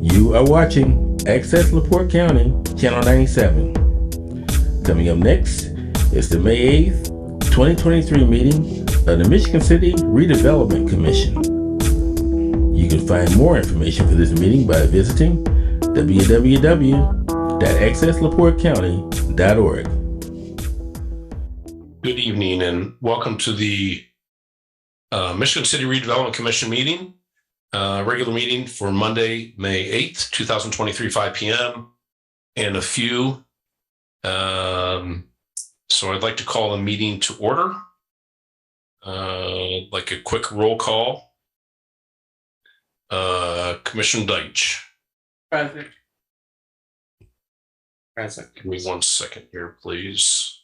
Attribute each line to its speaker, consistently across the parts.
Speaker 1: You are watching Access LaPorte County, Channel 97. Coming up next is the May 8th, 2023 meeting of the Michigan City Redevelopment Commission. You can find more information for this meeting by visiting www.accesslaportecounty.org.
Speaker 2: Good evening and welcome to the Michigan City Redevelopment Commission meeting, regular meeting for Monday, May 8th, 2023, 5 p.m. and a few. So I'd like to call the meeting to order. Like a quick roll call. Commissioner Deitch.
Speaker 3: Present.
Speaker 2: Give me 1 second here, please.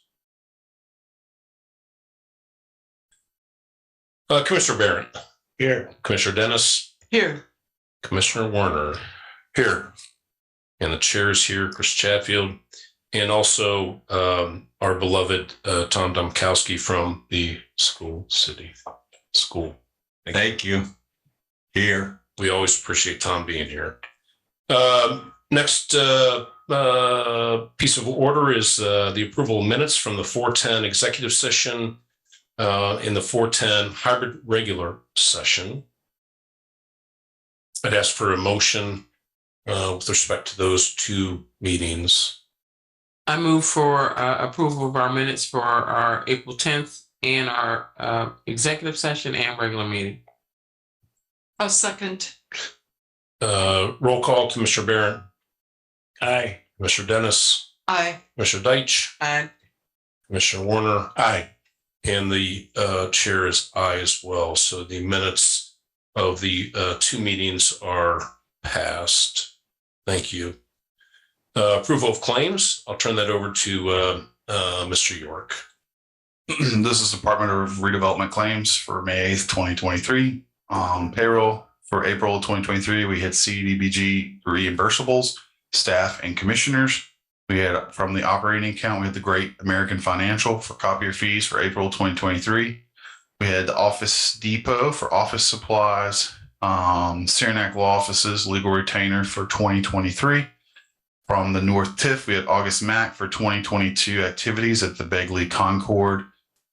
Speaker 2: Commissioner Barrett.
Speaker 3: Here.
Speaker 2: Commissioner Dennis.
Speaker 3: Here.
Speaker 2: Commissioner Warner.
Speaker 3: Here.
Speaker 2: And the chair is here, Chris Chatfield. And also our beloved Tom Domkowski from the school.
Speaker 3: Thank you. Here.
Speaker 2: We always appreciate Tom being here. Next piece of order is the approval of minutes from the 410 executive session in the 410 hybrid regular session. I'd ask for a motion with respect to those two meetings.
Speaker 4: I move for approval of our minutes for our April 10th and our executive session and regular meeting.
Speaker 5: A second.
Speaker 2: Roll call, Commissioner Barron.
Speaker 3: Aye.
Speaker 2: Commissioner Dennis.
Speaker 5: Aye.
Speaker 2: Commissioner Deitch.
Speaker 4: Aye.
Speaker 2: Commissioner Warner.
Speaker 3: Aye.
Speaker 2: And the chair is aye as well. So the minutes of the two meetings are passed. Thank you. Approval of claims. I'll turn that over to Mr. York.
Speaker 6: This is Department of Redevelopment claims for May 8th, 2023. Payroll for April 2023, we had CDBG reimbursables, staff and commissioners. We had from the operating account, we had the Great American Financial for copier fees for April 2023. We had the Office Depot for office supplies, Saranac Law Offices legal retainer for 2023. From the North TIF, we had August Mac for 2022 activities at the Begley Concord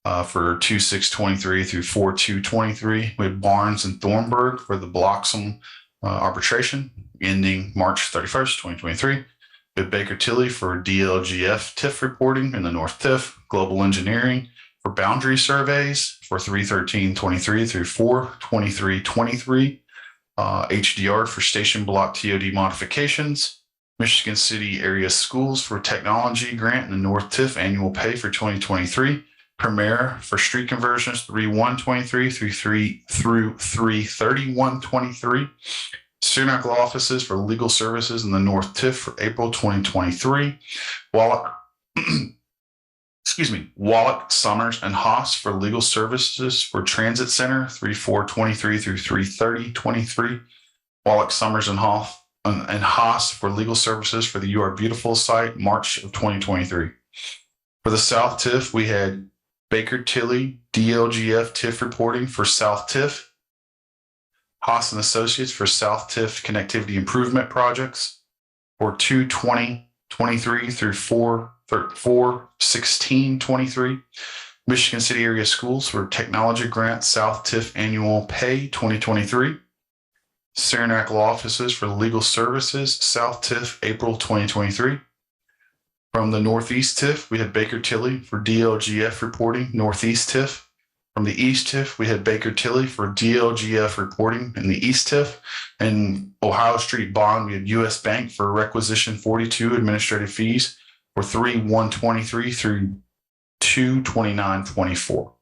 Speaker 6: for 2/6/23 through 4/2/23. We had Barnes and Thornburg for the Bloxham arbitration ending March 31st, 2023. We had Baker Tilly for DLGF TIF reporting in the North TIF, Global Engineering for boundary surveys for 3/13/23 through 4/23/23. HDR for station block TOD modifications. Michigan City Area Schools for Technology Grant in the North TIF annual pay for 2023. Premier for street conversions 3/1/23 through 3/31/23. Saranac Law Offices for legal services in the North TIF for April 2023. Wallach, Summers, and Haas for legal services for Transit Center 3/4/23 through 3/30/23. Wallach, Summers, and Haas for legal services for the You Are Beautiful site, March of 2023. For the South TIF, we had Baker Tilly, DLGF TIF reporting for South TIF, Haas and Associates for South TIF connectivity improvement projects for 2/20/23 through 4/16/23. Michigan City Area Schools for Technology Grant South TIF annual pay 2023. Saranac Law Offices for legal services, South TIF, April 2023. From the Northeast TIF, we had Baker Tilly for DLGF reporting, Northeast TIF. From the East TIF, we had Baker Tilly for DLGF reporting in the East TIF. And Ohio Street Bond, we had U.S. Bank for requisition 42 administrative fees for 3/1/23 through 2/29/24.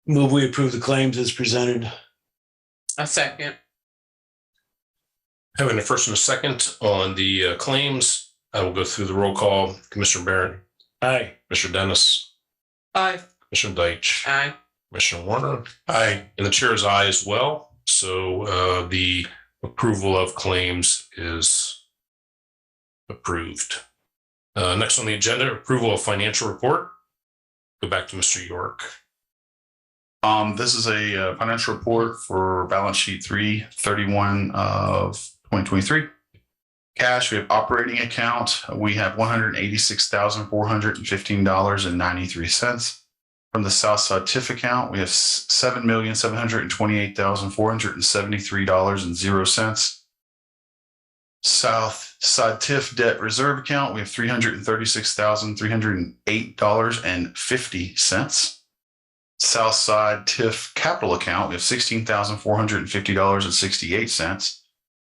Speaker 3: Move we approve the claims as presented.
Speaker 4: A second.
Speaker 2: Having a first and a second on the claims, I will go through the roll call. Commissioner Barrett.
Speaker 3: Aye.
Speaker 2: Commissioner Dennis.
Speaker 5: Aye.
Speaker 2: Commissioner Deitch.
Speaker 4: Aye.
Speaker 2: Commissioner Warner. Aye. And the chair is aye as well. So the approval of claims is approved. Next on the agenda, approval of financial report. Go back to Mr. York.
Speaker 6: This is a financial report for balance sheet 3/31 of 2023. Cash, we have operating account. We have $186,415.93. From the Southside TIF account, we have $7,728,473.00. Southside TIF debt reserve account, we have $336,308.50. Southside TIF capital account, we have $16,450.68.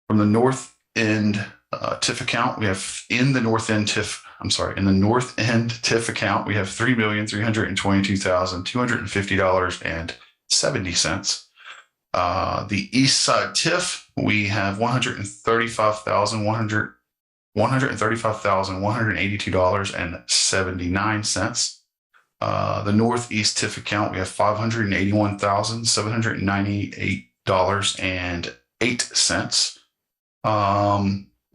Speaker 6: From the North End TIF account, we have in the North End TIF account, we have $3,322,250.70. The East Side TIF, we have $135,182.79. The Northeast TIF account, we have $581,798.08.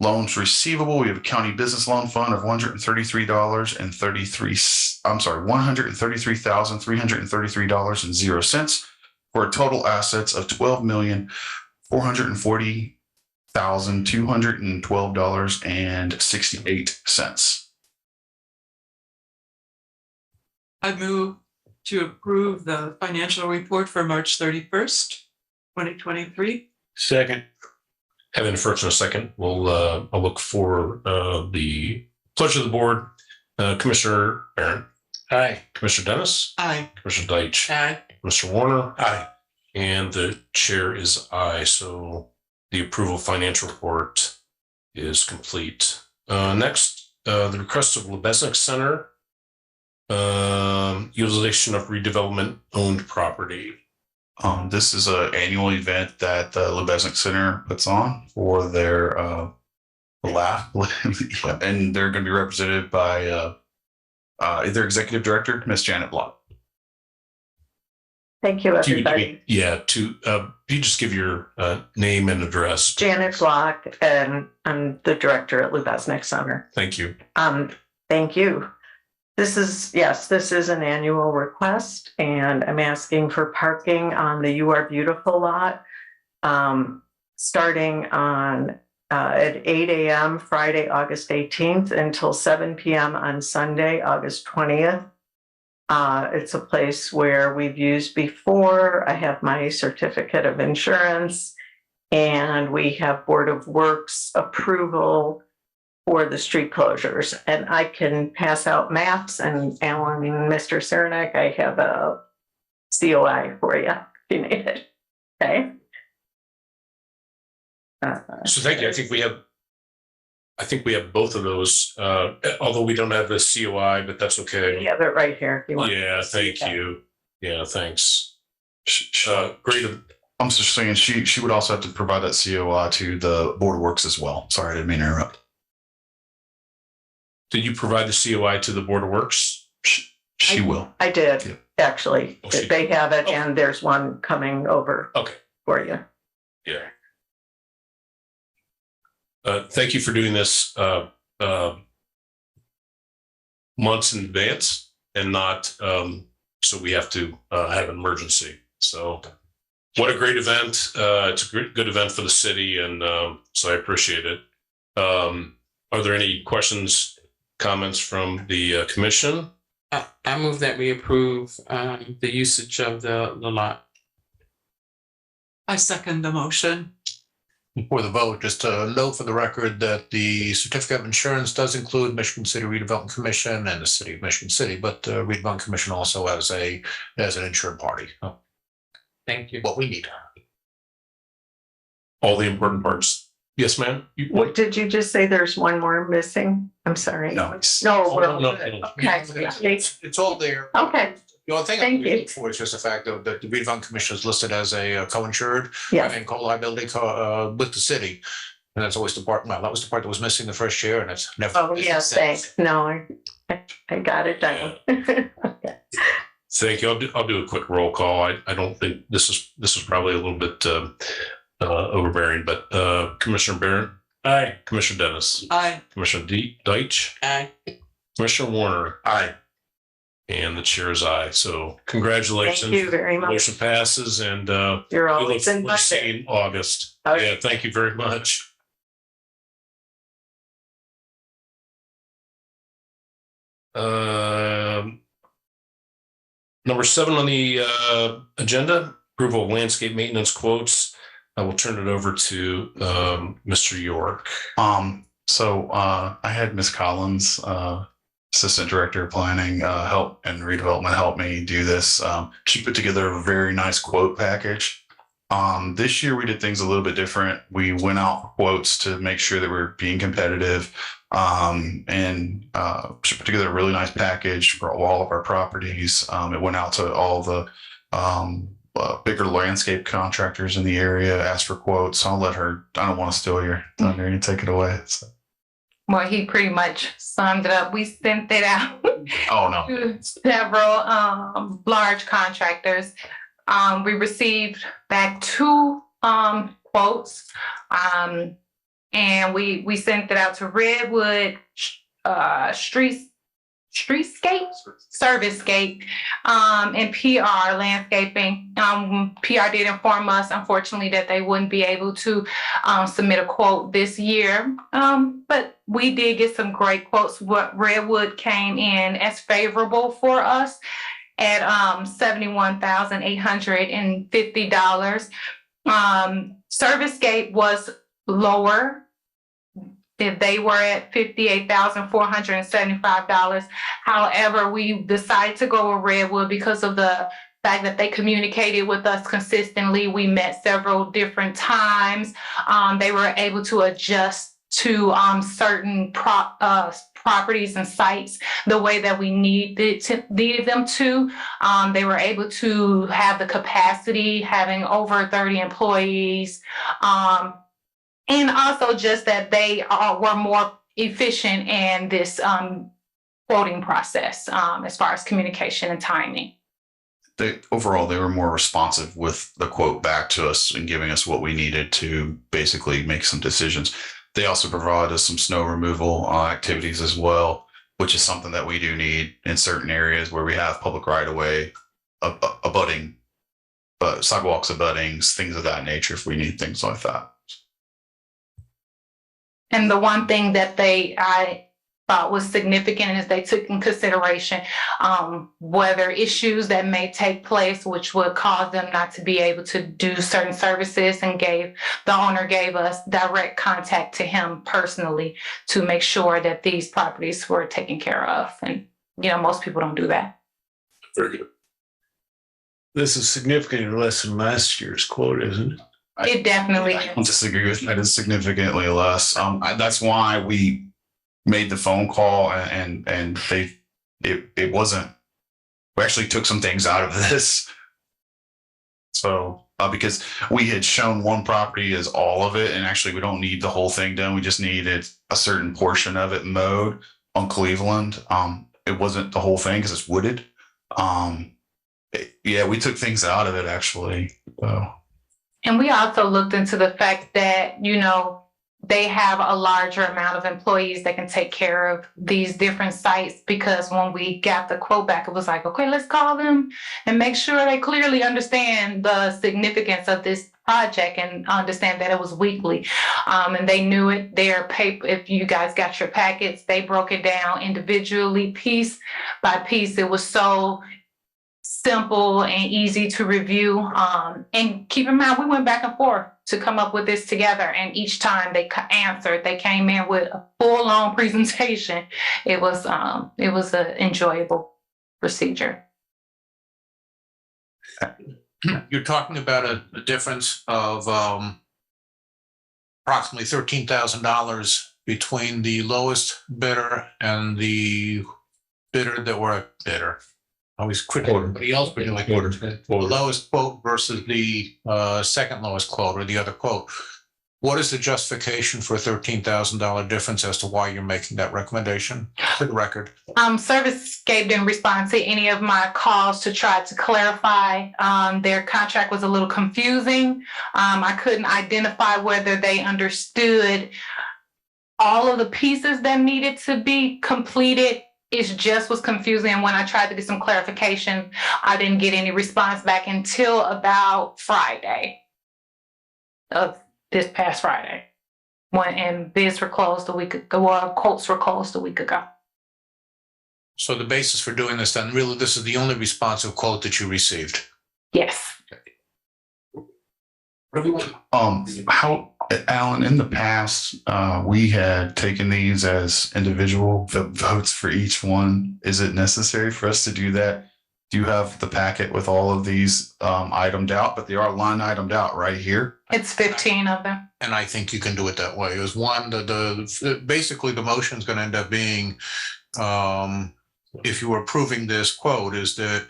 Speaker 6: Loans receivable, we have a county business loan fund of $133,333.00 for a total assets of $12,440,212.68.
Speaker 5: I move to approve the financial report for March 31st, 2023.
Speaker 3: Second.
Speaker 2: Having a first and a second, I'll look for the pleasure of the board. Commissioner Barron,
Speaker 3: Aye.
Speaker 2: Commissioner Dennis,
Speaker 5: Aye.
Speaker 2: Commissioner Deitch,
Speaker 4: Aye.
Speaker 2: Mr. Warner,
Speaker 3: Aye.
Speaker 2: and the chair is aye. So the approval financial report is complete. Next, the request of Lebesnick Center, utilization of redevelopment owned property.
Speaker 6: This is an annual event that the Lebesnick Center puts on for their laugh, and they're going to be represented by their executive director, Miss Janet Block.
Speaker 7: Thank you, everybody.
Speaker 2: You just give your name and address.
Speaker 7: Janet Block, and I'm the director at Lebesnick Center.
Speaker 2: Thank you.
Speaker 7: Thank you. This is an annual request, and I'm asking for parking on the You Are Beautiful lot, starting on at 8 a.m. Friday, August 18th until 7 p.m. on Sunday, August 20th. It's a place where we've used before. I have my certificate of insurance, and we have Board of Works approval for the street closures. And I can pass out maps, and Alan and Mr. Cernak, I have a COI for you if you need it. Okay.
Speaker 2: So thank you. I think we have both of those, although we don't have the COI, but that's okay.
Speaker 7: You have it right here if you want.
Speaker 2: Yeah, thank you. Yeah, thanks. Great.
Speaker 6: I'm just saying she would also have to provide that COI to the Board of Works as well. Sorry, I didn't mean to interrupt.
Speaker 2: Did you provide the COI to the Board of Works?
Speaker 6: She will.
Speaker 7: I did,
Speaker 6: Yeah.
Speaker 7: actually.
Speaker 2: Oh,
Speaker 7: They have it, and there's one coming over
Speaker 2: Okay.
Speaker 7: for you.
Speaker 2: Yeah. Thank you for doing this months in advance and not so we have to have an emergency. So what a great event. It's a good event for the city, and so I appreciate it. Are there any questions, comments from the commission?
Speaker 4: I move that we approve the usage of the lot.
Speaker 5: I second the motion.
Speaker 8: For the vote, just to note for the record that the certificate of insurance does include Michigan City Redevelopment Commission and the City of Michigan City, but Redevelopment Commission also as an insured party.
Speaker 4: Thank you.
Speaker 8: What we need.
Speaker 2: All the important parts. Yes, ma'am.
Speaker 7: What did you just say? There's one more missing? I'm sorry.
Speaker 6: No.
Speaker 7: No, we're all
Speaker 2: No.
Speaker 7: good. Okay.
Speaker 8: It's all there.
Speaker 7: Okay,
Speaker 8: The only thing
Speaker 7: Thank
Speaker 8: we
Speaker 7: you.
Speaker 8: look for is just the fact that the Redevelopment Commission is listed as a co-insured
Speaker 7: yes.
Speaker 8: and co-liability with the city. And that's always the part, well, that was the part that was missing the first year, and it's never.
Speaker 7: Oh, yes, thanks. No, I got it down. Okay.
Speaker 2: Thank you. I'll do a quick roll call. I don't think this is probably a little bit overbearing, but Commissioner Barron,
Speaker 3: Aye.
Speaker 2: Commissioner Dennis,
Speaker 5: Aye.
Speaker 2: Commissioner Deitch,
Speaker 4: Aye.
Speaker 2: Commissioner Warner,
Speaker 6: Aye.
Speaker 2: And the chair is aye. So
Speaker 7: Thank
Speaker 2: congratulations.
Speaker 7: you very much.
Speaker 2: Motion passes, and
Speaker 7: You're
Speaker 2: we look
Speaker 7: always
Speaker 2: forward to
Speaker 7: invited.
Speaker 2: seeing you in August.
Speaker 7: Okay.
Speaker 2: Yeah, thank you very much. Number 7 on the agenda, approval of landscape maintenance quotes. I will turn it over to Mr. York.
Speaker 6: So I had Miss Collins, Assistant Director of Planning, help and redevelopment help me do this. She put together a very nice quote package. This year we did things a little bit different. We went out quotes to make sure that we're being competitive. And she put together a really nice package for all of our properties. It went out to all the bigger landscape contractors in the area, asked for quotes. I'll let her, I don't want to steal your thunder and take it away. So.
Speaker 9: Well, he pretty much summed it up. We sent it out
Speaker 6: Oh, no.
Speaker 9: to several large contractors. We received back 2 quotes, and we sent it out to Redwood Streetscape, Servicescape, and PR Landscaping. PR did inform us, unfortunately, that they wouldn't be able to submit a quote this year, but we did get some great quotes. What Redwood came in as favorable for us at $71,850. Servicescape was lower. They were at $58,475. However, we decided to go with Redwood because of the fact that they communicated with us consistently. We met several different times. They were able to adjust to certain properties and sites the way that we needed them to. They were able to have the capacity, having over 30 employees, and also just that they were more efficient in this quoting process as far as communication and timing.
Speaker 6: Overall, they were more responsive with the quote back to us and giving us what we needed to basically make some decisions. They also provided us some snow removal activities as well, which is something that we do need in certain areas where we have public right-of-way abutting, sidewalks abutting, things of that nature, if we need things like that.
Speaker 9: And the one thing that I thought was significant is they took in consideration weather issues that may take place, which would cause them not to be able to do certain services, and the owner gave us direct contact to him personally to make sure that these properties were taken care of. And, most people don't do that.
Speaker 2: Very good.
Speaker 3: This is significantly less than last year's quote, isn't it?
Speaker 9: It definitely
Speaker 6: I don't disagree with that. It's significantly less. That's why we made the phone call, and it wasn't. We actually took some things out of this. So because we had shown one property as all of it, and actually we don't need the whole thing done. We just needed a certain portion of it mowed on Cleveland. It wasn't the whole thing because it's wooded. We took things out of it actually. So.
Speaker 9: And we also looked into the fact that, they have a larger amount of employees that can take care of these different sites, because when we got the quote back, it was like, okay, let's call them and make sure they clearly understand the significance of this project and understand that it was weekly. And they knew it. Their paper, if you guys got your packets, they broke it down individually, piece by piece. It was so simple and easy to review. And keep in mind, we went back and forth to come up with this together. And each time they answered, they came in with a full-on presentation. It was an enjoyable procedure.
Speaker 8: You're talking about a difference of approximately $13,000 between the lowest bidder and the bidder that were a bidder. Always critical. Everybody else, but like the lowest quote versus the second lowest quote or the other quote. What is the justification for a $13,000 difference as to why you're making that recommendation? For the record.
Speaker 9: Servicescape didn't respond to any of my calls to try to clarify. Their contract was a little confusing. I couldn't identify whether they understood all of the pieces that needed to be completed it just was confusing. And when I tried to get some clarification, I didn't get any response back until about Friday of this past Friday. And bids were closed a week ago, well, quotes were closed a week ago.
Speaker 8: So the basis for doing this, then, really, this is the only responsive quote that you received.
Speaker 9: Yes.
Speaker 6: How, Alan, in the past, we had taken these as individual votes for each one. Is it necessary for us to do that? Do you have the packet with all of these itemed out, but they are line itemed out right here?
Speaker 9: It's 15 of them.
Speaker 8: And I think you can do it that way. It was one, basically the motion is going to end up being, if you were approving this quote, is that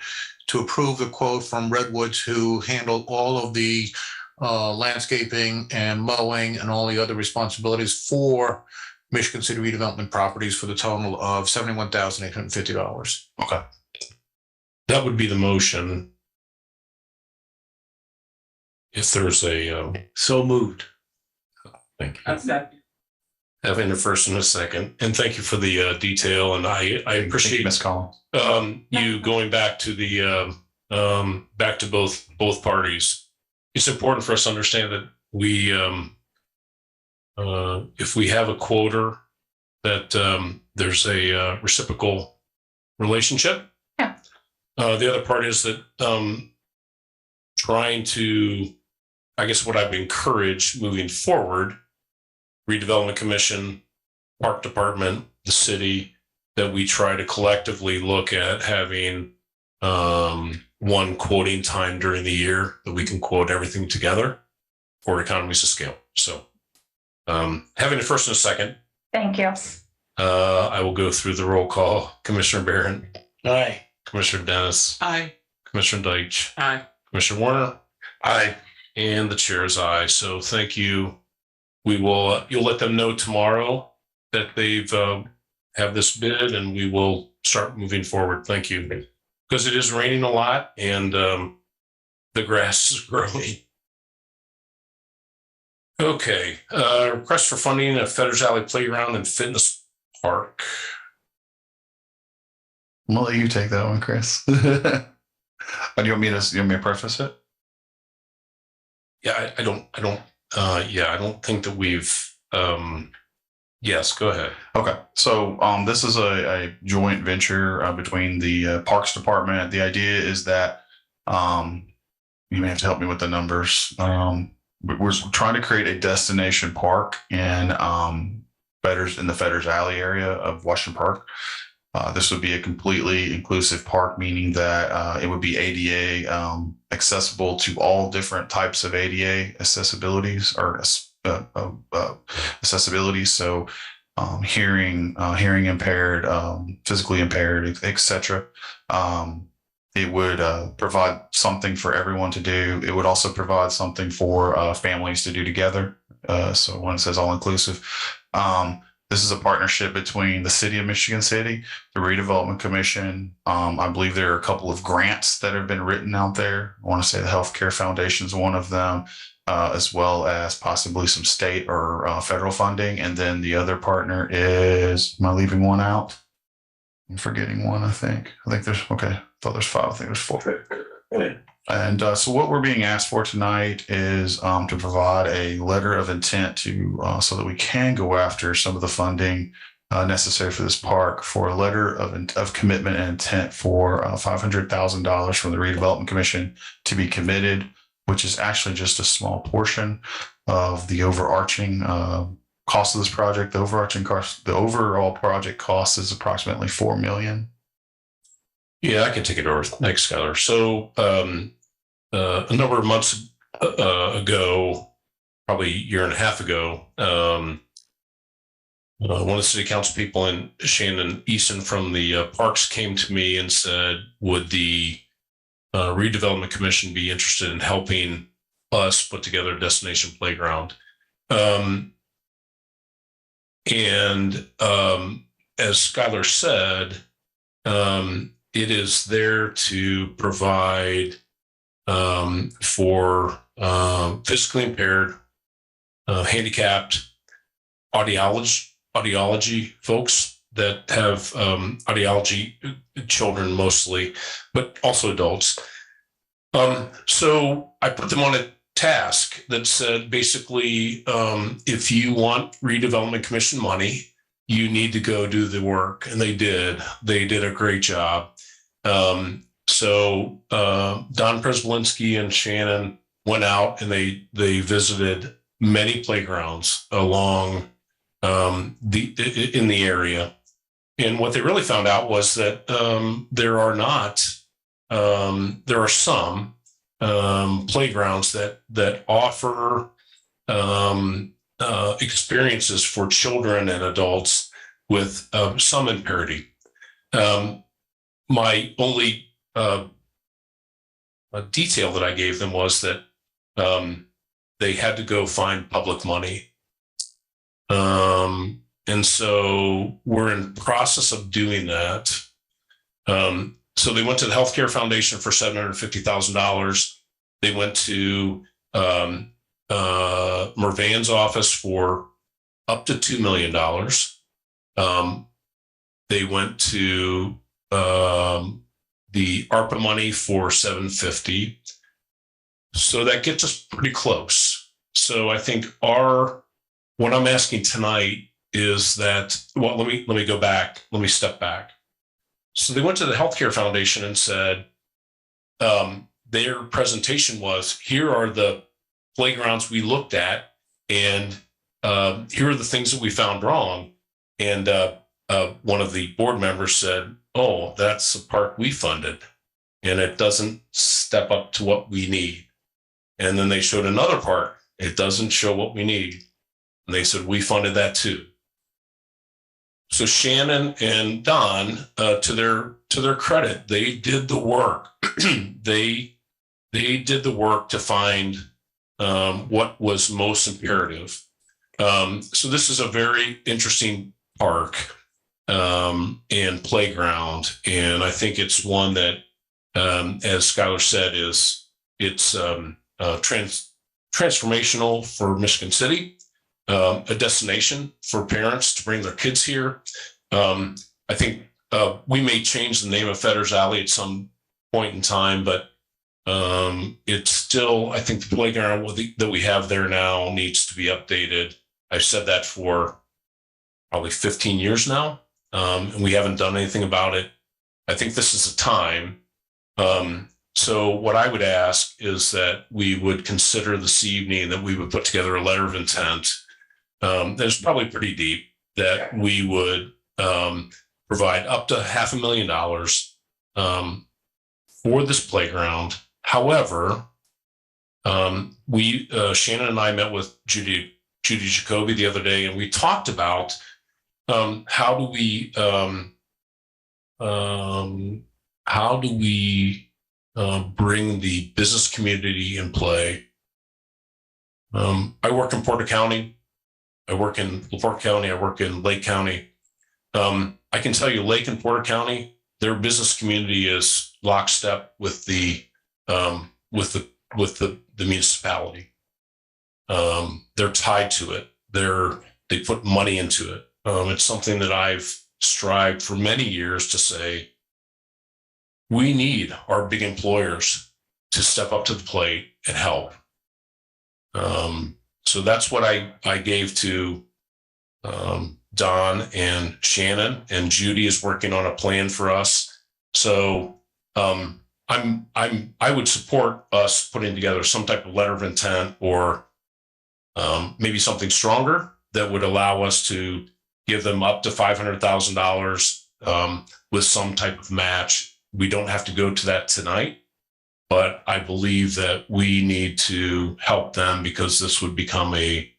Speaker 8: to approve the quote from Redwoods, who handled all of the landscaping and mowing and all the other responsibilities for Michigan City redevelopment properties for the total of $71,850.
Speaker 6: Okay.
Speaker 2: That would be the motion. If there's a
Speaker 3: So moved.
Speaker 2: thank you.
Speaker 4: That's that.
Speaker 2: Having a first and a second, and thank you for the detail. And I appreciate
Speaker 6: Ms. Collins.
Speaker 2: You going back to the back to both parties. It's important for us to understand that we if we have a quoter, that there's a reciprocal relationship.
Speaker 9: Yeah.
Speaker 2: The other part is that trying to, I guess what I've encouraged moving forward, Redevelopment Commission, Park Department, the city, that we try to collectively look at having one quoting time during the year that we can quote everything together for economies of scale. So having a first and a second.
Speaker 9: Thank you.
Speaker 2: I will go through the roll call. Commissioner Barron.
Speaker 3: Aye.
Speaker 2: Commissioner Dennis.
Speaker 5: Aye.
Speaker 2: Commissioner Deitch.
Speaker 4: Aye.
Speaker 2: Commissioner Warner. Aye. And the chair is aye. So thank you. We will, you'll let them know tomorrow that they've have this bid, and we will start moving forward. Thank you. Because it is raining a lot and the grass is growing. Okay. Request for funding of Fetters Alley Playground and Fitness Park.
Speaker 6: I'm gonna let you take that one, Chris. Do you want me to preface it?
Speaker 2: Yeah, I don't think that we've yes, go ahead.
Speaker 6: Okay, so this is a joint venture between the Parks Department. The idea is that you may have to help me with the numbers. We're trying to create a destination park in the Fetters Alley area of Washington Park. This would be a completely inclusive park, meaning that it would be ADA accessible to all different types of ADA accessibilities or accessibility. So hearing impaired, physically impaired, etc. It would provide something for everyone to do. It would also provide something for families to do together. So when it says all inclusive, this is a partnership between the City of Michigan City, the Redevelopment Commission. I believe there are a couple of grants that have been written out there. I want to say the Healthcare Foundation is one of them, as well as possibly some state or federal funding. And then the other partner is, am I leaving one out? I'm forgetting one, I think. Okay. I thought there's 5. I think there's 4. And so what we're being asked for tonight is to provide a letter of intent to so that we can go after some of the funding necessary for this park, for a letter of commitment and intent for $500,000 from the Redevelopment Commission to be committed, which is actually just a small portion of the overarching cost of this project. The overall project cost is approximately $4 million.
Speaker 2: Yeah, I can take it over. Thanks, Skylar. So a number of months ago, probably a year and a half ago, one of the city council people, and Shannon Easton from the parks, came to me and said, would the Redevelopment Commission be interested in helping us put together a destination playground? And as Skylar said, it is there to provide for physically impaired, handicapped audiology folks that have ideology, children mostly, but also adults. So I put them on a task that said basically, if you want redevelopment commission money, you need to go do the work, and they did. They did a great job. So Don Prespolinski and Shannon went out and they visited many playgrounds along in the area, and what they really found out was that there are some playgrounds that offer experiences for children and adults with some impairment. My only detail that I gave them was that they had to go find public money. And so we're in the process of doing that. So they went to the Healthcare Foundation for $750,000. They went to Mervan's office for up to $2 million. They went to the ARPA money for $750,000. So that gets us pretty close. So I think what I'm asking tonight is that, well, let me go back. Let me step back. So they went to the Healthcare Foundation and said, their presentation was, here are the playgrounds we looked at, and here are the things that we found wrong. And one of the board members said, oh, that's a park we funded, and it doesn't step up to what we need. And then they showed another park. It doesn't show what we need. And they said, we funded that too. So Shannon and Don, to their credit, they did the work. They did the work to find what was most imperative. So this is a very interesting park and playground, and I think it's one that, as Skylar said, it's transformational for Michigan City. A destination for parents to bring their kids here. I think we may change the name of Fetter's Alley at some point in time, but it's still, I think the playground that we have there now needs to be updated. I've said that for probably 15 years now, and we haven't done anything about it. I think this is the time. So what I would ask is that we would consider this evening that we would put together a letter of intent that's probably pretty deep, that we would provide up to $500,000 for this playground. However, Shannon and I met with Judy Jacoby the other day, and we talked about how do we bring the business community in play. I work in Porter County. I work in LaPorte County. I work in Lake County. I can tell you, Lake and Porter County, their business community is lockstep with the municipality. They're tied to it. They put money into it. It's something that I've strived for many years to say, we need our big employers to step up to the plate and help. So that's what I gave to Don and Shannon, and Judy is working on a plan for us. So I would support us putting together some type of letter of intent, or maybe something stronger that would allow us to give them up to $500,000 with some type of match. We don't have to go to that tonight, but I believe that we need to help them, because this would become a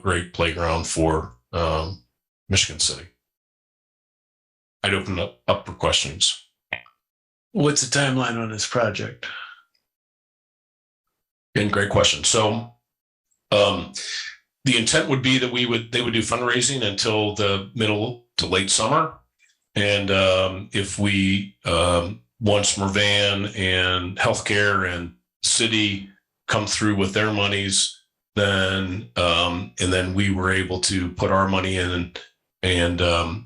Speaker 2: great playground for Michigan City. I'd open it up for questions.
Speaker 3: What's the timeline on this project?
Speaker 2: And great question. So the intent would be that they would do fundraising until the middle to late summer. And if we, once Mervan and healthcare and city come through with their monies, then and then we were able to put our money in and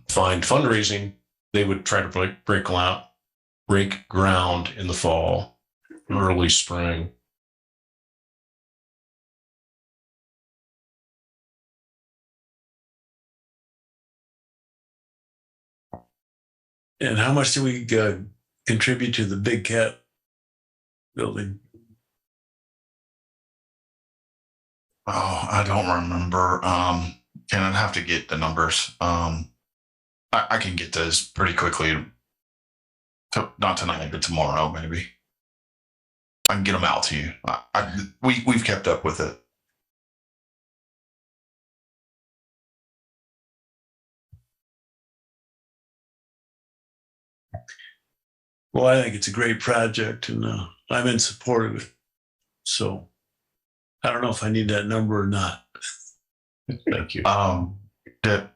Speaker 2: find fundraising, they would try to break ground in the fall, early spring.
Speaker 3: And how much do we contribute to the Big Cat building?
Speaker 6: Oh, I don't remember. And I'd have to get the numbers. I can get those pretty quickly. Not tonight, but tomorrow, maybe. I can get them out to you. We've kept up with it.
Speaker 3: Well, I think it's a great project, and I'm in support of it. So I don't know if I need that number or not.
Speaker 2: Thank you.
Speaker 6: Deb,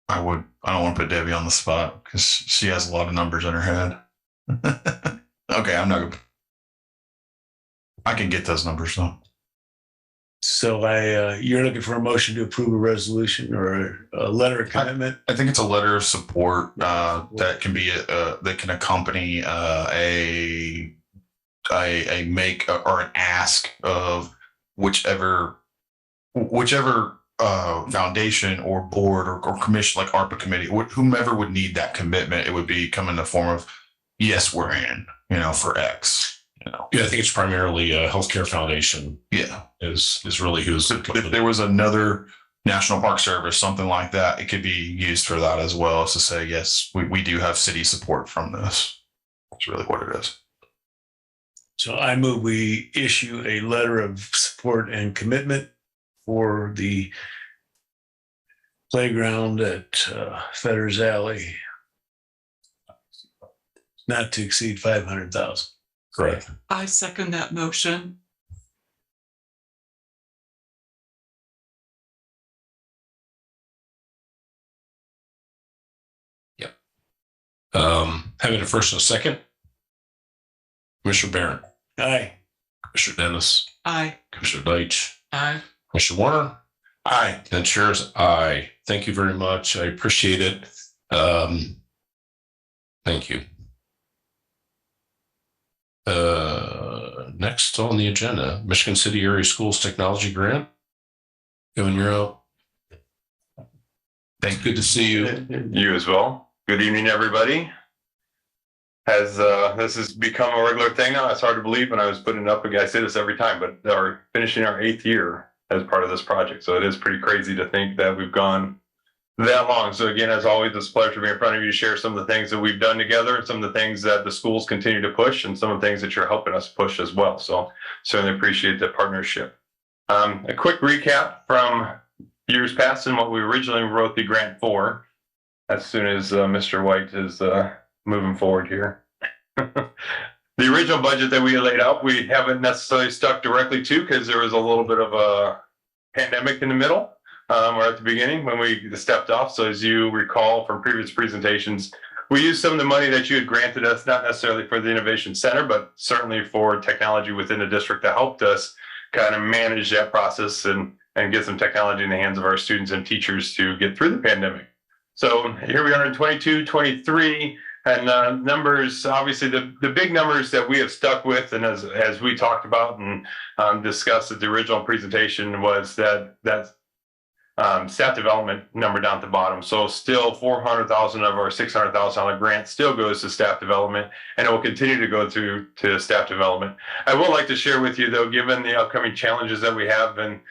Speaker 6: I don't want to put Debbie on the spot because she has a lot of numbers in her head. Okay, I'm not gonna. I can get those numbers though.
Speaker 3: So you're looking for a motion to approve a resolution or a letter of commitment?
Speaker 6: I think it's a letter of support that can be that can accompany a make or an ask of whichever foundation or board or commission, like ARPA committee, whomever would need that commitment. It would be come in the form of, yes, we're in, for X.
Speaker 2: Yeah, I think it's primarily a healthcare foundation.
Speaker 6: Yeah,
Speaker 2: is really who's.
Speaker 6: If there was another National Park Service, something like that, it could be used for that as well, as to say, yes, we do have city support from this. That's really what it is.
Speaker 3: So I move we issue a letter of support and commitment for the playground at Fetters Alley, not to exceed 500,000.
Speaker 2: Correct.
Speaker 5: I second that motion.
Speaker 2: Yep. Having a first and a second. Commissioner Barron.
Speaker 3: Aye.
Speaker 2: Commissioner Dennis.
Speaker 5: Aye.
Speaker 2: Commissioner Deitch.
Speaker 4: Aye.
Speaker 2: Commissioner Warner.
Speaker 6: Aye.
Speaker 2: And Chair's aye. Thank you very much. I appreciate it. Thank you. Next on the agenda, Michigan City Area Schools Technology Grant. Kevin, you're up. Thanks. Good to see you.
Speaker 10: You as well. Good evening, everybody. As this has become a regular thing now, it's hard to believe when I was putting it up. I say this every time, but we're finishing our 8th year as part of this project. So it is pretty crazy to think that we've gone that long. So again, as always, it's a pleasure to be in front of you to share some of the things that we've done together and some of the things that the schools continue to push and some of the things that you're helping us push as well. So certainly appreciate the partnership. A quick recap from years past and what we originally wrote the grant for, as soon as Mr. White is moving forward here. The original budget that we laid out, we haven't necessarily stuck directly to because there was a little bit of a pandemic in the middle. Or at the beginning when we stepped off. So as you recall from previous presentations, we used some of the money that you had granted us, not necessarily for the Innovation Center, but certainly for technology within the district that helped us kind of manage that process and get some technology in the hands of our students and teachers to get through the pandemic. So here we are in 22, 23, and numbers, obviously the big numbers that we have stuck with, and as we talked about and discussed at the original presentation, was that staff development number down at the bottom. So still 400,000 of our $600,000 grant still goes to staff development, and it will continue to go to staff development. I would like to share with you though, given the upcoming challenges that we have and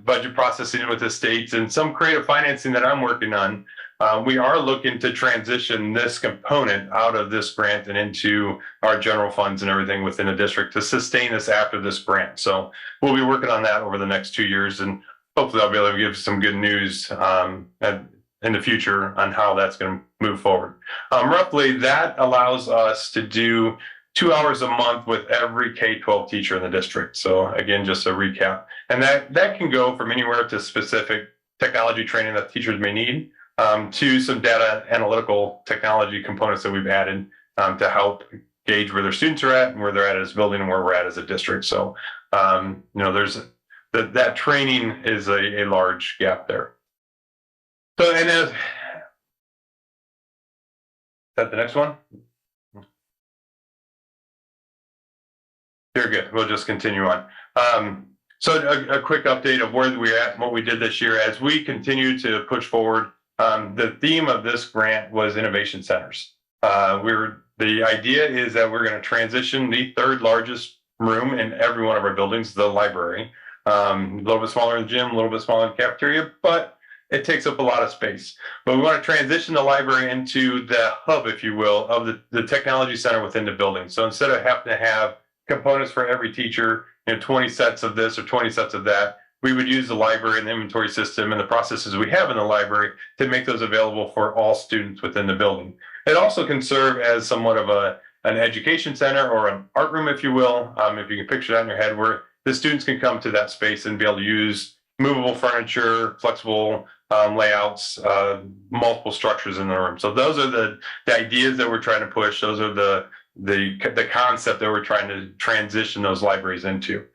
Speaker 10: budget processing with the states and some creative financing that I'm working on, we are looking to transition this component out of this grant and into our general funds and everything within the district to sustain us after this grant. So we'll be working on that over the next 2 years, and hopefully I'll be able to give some good news in the future on how that's going to move forward. Roughly, that allows us to do 2 hours a month with every K-12 teacher in the district. So again, just a recap. And that can go from anywhere to specific technology training that teachers may need to some data analytical technology components that we've added to help gauge where their students are at and where they're at as a building and where we're at as a district. So, there's that training is a large gap there. So, and that the next one? You're good. We'll just continue on. So a quick update of where we're at and what we did this year. As we continue to push forward, the theme of this grant was innovation centers. The idea is that we're going to transition the third largest room in every one of our buildings, the library. A little bit smaller in the gym, a little bit smaller in the cafeteria, but it takes up a lot of space. But we want to transition the library into the hub, if you will, of the technology center within the building. So instead of having to have components for every teacher, 20 sets of this or 20 sets of that, we would use the library and the inventory system and the processes we have in the library to make those available for all students within the building. It also can serve as somewhat of an education center or an art room, if you will, if you can picture that in your head, where the students can come to that space and be able to use movable furniture, flexible layouts, multiple structures in the room. So those are the ideas that we're trying to push. Those are the concept that we're trying to transition those libraries into.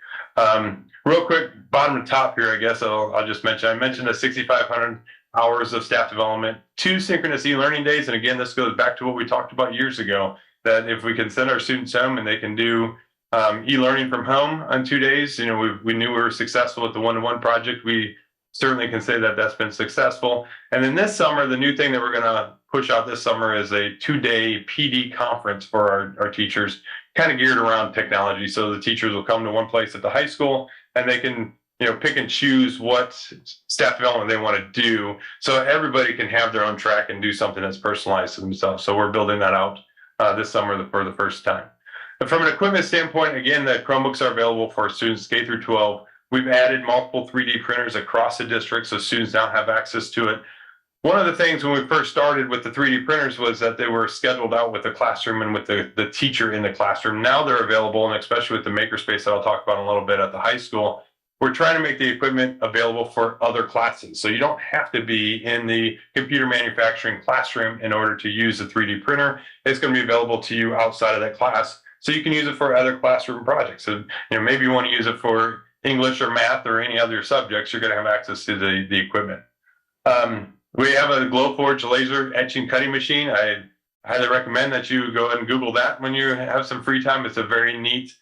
Speaker 10: Real quick, bottom to top here, I guess I'll just mention, I mentioned the 6,500 hours of staff development, 2 synchronous e-learning days. And again, this goes back to what we talked about years ago, that if we can send our students home and they can do e-learning from home on 2 days, we knew we were successful with the one-to-one project. We certainly can say that that's been successful. And then this summer, the new thing that we're going to push out this summer is a 2-day PD conference for our teachers, kind of geared around technology. So the teachers will come to one place at the high school and they can pick and choose what staff development they want to do. So everybody can have their own track and do something that's personalized to themselves. So we're building that out this summer for the first time. And from an equipment standpoint, again, the Chromebooks are available for students K through 12. We've added multiple 3D printers across the district, so students now have access to it. One of the things when we first started with the 3D printers was that they were scheduled out with the classroom and with the teacher in the classroom. Now they're available, and especially with the makerspace that I'll talk about in a little bit at the high school, we're trying to make the equipment available for other classes. So you don't have to be in the computer manufacturing classroom in order to use the 3D printer. It's going to be available to you outside of that class, so you can use it for other classroom projects. So maybe you want to use it for English or math or any other subjects. You're going to have access to the equipment. We have a Glowforge laser etching cutting machine. I highly recommend that you go and Google that when you have some free time. It's a very neat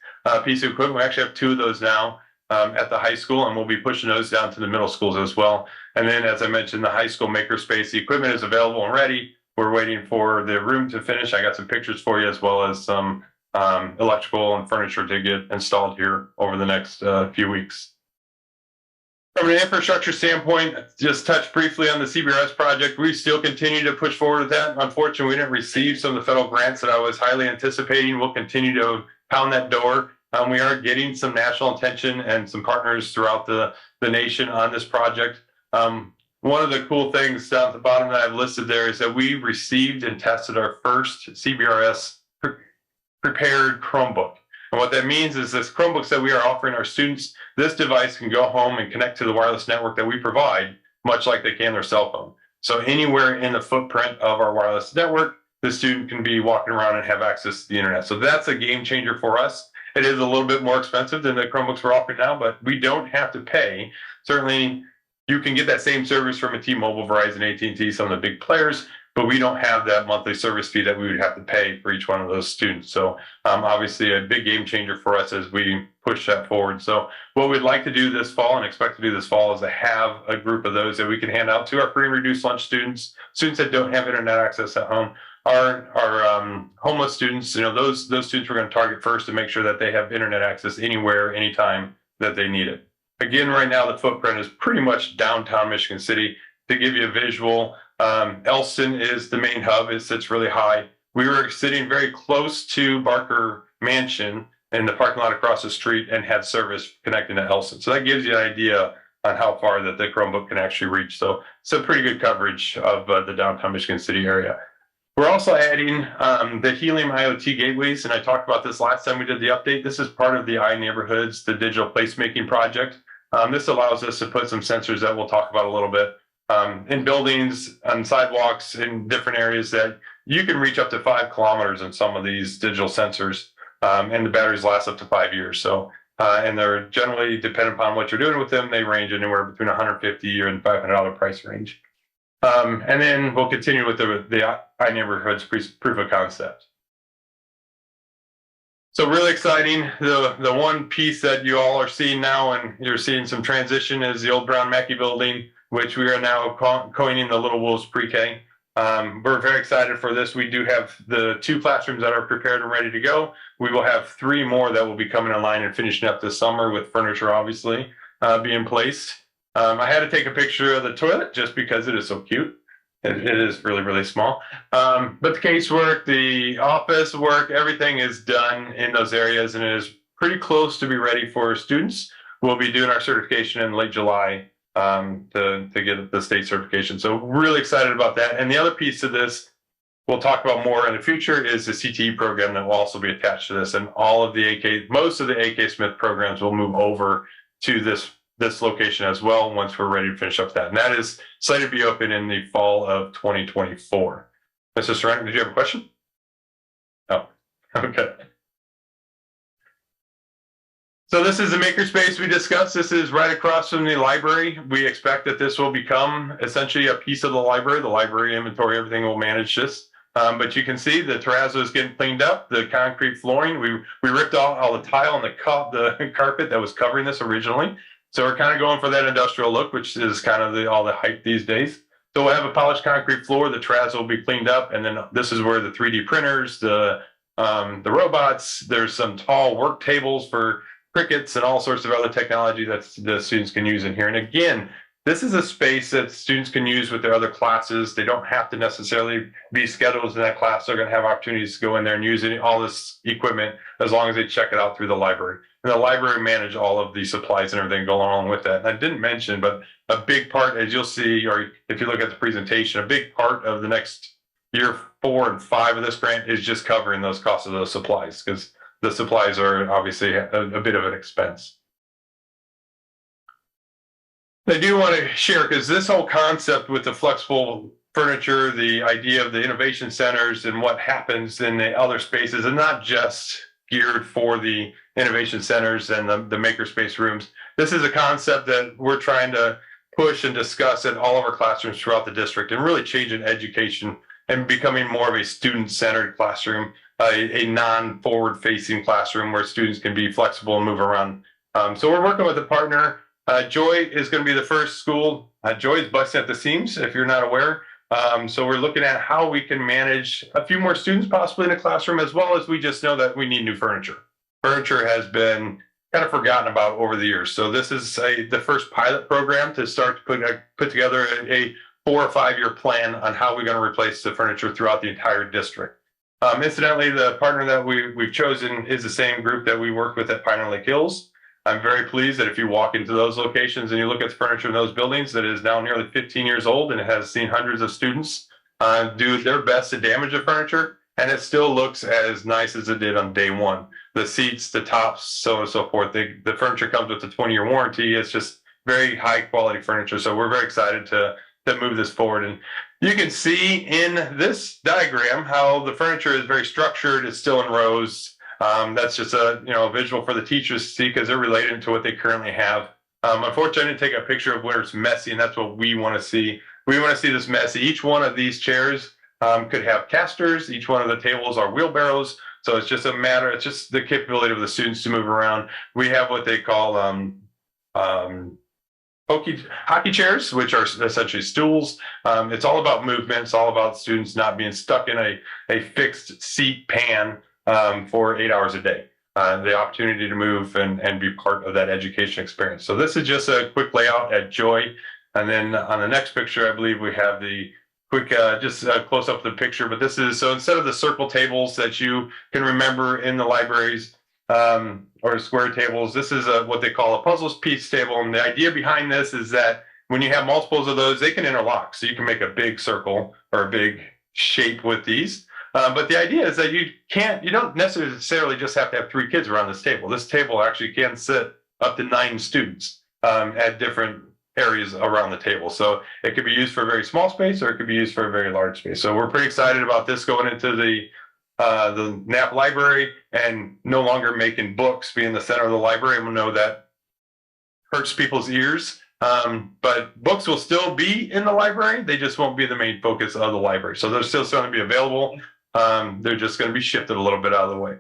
Speaker 10: piece of equipment. We actually have 2 of those now at the high school, and we'll be pushing those down to the middle schools as well. And then, as I mentioned, the high school makerspace, the equipment is available and ready. We're waiting for the room to finish. I got some pictures for you, as well as some electrical and furniture to get installed here over the next few weeks. From an infrastructure standpoint, just touch briefly on the CBRS project. We still continue to push forward with that. Unfortunately, we didn't receive some of the federal grants that I was highly anticipating. We'll continue to pound that door. We are getting some national attention and some partners throughout the nation on this project. One of the cool things down at the bottom that I've listed there is that we received and tested our first CBRS prepared Chromebook. And what that means is this Chromebooks that we are offering our students, this device can go home and connect to the wireless network that we provide, much like they can their cell phone. So anywhere in the footprint of our wireless network, the student can be walking around and have access to the internet. So that's a game changer for us. It is a little bit more expensive than the Chromebooks we're offering now, but we don't have to pay. Certainly, you can get that same service from a T-Mobile, Verizon, AT&T, some of the big players, but we don't have that monthly service fee that we would have to pay for each one of those students. So obviously a big game changer for us as we push that forward. So what we'd like to do this fall and expect to do this fall is to have a group of those that we can hand out to our free and reduced lunch students, students that don't have internet access at home, our homeless students, those students we're going to target first to make sure that they have internet access anywhere, anytime that they need it. Again, right now the footprint is pretty much downtown Michigan City. To give you a visual, Elston is the main hub. It sits really high. We were sitting very close to Barker Mansion in the parking lot across the street and had service connecting to Elston. So that gives you an idea on how far that the Chromebook can actually reach. So pretty good coverage of the downtown Michigan City area. We're also adding the Helium IoT gateways, and I talked about this last time we did the update. This is part of the iNeighborhoods, the digital placemaking project. This allows us to put some sensors that we'll talk about a little bit in buildings, on sidewalks, in different areas that you can reach up to 5 kilometers in some of these digital sensors, and the batteries last up to 5 years. So, and they're generally, depending upon what you're doing with them, they range anywhere between $150 and $500 price range. And then we'll continue with the iNeighborhoods proof of concept. So really exciting. The one piece that you all are seeing now, and you're seeing some transition, is the old Brown Mackey building, which we are now coining the Little Wolves Pre-K. We're very excited for this. We do have the 2 classrooms that are prepared and ready to go. We will have 3 more that will be coming online and finishing up this summer, with furniture obviously being placed. I had to take a picture of the toilet just because it is so cute. It is really, really small. But the casework, the office work, everything is done in those areas, and it is pretty close to be ready for students. We'll be doing our certification in late July to get the state certification. So really excited about that. And the other piece of this we'll talk about more in the future is the CTE program that will also be attached to this. And all of the most of the AK Smith programs will move over to this location as well once we're ready to finish up that. And that is slated to be open in the fall of 2024. Mr. Sarant, did you have a question? Oh, okay. So this is the makerspace we discussed. This is right across from the library. We expect that this will become essentially a piece of the library. The library inventory, everything will manage this. But you can see the terrazzo is getting cleaned up, the concrete flooring. We ripped out all the tile and the carpet that was covering this originally. So we're kind of going for that industrial look, which is kind of all the hype these days. So we'll have a polished concrete floor. The terrazzo will be cleaned up. And then this is where the 3D printers, the robots, there's some tall work tables for crickets and all sorts of other technology that the students can use in here. And again, this is a space that students can use with their other classes. They don't have to necessarily be scheduled in that class. They're going to have opportunities to go in there and use all this equipment as long as they check it out through the library. And the library manage all of the supplies and everything going along with that. And I didn't mention, but a big part, as you'll see, or if you look at the presentation, a big part of the next year 4 and 5 of this grant is just covering those costs of those supplies, because the supplies are obviously a bit of an expense. I do want to share, because this whole concept with the flexible furniture, the idea of the innovation centers and what happens in the other spaces, and not just geared for the innovation centers and the makerspace rooms. This is a concept that we're trying to push and discuss in all of our classrooms throughout the district, and really changing education and becoming more of a student-centered classroom, a non-forward-facing classroom where students can be flexible and move around. So we're working with a partner. Joy is going to be the first school. Joy is busting at the seams, if you're not aware. So we're looking at how we can manage a few more students possibly in a classroom, as well as we just know that we need new furniture. Furniture has been kind of forgotten about over the years. So this is the first pilot program to start to put together a 4 or 5 year plan on how we're going to replace the furniture throughout the entire district. Incidentally, the partner that we've chosen is the same group that we work with at Pioneer Lake Hills. I'm very pleased that if you walk into those locations and you look at the furniture in those buildings, that is now nearly 15 years old, and it has seen hundreds of students do their best to damage the furniture, and it still looks as nice as it did on day one. The seats, the tops, so on and so forth. The furniture comes with a 20-year warranty. It's just very high quality furniture. So we're very excited to move this forward. And you can see in this diagram how the furniture is very structured. It's still in rows. That's just a visual for the teachers to see, because they're related to what they currently have. Unfortunately, I didn't take a picture of where it's messy, and that's what we want to see. We want to see this messy. Each one of these chairs could have casters. Each one of the tables are wheelbarrows. So it's just it's just the capability of the students to move around. We have what they call hockey chairs, which are essentially stools. It's all about movement. It's all about students not being stuck in a fixed seat pan for 8 hours a day. The opportunity to move and be part of that education experience. So this is just a quick layout at Joy. And then on the next picture, I believe we have the quick, just close up the picture. But this is, so instead of the circle tables that you can remember in the libraries or square tables, this is what they call a puzzle piece table. And the idea behind this is that when you have multiples of those, they can interlock. So you can make a big circle or a big shape with these. But the idea is that you don't necessarily just have to have 3 kids around this table. This table actually can sit up to 9 students at different areas around the table. So it could be used for a very small space, or it could be used for a very large space. So we're pretty excited about this going into the Knapp library, and no longer making books being the center of the library. And we know that hurts people's ears. But books will still be in the library. They just won't be the main focus of the library. So they're still going to be available. They're just going to be shifted a little bit out of the way.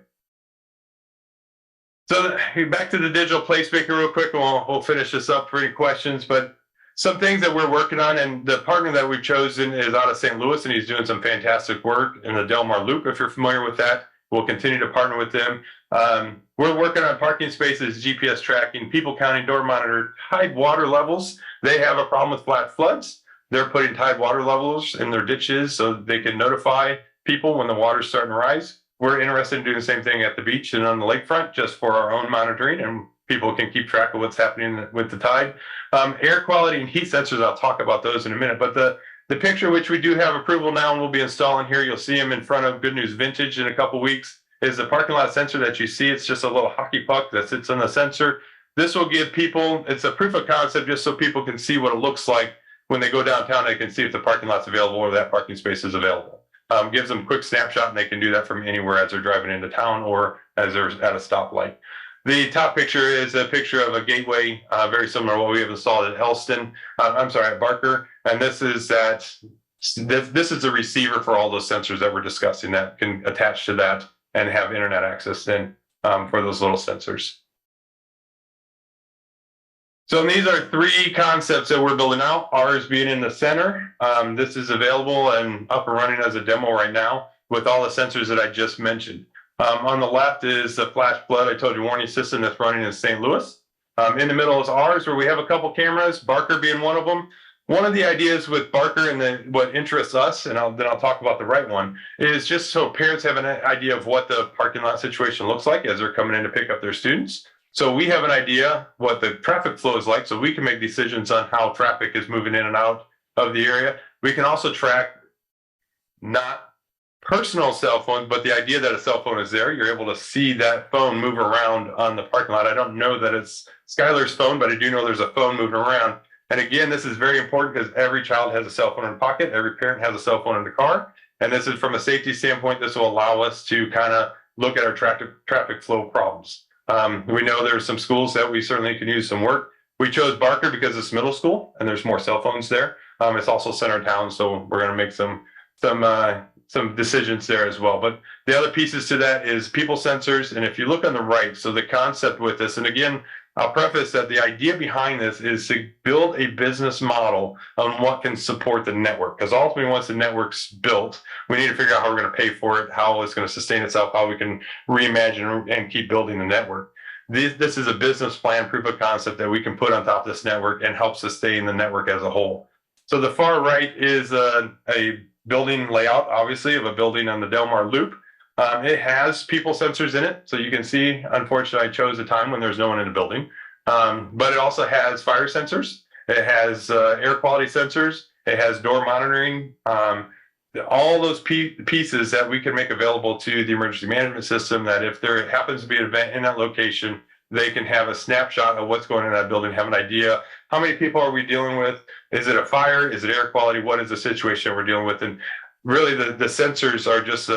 Speaker 10: So back to the digital placemaker real quick. We'll finish this up for any questions. But some things that we're working on, and the partner that we've chosen is out of St. Louis, and he's doing some fantastic work in the Del Mar Loop. If you're familiar with that, we'll continue to partner with them. We're working on parking spaces, GPS tracking, people counting, door monitor, tide water levels. They have a problem with flat floods. They're putting tide water levels in their ditches so they can notify people when the water's starting to rise. We're interested in doing the same thing at the beach and on the lakefront, just for our own monitoring, and people can keep track of what's happening with the tide. Air quality and heat sensors, I'll talk about those in a minute, but the picture, which we do have approval now and we'll be installing here, you'll see them in front of Good News Vintage in a couple weeks, is the parking lot sensor that you see. It's just a little hockey puck that sits on the sensor. This will give people, it's a proof of concept just so people can see what it looks like when they go downtown. They can see if the parking lot's available or that parking space is available. Gives them a quick snapshot, and they can do that from anywhere as they're driving into town or as they're at a stoplight. The top picture is a picture of a gateway, very similar to what we have installed at at Barker. And this is the receiver for all those sensors that we're discussing that can attach to that and have internet access in for those little sensors. So these are three concepts that we're building out, ours being in the center. This is available and up and running as a demo right now with all the sensors that I just mentioned. On the left is the flash flood, I told you, warning system that's running in St. Louis. In the middle is ours, where we have a couple cameras, Barker being one of them. One of the ideas with Barker and what interests us, and then I'll talk about the right one, is just so parents have an idea of what the parking lot situation looks like as they're coming in to pick up their students. So we have an idea what the traffic flow is like, so we can make decisions on how traffic is moving in and out of the area. We can also track not personal cell phones, but the idea that a cell phone is there, you're able to see that phone move around on the parking lot. I don't know that it's Skylar's phone, but I do know there's a phone moving around. And again, this is very important because every child has a cell phone in the pocket. Every parent has a cell phone in the car. And this is from a safety standpoint, this will allow us to kind of look at our traffic flow problems. We know there's some schools that we certainly can use some work. We chose Barker because it's middle school and there's more cell phones there. It's also center town, so we're going to make some decisions there as well. But the other pieces to that is people sensors. And if you look on the right, so the concept with this, and again, I'll preface that the idea behind this is to build a business model on what can support the network. Because ultimately, once the network's built, we need to figure out how we're going to pay for it, how it's going to sustain itself, how we can reimagine and keep building the network. This is a business plan, proof of concept that we can put on top of this network and help sustain the network as a whole. So the far right is a building layout, obviously, of a building on the Del Mar Loop. It has people sensors in it. So you can see, unfortunately, I chose a time when there's no one in the building. But it also has fire sensors. It has air quality sensors. It has door monitoring. All those pieces that we can make available to the emergency management system, that if there happens to be an event in that location, they can have a snapshot of what's going on in that building, have an idea. How many people are we dealing with? Is it a fire? Is it air quality? What is the situation we're dealing with? And really, the sensors are just,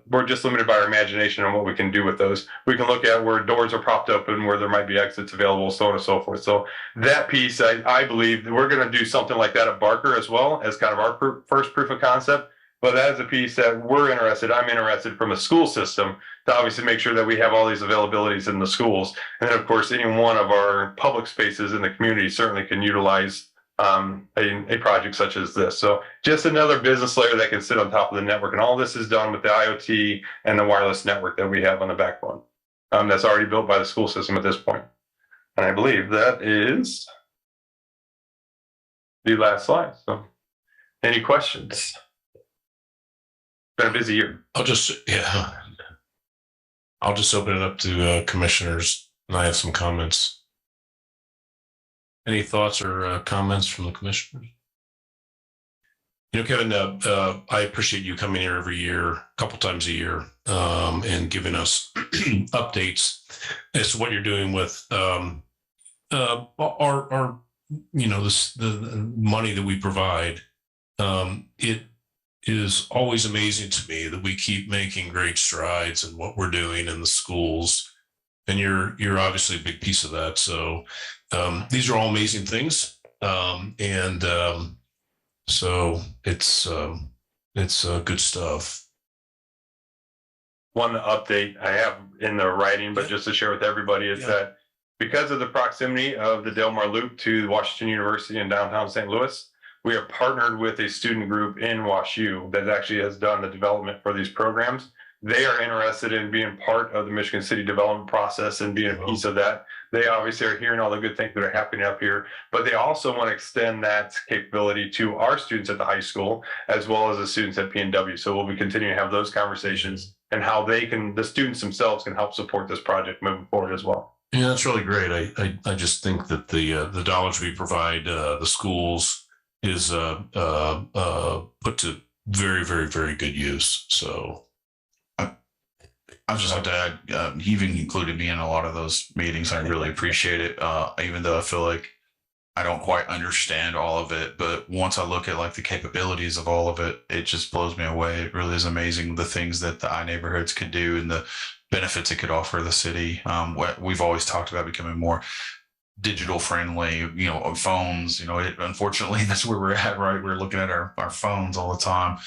Speaker 10: we're just limited by our imagination on what we can do with those. We can look at where doors are propped open, where there might be exits available, so on and so forth. So that piece, I believe that we're going to do something like that at Barker as well, as kind of our first proof of concept. But that is a piece that I'm interested from a school system to obviously make sure that we have all these availabilities in the schools. And then, of course, any one of our public spaces in the community certainly can utilize a project such as this. So just another business layer that can sit on top of the network. And all this is done with the IoT and the wireless network that we have on the backbone that's already built by the school system at this point. And I believe that is the last slide. So any questions? Been a busy year.
Speaker 2: I'll just open it up to commissioners, and I have some comments. Any thoughts or comments from the commissioners? You know, Kevin, I appreciate you coming here every year, a couple times a year, and giving us updates as to what you're doing with our the money that we provide. It is always amazing to me that we keep making great strides in what we're doing in the schools, and you're obviously a big piece of that. So these are all amazing things. So it's good stuff.
Speaker 10: One update I have in the writing, but just to share with everybody is that because of the proximity of the Del Mar Loop to Washington University in downtown St. Louis, we have partnered with a student group in WashU that actually has done the development for these programs. They are interested in being part of the Michigan City development process and being a piece of that. They obviously are hearing all the good things that are happening up here, but they also want to extend that capability to our students at the high school, as well as the students at PNW. So we'll be continuing to have those conversations and how the students themselves can help support this project moving forward as well.
Speaker 2: Yeah, that's really great. I just think that the dollars we provide the schools is put to very, very, very good use. So
Speaker 6: I was just like to add, he even included me in a lot of those meetings. I really appreciate it. Even though I feel like I don't quite understand all of it, but once I look at like the capabilities of all of it, it just blows me away. It really is amazing the things that the iNeighborhoods could do and the benefits it could offer the city. We've always talked about becoming more digital friendly, phones, unfortunately that's where we're at, right? We're looking at our phones all the time.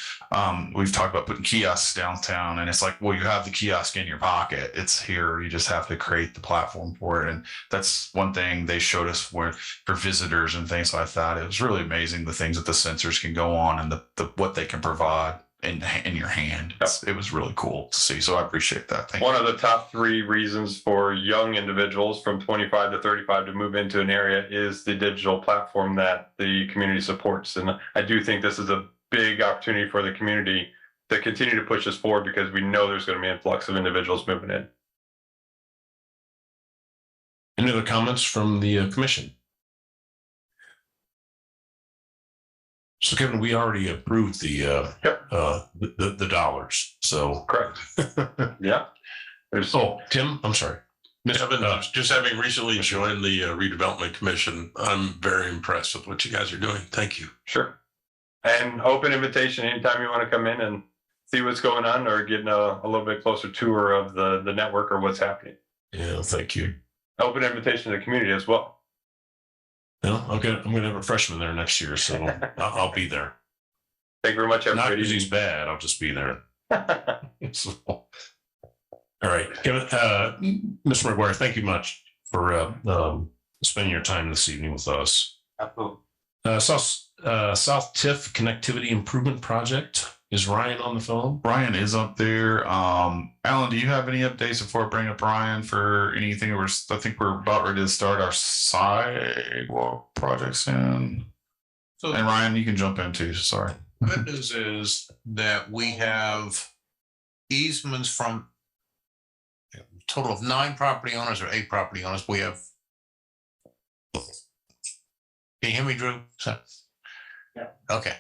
Speaker 6: We've talked about putting kiosks downtown, and it's like, well, you have the kiosk in your pocket. It's here. You just have to create the platform for it. And that's one thing they showed us for visitors and things like that. It was really amazing the things that the sensors can go on and the what they can provide in your hand. It was really cool to see. So I appreciate that. Thank you.
Speaker 10: One of the top 3 reasons for young individuals from 25 to 35 to move into an area is the digital platform that the community supports. And I do think this is a big opportunity for the community to continue to push this forward, because we know there's going to be an influx of individuals moving in.
Speaker 2: Any other comments from the commission? So Kevin, we already approved the dollars. So
Speaker 10: correct. Yeah.
Speaker 2: Tim, I'm sorry.
Speaker 11: Kevin, just having recently joined the Redevelopment Commission, I'm very impressed with what you guys are doing. Thank you.
Speaker 10: Sure. And open invitation anytime you want to come in and see what's going on, or get a little bit closer tour of the network or what's happening.
Speaker 2: Yeah, thank you.
Speaker 10: Open invitation to the community as well.
Speaker 2: No, okay. I'm going to have a freshman there next year, so I'll be there.
Speaker 10: Thank you very much, everybody.
Speaker 2: Not because he's bad. I'll just be there. So, all right, Kevin, Mr. McGuire, thank you much for spending your time this evening with us. South TIF Connectivity Improvement Project. Is Ryan on the phone?
Speaker 6: Ryan is up there. Alan, do you have any updates before I bring up Ryan for anything? I think we're about ready to start our sidewalk project soon.
Speaker 8: So,
Speaker 6: and Ryan, you can jump in too. Sorry.
Speaker 8: The good news is that we have easements from a total of 9 property owners or 8 property owners. We have. Can you hear me, Drew? Yeah. Okay.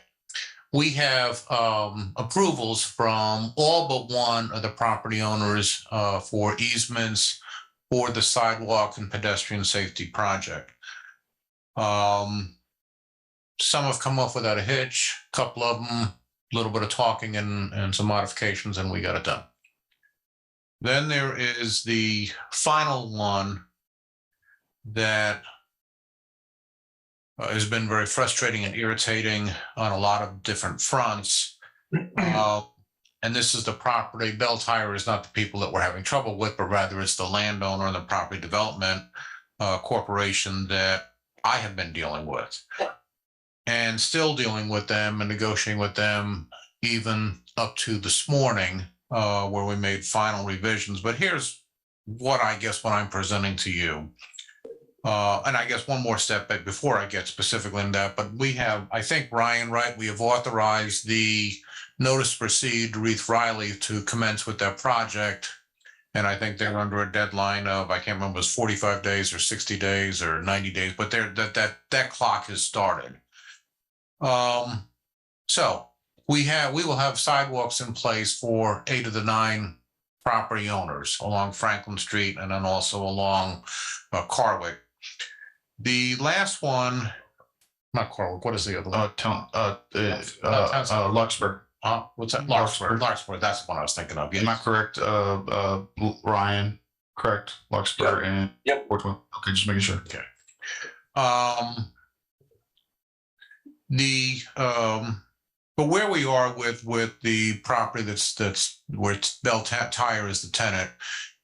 Speaker 8: We have approvals from all but one of the property owners for easements for the sidewalk and pedestrian safety project. Some have come off without a hitch, a couple of them, a little bit of talking and some modifications, and we got it done. Then there is the final one that has been very frustrating and irritating on a lot of different fronts. And this is the property. Bell Tire is not the people that we're having trouble with, but rather it's the landowner and the property development corporation that I have been dealing with. And still dealing with them and negotiating with them even up to this morning, where we made final revisions. But here's what I'm presenting to you. And I guess one more step back before I get specifically in that, but we have, I think, Ryan, right? We have authorized the notice to proceed to Reith Riley to commence with that project. And I think they're under a deadline of, I can't remember, it was 45 days or 60 days or 90 days, but that clock has started. So we will have sidewalks in place for 8 of the 9 property owners along Franklin Street and then also along Carwick. The last one, not Carwick, what is the other one?
Speaker 6: Luxburg.
Speaker 8: What's that? Larkspur. That's the one I was thinking of. Yes.
Speaker 6: Am I correct, Ryan? Correct. Larkspur and 420. Okay, just making sure.
Speaker 8: Okay. But where we are with the property that's where it's Bell Tire is the tenant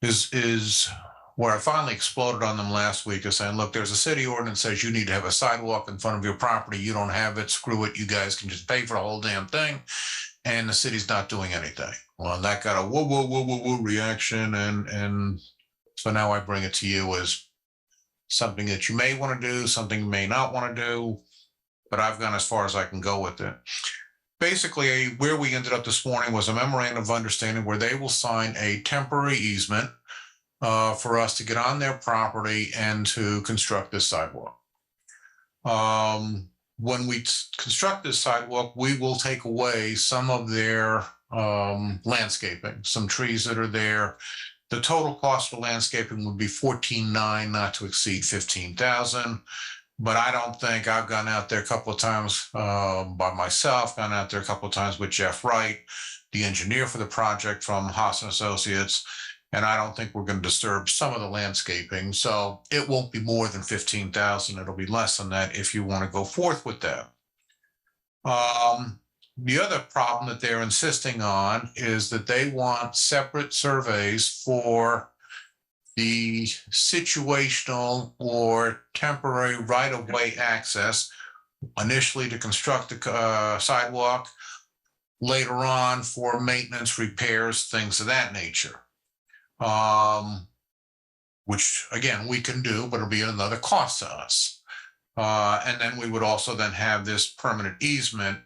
Speaker 8: is where I finally exploded on them last week is saying, look, there's a city ordinance says you need to have a sidewalk in front of your property. You don't have it. Screw it. You guys can just pay for the whole damn thing. And the city's not doing anything. Well, that got a whoa, whoa, whoa, whoa, whoa reaction. And so now I bring it to you as something that you may want to do, something you may not want to do, but I've gone as far as I can go with it. Basically, where we ended up this morning was a memorandum of understanding where they will sign a temporary easement for us to get on their property and to construct this sidewalk. When we construct this sidewalk, we will take away some of their landscaping, some trees that are there. The total cost for landscaping would be $14,900, not to exceed $15,000. But I don't think I've gone out there a couple of times by myself, gone out there a couple of times with Jeff Wright, the engineer for the project from Haas and Associates. And I don't think we're going to disturb some of the landscaping. So it won't be more than $15,000. It'll be less than that if you want to go forth with that. The other problem that they're insisting on is that they want separate surveys for the situational or temporary right-of-way access, initially to construct the sidewalk, later on for maintenance, repairs, things of that nature. Which again, we can do, but it'll be another cost to us. And then we would also then have this permanent easement,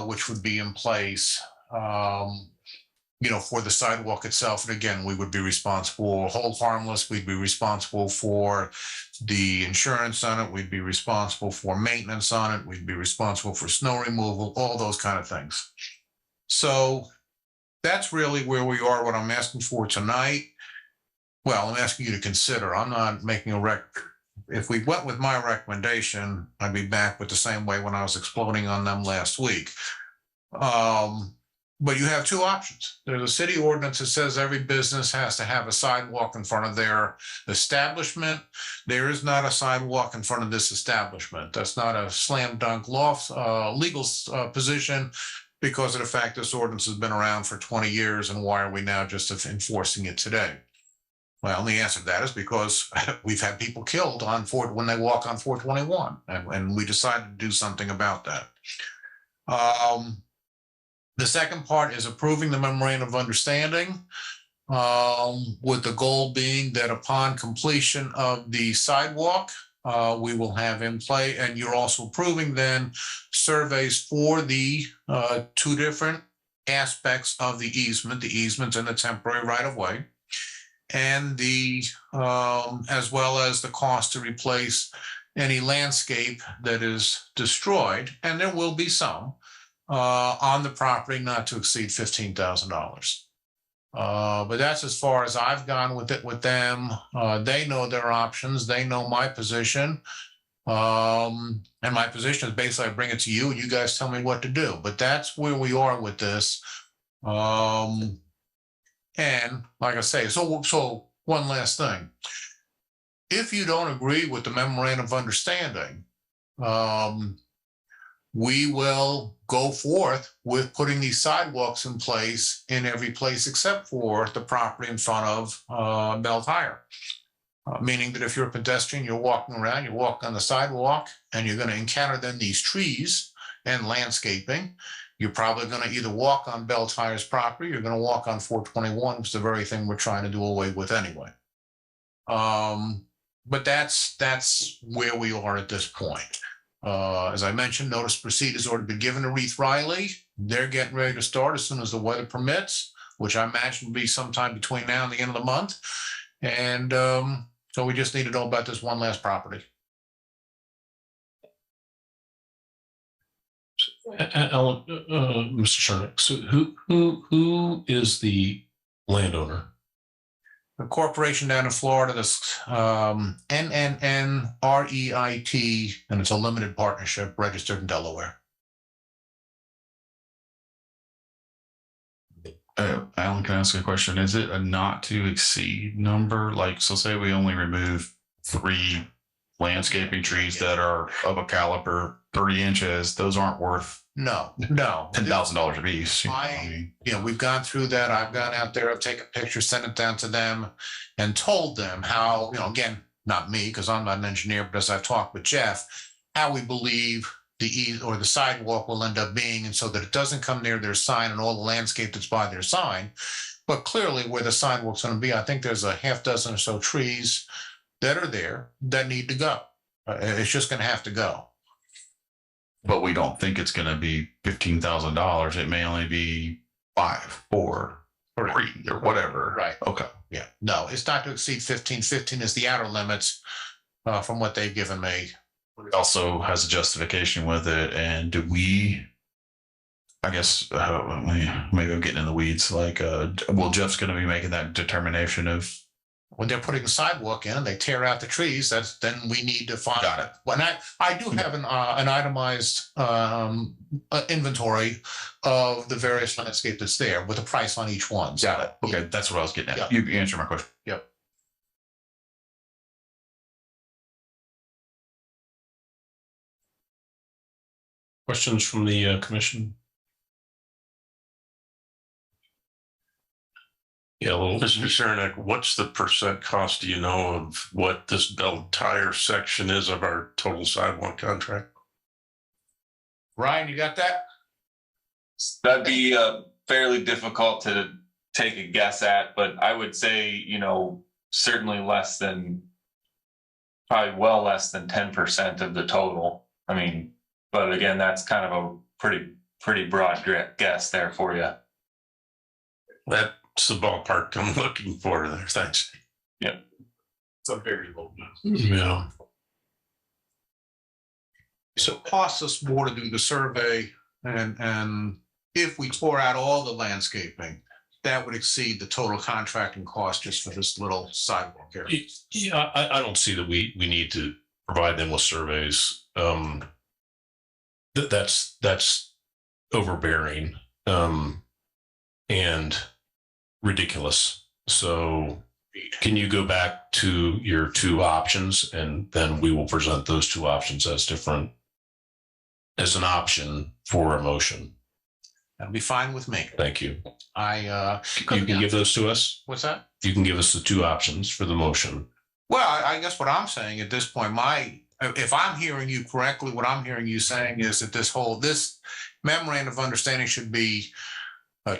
Speaker 8: which would be in place, for the sidewalk itself. And again, we would be responsible, hold harmless. We'd be responsible for the insurance on it. We'd be responsible for maintenance on it. We'd be responsible for snow removal, all those kind of things. So that's really where we are, what I'm asking for tonight. Well, I'm asking you to consider. I'm not making a If we went with my recommendation, I'd be back with the same way when I was exploding on them last week. But you have two options. There's a city ordinance that says every business has to have a sidewalk in front of their establishment. There is not a sidewalk in front of this establishment. That's not a slam dunk legal position because of the fact this ordinance has been around for 20 years. And why are we now just enforcing it today? Well, the answer to that is because we've had people killed on when they walk on 421, and we decided to do something about that. The second part is approving the memorandum of understanding, with the goal being that upon completion of the sidewalk, we will have in play, and you're also approving then surveys for the two different aspects of the easement and the temporary right-of-way, and the as well as the cost to replace any landscape that is destroyed, and there will be some on the property, not to exceed $15,000. But that's as far as I've gone with it with them. They know their options. They know my position. And my position is basically I bring it to you and you guys tell me what to do. But that's where we are with this. And like I say, so one last thing. If you don't agree with the memorandum of understanding, we will go forth with putting these sidewalks in place in every place except for the property in front of Bell Tire. Meaning that if you're a pedestrian, you're walking around, you walk on the sidewalk, and you're going to encounter then these trees and landscaping. You're probably going to either walk on Bell Tire's property, you're going to walk on 421, which is the very thing we're trying to do away with anyway. But that's where we are at this point. As I mentioned, notice to proceed has already been given to Reith Riley. They're getting ready to start as soon as the weather permits, which I imagine will be sometime between now and the end of the month. And so we just need to know about this one last property.
Speaker 2: Alan, Mr. Shernick, so who is the landowner?
Speaker 8: The corporation down in Florida, this NNNREIT, and it's a limited partnership registered in Delaware.
Speaker 6: Alan, can I ask a question? Is it a not to exceed number? Like, so say we only remove 3 landscaping trees that are of a caliber 30 inches, those aren't worth
Speaker 8: No.
Speaker 6: $10,000 a piece.
Speaker 8: We've gone through that. I've gone out there, I've taken pictures, sent it down to them and told them how, again, not me, because I'm not an engineer, but as I've talked with Jeff, how we believe the sidewalk will end up being, and so that it doesn't come near their sign and all the landscape that's by their sign. But clearly where the sidewalk's going to be, I think there's a half dozen or so trees that are there that need to go. It's just going to have to go.
Speaker 6: But we don't think it's going to be $15,000. It may only be 5, 4, or 3, or whatever.
Speaker 8: Right.
Speaker 6: Okay.
Speaker 8: Yeah. No, it's not to exceed 15. 15 is the outer limits from what they've given me.
Speaker 6: It also has a justification with it. And do we, I guess, maybe I'm getting in the weeds. Like, well, Jeff's going to be making that determination of
Speaker 8: when they're putting the sidewalk in and they tear out the trees, then we need to find.
Speaker 6: Got it.
Speaker 8: When I do have an itemized inventory of the various landscape that's there with a price on each one.
Speaker 6: Got it. Okay, that's what I was getting at.
Speaker 8: Yeah.
Speaker 6: You answered my question.
Speaker 8: Yep.
Speaker 2: Questions from the commission? Yeah, well,
Speaker 11: Mr. Saranac, what's the percent cost, do you know, of what this entire section is of our total sidewalk contract?
Speaker 8: Ryan, you got that?
Speaker 12: That'd be fairly difficult to take a guess at, but I would say, certainly probably well less than 10% of the total. I mean, but again, that's kind of a pretty broad guess there for you.
Speaker 11: That's the ballpark I'm looking for there. Thanks.
Speaker 12: Yep.
Speaker 6: It's a very low.
Speaker 2: Yeah.
Speaker 8: So it costs us more to do the survey, and if we tore out all the landscaping, that would exceed the total contracting cost just for this little sidewalk area.
Speaker 2: Yeah, I don't see that we need to provide them with surveys. That's overbearing and ridiculous. So can you go back to your two options, and then we will present those two options as an option for a motion?
Speaker 8: That'll be fine with me.
Speaker 2: Thank you.
Speaker 8: You
Speaker 2: You can give those to us.
Speaker 8: What's that?
Speaker 2: You can give us the two options for the motion.
Speaker 8: Well, I guess what I'm saying at this point, if I'm hearing you correctly, what I'm hearing you saying is that this memorandum of understanding should be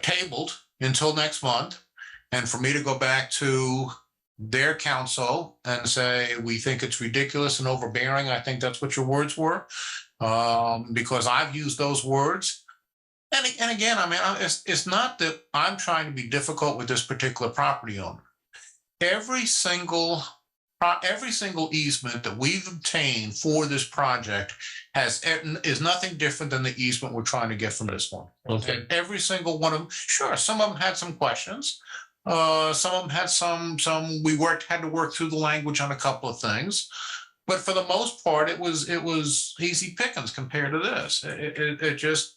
Speaker 8: tabled until next month, and for me to go back to their counsel and say, we think it's ridiculous and overbearing. I think that's what your words were, because I've used those words. And again, I mean, it's not that I'm trying to be difficult with this particular property owner. Every single easement that we've obtained for this project is nothing different than the easement we're trying to get from this one.
Speaker 2: Okay.
Speaker 8: And every single one of them, sure, some of them had some questions. Some of them had some we had to work through the language on a couple of things. But for the most part, it was easy pickings compared to this. It just,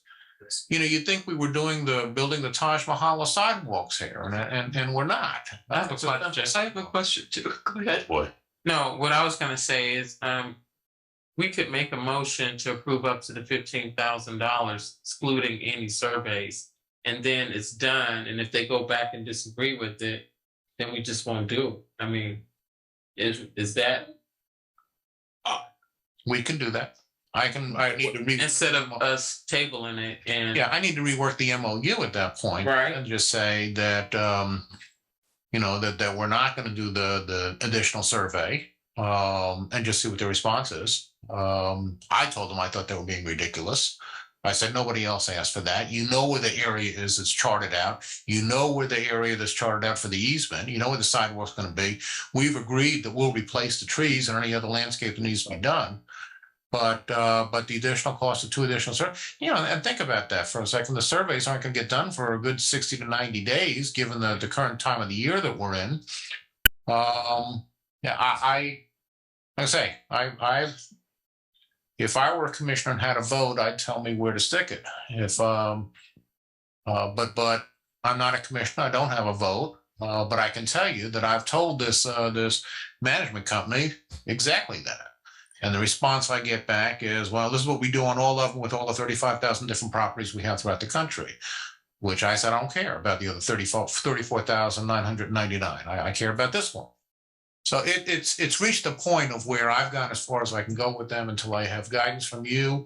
Speaker 8: you'd think we were building the Taj Mahal of sidewalks here, and we're not.
Speaker 5: I have a question too. Go ahead.
Speaker 2: Boy.
Speaker 4: No, what I was gonna say is, we could make a motion to approve up to the $15,000, excluding any surveys, and then it's done. And if they go back and disagree with it, then we just won't do it. I mean, is that?
Speaker 8: We can do that. I need to
Speaker 4: instead of us tabling it, and
Speaker 8: I need to rework the MOU at that point,
Speaker 4: right?
Speaker 8: And just say that that we're not going to do the additional survey, and just see what the response is. I told them I thought they were being ridiculous. I said nobody else asked for that. You know where the area is that's charted out. You know where the area that's charted out for the easement. You know where the sidewalk's going to be. We've agreed that we'll replace the trees and any other landscape that needs to be done. But the additional cost of two additional surveys, and think about that for a second. The surveys aren't going to get done for a good 60 to 90 days, given the current time of the year that we're in. If I were a commissioner and had a vote, I'd tell me where to stick it. But I'm not a commissioner. I don't have a vote. But I can tell you that I've told this management company exactly that. And the response I get back is, well, this is what we do on all of them with all the 35,000 different properties we have throughout the country, which I said, I don't care about the other 34,999. I care about this one. So it's reached a point of where I've gone as far as I can go with them until I have guidance from you.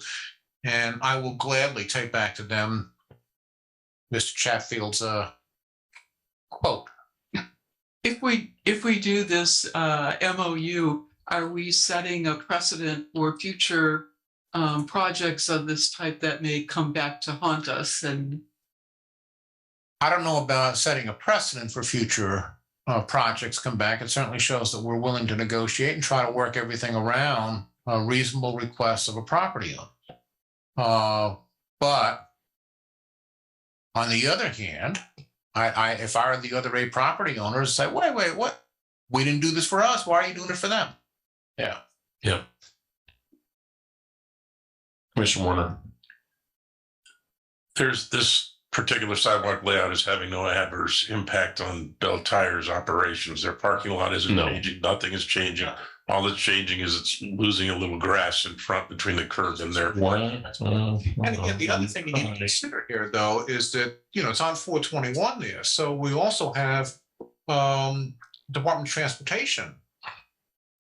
Speaker 8: And I will gladly take back to them Mr. Chatfield's quote.
Speaker 5: If we do this MOU, are we setting a precedent for future projects of this type that may come back to haunt us? And
Speaker 8: I don't know about setting a precedent for future projects come back. It certainly shows that we're willing to negotiate and try to work everything around reasonable requests of a property owner. But on the other hand, if I were the other 8 property owners, say, wait, what? We didn't do this for us. Why are you doing it for them? Yeah.
Speaker 2: Yeah. Commissioner Warner.
Speaker 11: There's this particular sidewalk layout is having no adverse impact on Bell Tire's operations. Their parking lot isn't changing. Nothing is changing. All that's changing is it's losing a little grass in front between the curb and their.
Speaker 8: And again, the other thing you need to consider here, though, is that, it's on 421 there. So we also have Department of Transportation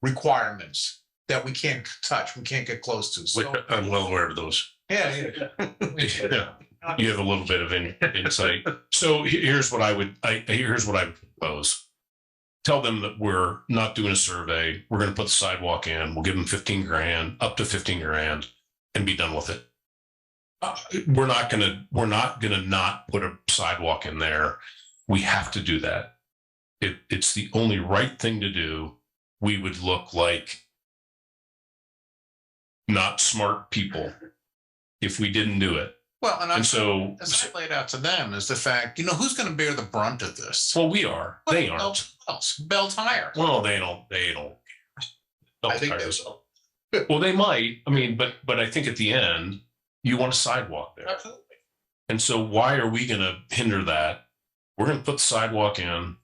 Speaker 8: requirements that we can't touch, we can't get close to. So,
Speaker 11: I'm well aware of those.
Speaker 8: yeah.
Speaker 11: Yeah. You have a little bit of insight. So here's what I would propose. Tell them that we're not doing a survey. We're going to put the sidewalk in. We'll give them 15 grand, up to 15 grand, and be done with it. We're not going to not put a sidewalk in there. We have to do that. It's the only right thing to do. We would look like not smart people if we didn't do it.
Speaker 8: Well,
Speaker 11: and so
Speaker 8: as I laid out to them is the fact, who's going to bear the brunt of this?
Speaker 11: Well, we are. They aren't.
Speaker 8: Bell Tire.
Speaker 11: Well, they don't.
Speaker 8: I think they will.
Speaker 11: Well, they might. I mean, but I think at the end, you want a sidewalk there.
Speaker 8: Absolutely.
Speaker 11: And so why are we going to hinder that? We're going to put the sidewalk in.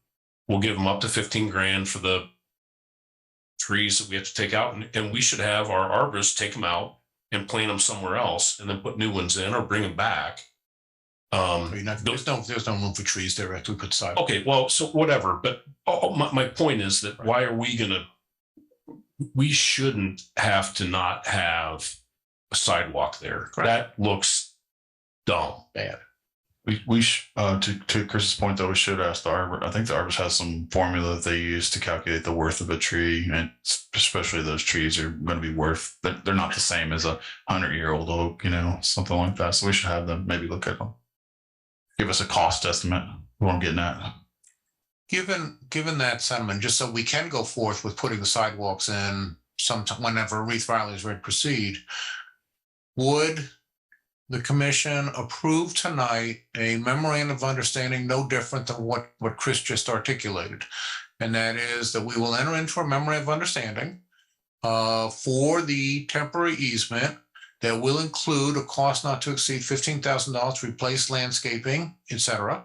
Speaker 11: We'll give them up to 15 grand for the trees that we have to take out. And we should have our arborists take them out and plant them somewhere else and then put new ones in or bring them back.
Speaker 8: There's no room for trees there after we put sidewalk.
Speaker 11: Okay, well, so whatever. But my point is that why are we going to, we shouldn't have to not have a sidewalk there. Correct. That looks dumb.
Speaker 8: Bad.
Speaker 6: We to Chris's point though, we should ask the arbor. I think the arborist has some formula that they use to calculate the worth of a tree, and especially those trees are going to be worth. They're not the same as a 100-year-old oak, something like that. So we should have them maybe look at them, give us a cost estimate. What I'm getting at.
Speaker 8: Given that sentiment, just so we can go forth with putting the sidewalks in sometime whenever Reeve Riley is ready to proceed, would the commission approve tonight a memorandum of understanding no different than what Chris just articulated? And that is that we will enter into a memorandum of understanding for the temporary easement that will include a cost not to exceed $15,000 to replace landscaping, et cetera.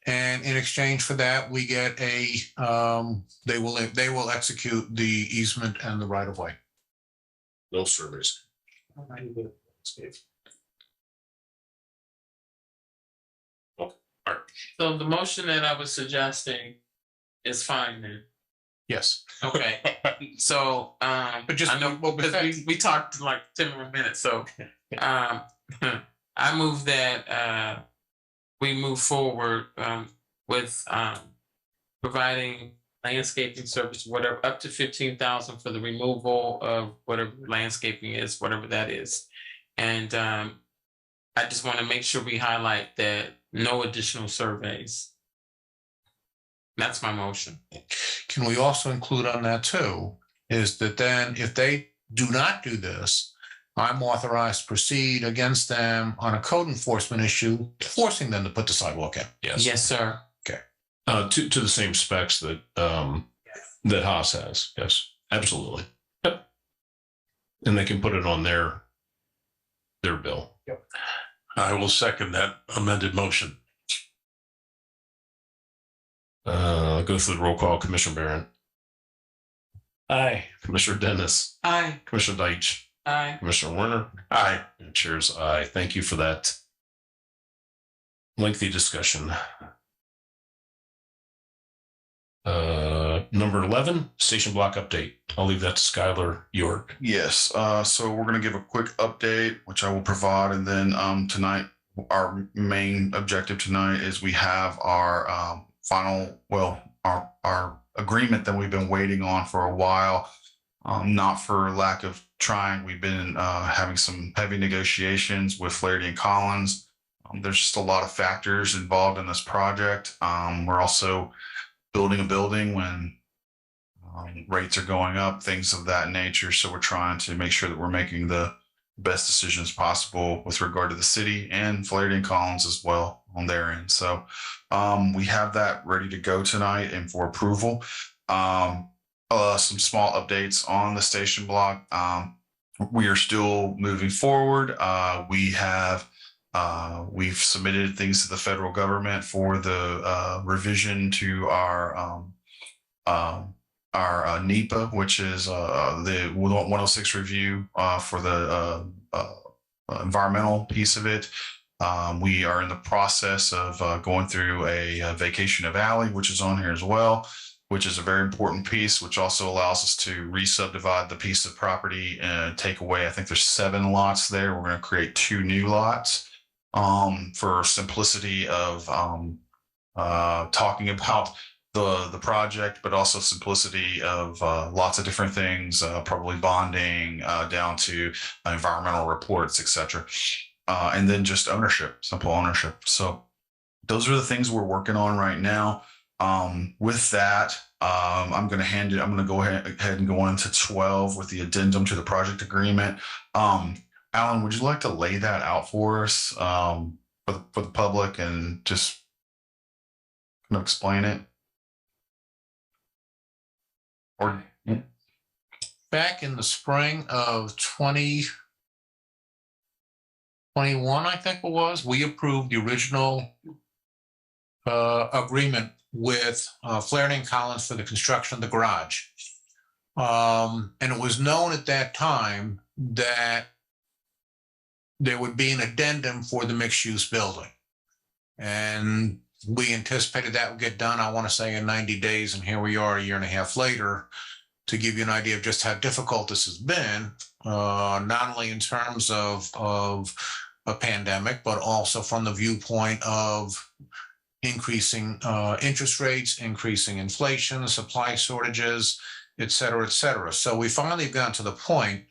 Speaker 8: And in exchange for that, we get they will execute the easement and the right of way.
Speaker 11: No surveys.
Speaker 4: So the motion that I was suggesting is fine then.
Speaker 8: Yes.
Speaker 4: Okay. So
Speaker 8: But just
Speaker 4: I know because we talked like 10 more minutes. So I move that we move forward with providing landscaping service, whatever, up to 15,000 for the removal of whatever landscaping is, whatever that is. And I just want to make sure we highlight that no additional surveys. That's my motion.
Speaker 8: Can we also include on that too, is that then if they do not do this, I'm authorized to proceed against them on a code enforcement issue, forcing them to put the sidewalk in.
Speaker 11: Yes.
Speaker 4: Yes, sir.
Speaker 8: Okay.
Speaker 11: To the same specs that that Haas has. Yes, absolutely. Yep. And they can put it on their bill.
Speaker 8: Yep.
Speaker 11: I will second that amended motion. I'll go through the roll call. Commissioner Barron.
Speaker 3: Aye.
Speaker 11: Commissioner Dennis,
Speaker 5: Aye.
Speaker 11: Commissioner Deitch,
Speaker 4: Aye.
Speaker 11: Commissioner Werner.
Speaker 3: Aye.
Speaker 11: And Chair's aye. Thank you for that lengthy discussion. Number 11, station block update. I'll leave that to Skylar York.
Speaker 6: Yes, so we're gonna give a quick update, which I will provide, and then tonight, our main objective tonight is we have our final, well, our agreement that we've been waiting on for a while. Not for lack of trying. We've been having some heavy negotiations with Flaherty and Collins. There's just a lot of factors involved in this project. We're also building a building when rates are going up, things of that nature. So we're trying to make sure that we're making the best decisions possible with regard to the city and Flaherty and Collins as well on their end. So we have that ready to go tonight and for approval. Some small updates on the station block. We are still moving forward. We've submitted things to the federal government for the revision to our NEPA, which is the 106 review for the environmental piece of it. We are in the process of going through a vacation of alley, which is on here as well, which is a very important piece, which also allows us to re-subdivide the piece of property and take away, I think there's 7 lots there. We're going to create 2 new lots for simplicity of talking about the project, but also simplicity of lots of different things, probably bonding down to environmental reports, etc. And then just ownership, simple ownership. So those are the things we're working on right now. With that, I'm going to go ahead and go into 12 with the addendum to the project agreement. Alan, would you like to lay that out for us for the public and just kind of explain it? Or
Speaker 8: Back in the spring of 2021, I think it was, we approved the original agreement with Flaherty and Collins for the construction of the garage. And it was known at that time that there would be an addendum for the mixed-use building. And we anticipated that would get done, I want to say, in 90 days. And here we are a year and a half later, to give you an idea of just how difficult this has been, not only in terms of a pandemic, but also from the viewpoint of increasing interest rates, increasing inflation, supply shortages, et cetera, et cetera. So we finally got to the point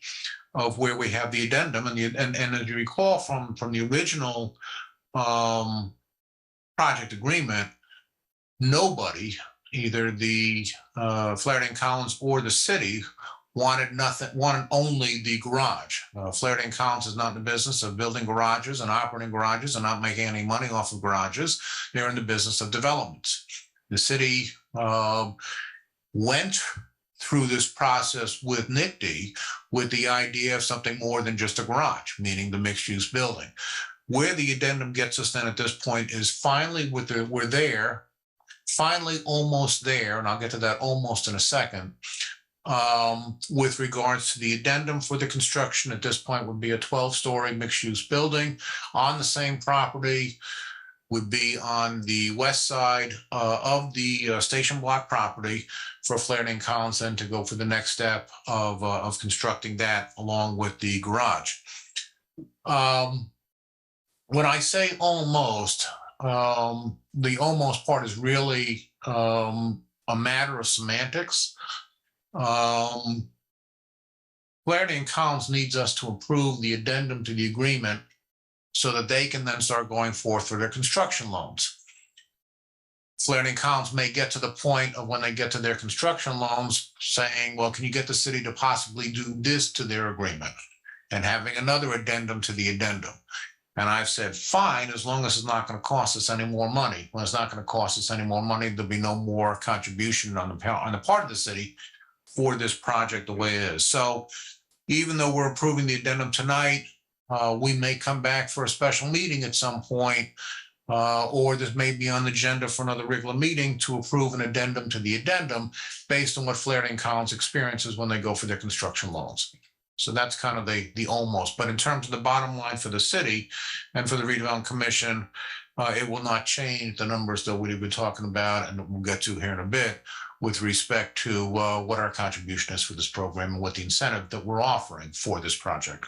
Speaker 8: of where we have the addendum, and as you recall from the original project agreement, nobody, either the Flaherty and Collins or the city, wanted only the garage. Flaherty and Collins is not in the business of building garages and operating garages and not making any money off of garages. They're in the business of developments. The city went through this process with NICD with the idea of something more than just a garage, meaning the mixed-use building. Where the addendum gets us then at this point is finally we're there, finally almost there, and I'll get to that almost in a second, with regards to the addendum for the construction. At this point would be a 12-story mixed-use building on the same property, would be on the west side of the station block property for Flaherty and Collins then to go for the next step of constructing that along with the garage. When I say almost, the almost part is really a matter of semantics. Flaherty and Collins needs us to approve the addendum to the agreement so that they can then start going forth for their construction loans. Flaherty and Collins may get to the point of when they get to their construction loans saying, well, can you get the city to possibly do this to their agreement? And having another addendum to the addendum. And I've said, fine, as long as it's not going to cost us any more money. When it's not going to cost us any more money, there'll be no more contribution on the part of the city for this project the way it is. So even though we're approving the addendum tonight, we may come back for a special meeting at some point or this may be on the agenda for another regular meeting to approve an addendum to the addendum based on what Flaherty & Collins experiences when they go for their construction loans. So that's kind of the almost, but in terms of the bottom line for the city and for the redevelopment commission, it will not change the numbers that we've been talking about, and we'll get to here in a bit with respect to what our contribution is for this program and what the incentive that we're offering for this project.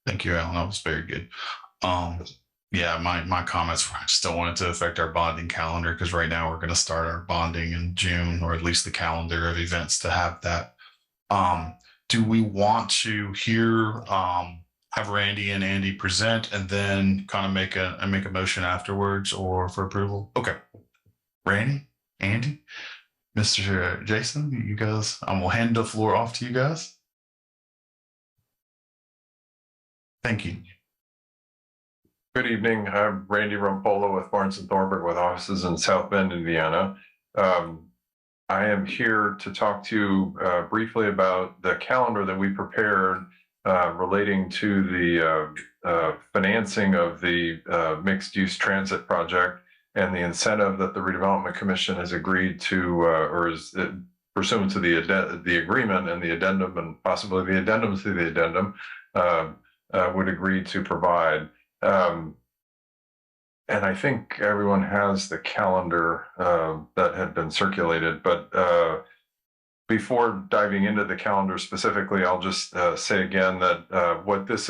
Speaker 6: Thank you, Alan. That was very good. Yeah, my comments were I just don't want it to affect our bonding calendar, because right now we're going to start our bonding in June, or at least the calendar of events to have that. Do we want to hear have Randy and Andy present and then kind of make a motion afterwards or for approval? Okay. Randy, Andy, Mr. Jason, you guys, I'm gonna hand the floor off to you guys. Thank you.
Speaker 10: Good evening. I'm Randy Rumpolo with Barnes & Thornburg with offices in South Bend, Indiana. I am here to talk to you briefly about the calendar that we prepared relating to the financing of the mixed-use transit project and the incentive that the Redevelopment Commission has agreed to, or is pursuant to the agreement and the addendum, and possibly the addendum to the addendum, would agree to provide. And I think everyone has the calendar that had been circulated, but before diving into the calendar specifically, I'll just say again that what this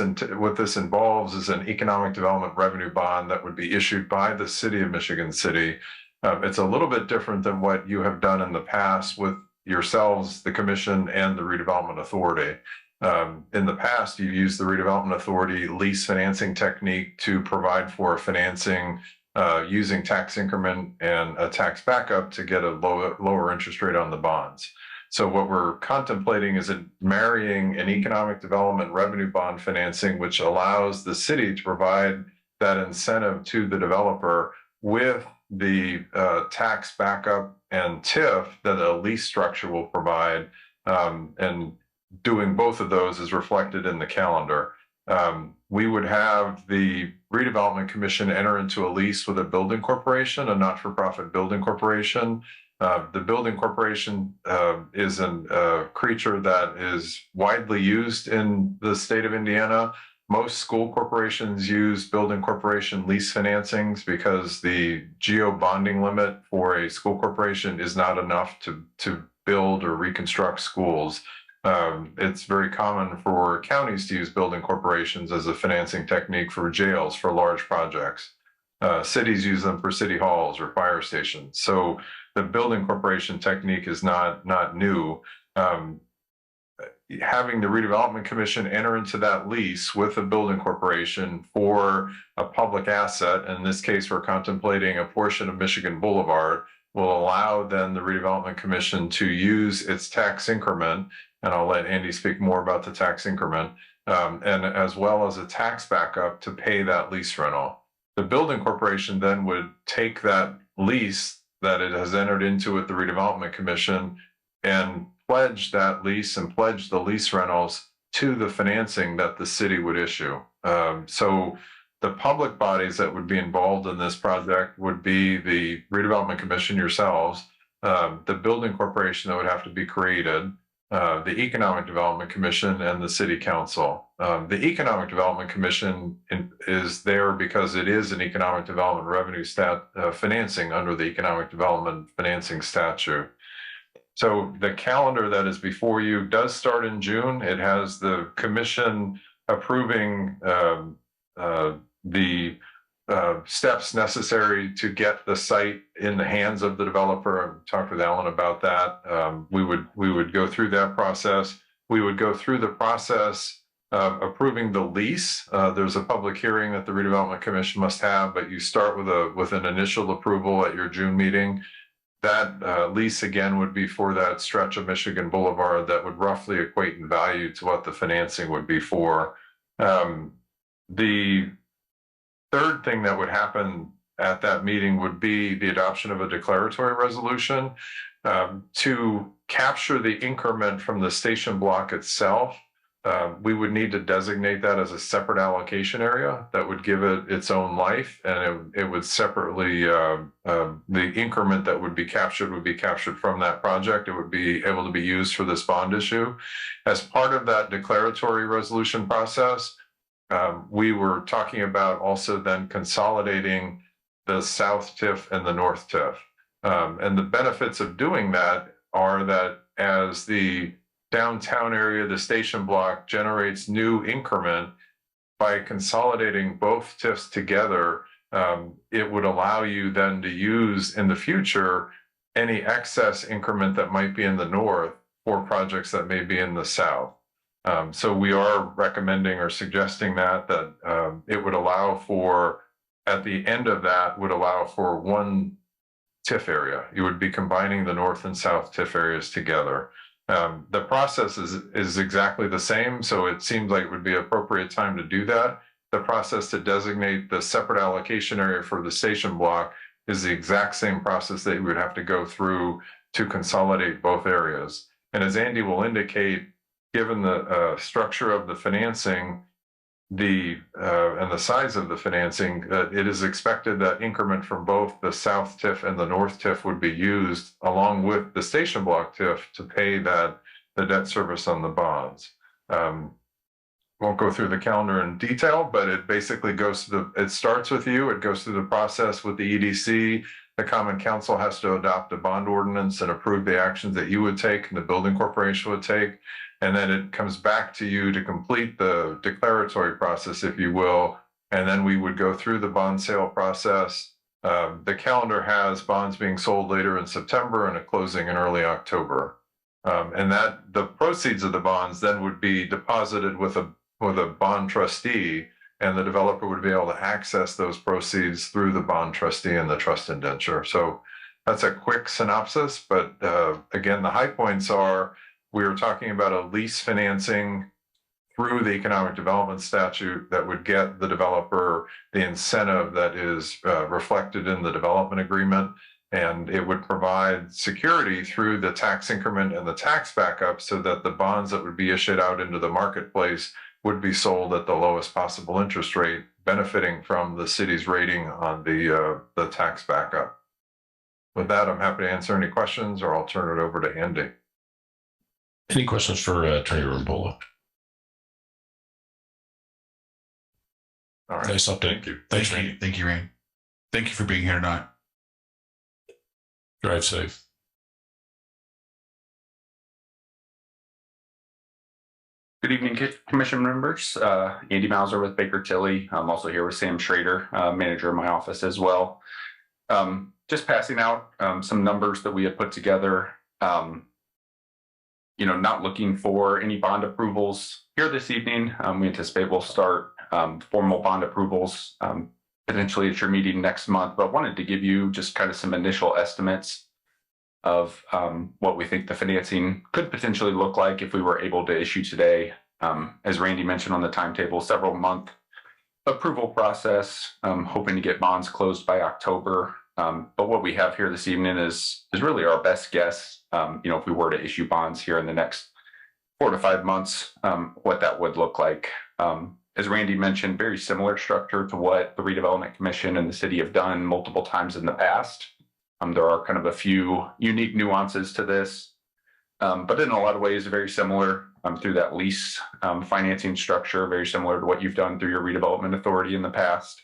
Speaker 10: involves is an economic development revenue bond that would be issued by the city of Michigan City. It's a little bit different than what you have done in the past with yourselves, the commission, and the redevelopment authority. In the past, you've used the redevelopment authority lease financing technique to provide for financing using tax increment and a tax backup to get a lower interest rate on the bonds. So what we're contemplating is marrying an economic development revenue bond financing, which allows the city to provide that incentive to the developer with the tax backup and TIF that a lease structure will provide, and doing both of those is reflected in the calendar. We would have the Redevelopment Commission enter into a lease with a building corporation, a not-for-profit building corporation. The building corporation is a creature that is widely used in the state of Indiana. Most school corporations use building corporation lease financings because the geo bonding limit for a school corporation is not enough to build or reconstruct schools. It's very common for counties to use building corporations as a financing technique for jails for large projects. Cities use them for city halls or fire stations. So the building corporation technique is not new. Having the Redevelopment Commission enter into that lease with a building corporation for a public asset, in this case, we're contemplating a portion of Michigan Boulevard, will allow then the Redevelopment Commission to use its tax increment, and I'll let Andy speak more about the tax increment, and as well as a tax backup to pay that lease rental. The building corporation then would take that lease that it has entered into with the Redevelopment Commission and pledge that lease and pledge the lease rentals to the financing that the city would issue. So the public bodies that would be involved in this project would be the Redevelopment Commission yourselves, the building corporation that would have to be created, the Economic Development Commission, and the City Council. The Economic Development Commission is there because it is an economic development revenue financing under the Economic Development Financing Statute. So the calendar that is before you does start in June. It has the commission approving the steps necessary to get the site in the hands of the developer. I've talked with Alan about that. We would go through that process. We would go through the process of approving the lease. There's a public hearing that the Redevelopment Commission must have, but you start with an initial approval at your June meeting. That lease again would be for that stretch of Michigan Boulevard that would roughly equate in value to what the financing would be for. The third thing that would happen at that meeting would be the adoption of a declaratory resolution to capture the increment from the station block itself. we would need to designate that as a separate allocation area that would give it its own life, and it would separately, the increment that would be captured from that project. It would be able to be used for this bond issue. As part of that declaratory resolution process, we were talking about also then consolidating the South TIF and the North TIF. And the benefits of doing that are that as the downtown area, the station block generates new increment, by consolidating both TIFs together, it would allow you then to use in the future any excess increment that might be in the north for projects that may be in the south. So we are recommending or suggesting that it would allow for, at the end of that, would allow for one TIF area. You would be combining the north and south TIF areas together. The process is exactly the same, so it seems like it would be an appropriate time to do that. The process to designate the separate allocation area for the station block is the exact same process that you would have to go through to consolidate both areas. And as Andy will indicate, given the structure of the financing, and the size of the financing, it is expected that increment from both the South TIF and the North TIF would be used along with the station block TIF to pay the debt service on the bonds. Won't go through the calendar in detail, but it basically it starts with you, it goes through the process with the EDC. The Common Council has to adopt a bond ordinance and approve the actions that you would take and the building corporation would take. And then it comes back to you to complete the declaratory process, if you will. And then we would go through the bond sale process. The calendar has bonds being sold later in September and a closing in early October. And that the proceeds of the bonds then would be deposited with a bond trustee, and the developer would be able to access those proceeds through the bond trustee and the trust indenture. So that's a quick synopsis, but again, the high points are, we were talking about a lease financing through the economic development statute that would get the developer the incentive that is reflected in the development agreement. And it would provide security through the tax increment and the tax backup so that the bonds that would be issued out into the marketplace would be sold at the lowest possible interest rate, benefiting from the city's rating on the tax backup. With that, I'm happy to answer any questions, or I'll turn it over to Andy.
Speaker 11: Any questions for Attorney Rumbola?
Speaker 10: All right.
Speaker 11: Nice update.
Speaker 6: Thank you.
Speaker 11: Thanks,
Speaker 6: Thank you.
Speaker 11: Randy.
Speaker 6: Thank you, Rain. Thank you for being here tonight.
Speaker 11: Drive safe.
Speaker 13: Good evening, Commission members. Andy Mauser with Baker Tilly. I'm also here with Sam Schrader, manager of my office as well. Just passing out some numbers that we have put together. Not looking for any bond approvals here this evening. We anticipate we'll start formal bond approvals potentially at your meeting next month, but wanted to give you just kind of some initial estimates of what we think the financing could potentially look like if we were able to issue today. As Randy mentioned on the timetable, several month approval process, hoping to get bonds closed by October. But what we have here this evening is really our best guess. If we were to issue bonds here in the next 4 to 5 months, what that would look like. As Randy mentioned, very similar structure to what the Redevelopment Commission and the city have done multiple times in the past. There are kind of a few unique nuances to this, but in a lot of ways, very similar through that lease financing structure, very similar to what you've done through your redevelopment authority in the past.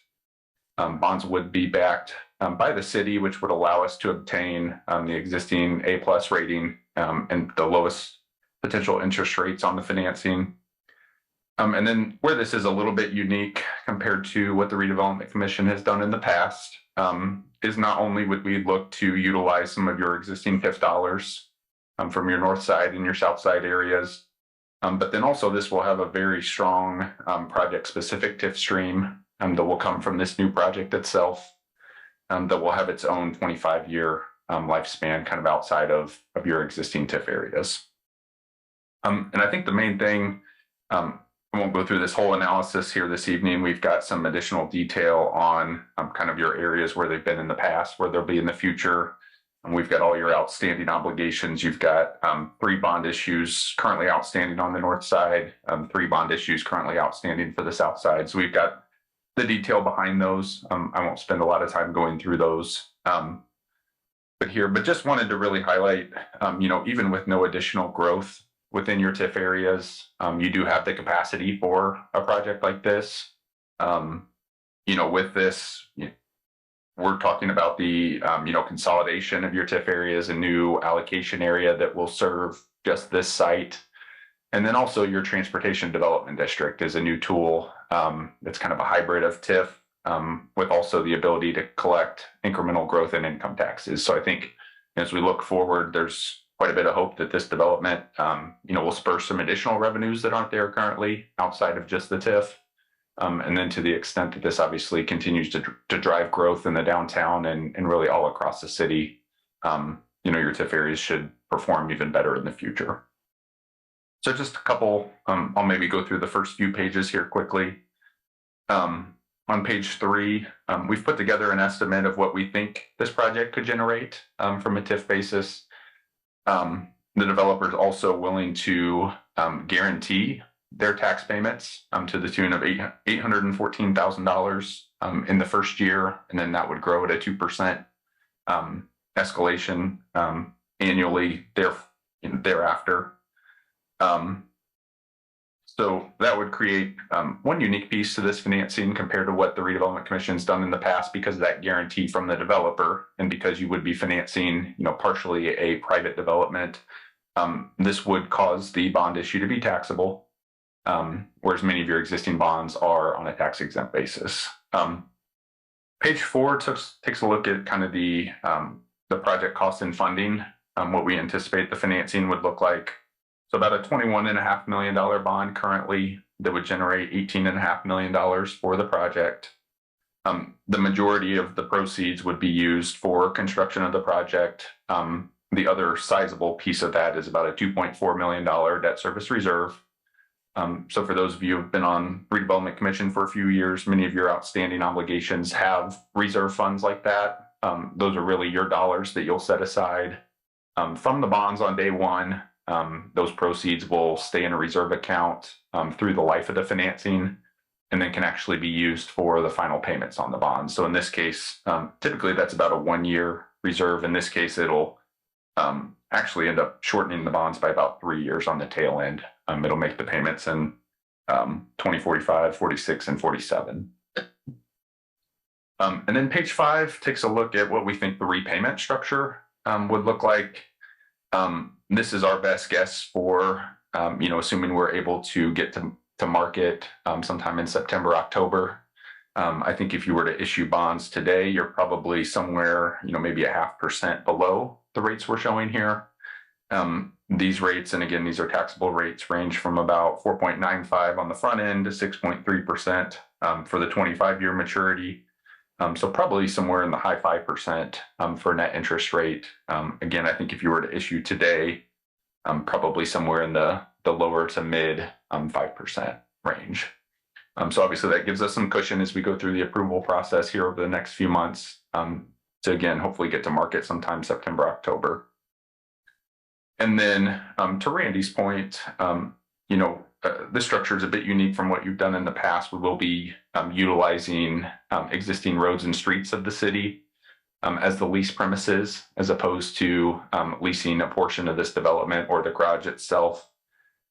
Speaker 13: Bonds would be backed by the city, which would allow us to obtain the existing A+ rating and the lowest potential interest rates on the financing. And then where this is a little bit unique compared to what the Redevelopment Commission has done in the past is not only would we look to utilize some of your existing TIF dollars from your north side and your south side areas, but then also this will have a very strong project-specific TIF stream that will come from this new project itself, that will have its own 25-year lifespan kind of outside of your existing TIF areas. And I think the main thing, I won't go through this whole analysis here this evening. We've got some additional detail on kind of your areas where they've been in the past, where they'll be in the future. And we've got all your outstanding obligations. You've got 3 bond issues currently outstanding on the north side, 3 bond issues currently outstanding for the south side. So we've got the detail behind those. I won't spend a lot of time going through those. But just wanted to really highlight, even with no additional growth within your TIF areas, you do have the capacity for a project like this. With this, we're talking about the, consolidation of your TIF areas, a new allocation area that will serve just this site. And then also your transportation development district is a new tool that's kind of a hybrid of TIF with also the ability to collect incremental growth in income taxes. So I think as we look forward, there's quite a bit of hope that this development, will spur some additional revenues that aren't there currently outside of just the TIF. And then to the extent that this obviously continues to drive growth in the downtown and really all across the city, your TIF areas should perform even better in the future. So just a couple, I'll maybe go through the first few pages here quickly. On page 3, we've put together an estimate of what we think this project could generate from a TIF basis. The developer is also willing to guarantee their tax payments to the tune of $814,000 in the first year, and then that would grow at a 2% escalation annually thereafter. So that would create one unique piece to this financing compared to what the Redevelopment Commission's done in the past, because of that guarantee from the developer, and because you would be financing, partially a private development. This would cause the bond issue to be taxable, whereas many of your existing bonds are on a tax exempt basis. Page 4 takes a look at kind of the project cost and funding, what we anticipate the financing would look like. So about a $21.5 million bond currently that would generate $18.5 million for the project. The majority of the proceeds would be used for construction of the project. The other sizable piece of that is about a $2.4 million debt service reserve. So for those of you who have been on Redevelopment Commission for a few years, many of your outstanding obligations have reserve funds like that. Those are really your dollars that you'll set aside from the bonds on day one. Those proceeds will stay in a reserve account through the life of the financing, and then can actually be used for the final payments on the bonds. So in this case, typically that's about a 1-year reserve. In this case, it'll actually end up shortening the bonds by about 3 years on the tail end. It'll make the payments in 2045, 46, and 47. And then page 5 takes a look at what we think the repayment structure would look like. This is our best guess for, assuming we're able to get to market sometime in September, October. I think if you were to issue bonds today, you're probably somewhere, maybe 0.5% below the rates we're showing here. These rates, and again, these are taxable rates, range from about 4.95 on the front end to 6.3% for the 25-year maturity. So probably somewhere in the high 5% for net interest rate. Again, I think if you were to issue today, probably somewhere in the lower to mid 5% range. So obviously that gives us some cushion as we go through the approval process here over the next few months to again, hopefully get to market sometime September, October. And then to Randy's point, this structure is a bit unique from what you've done in the past. We will be utilizing existing roads and streets of the city as the lease premises, as opposed to leasing a portion of this development or the garage itself.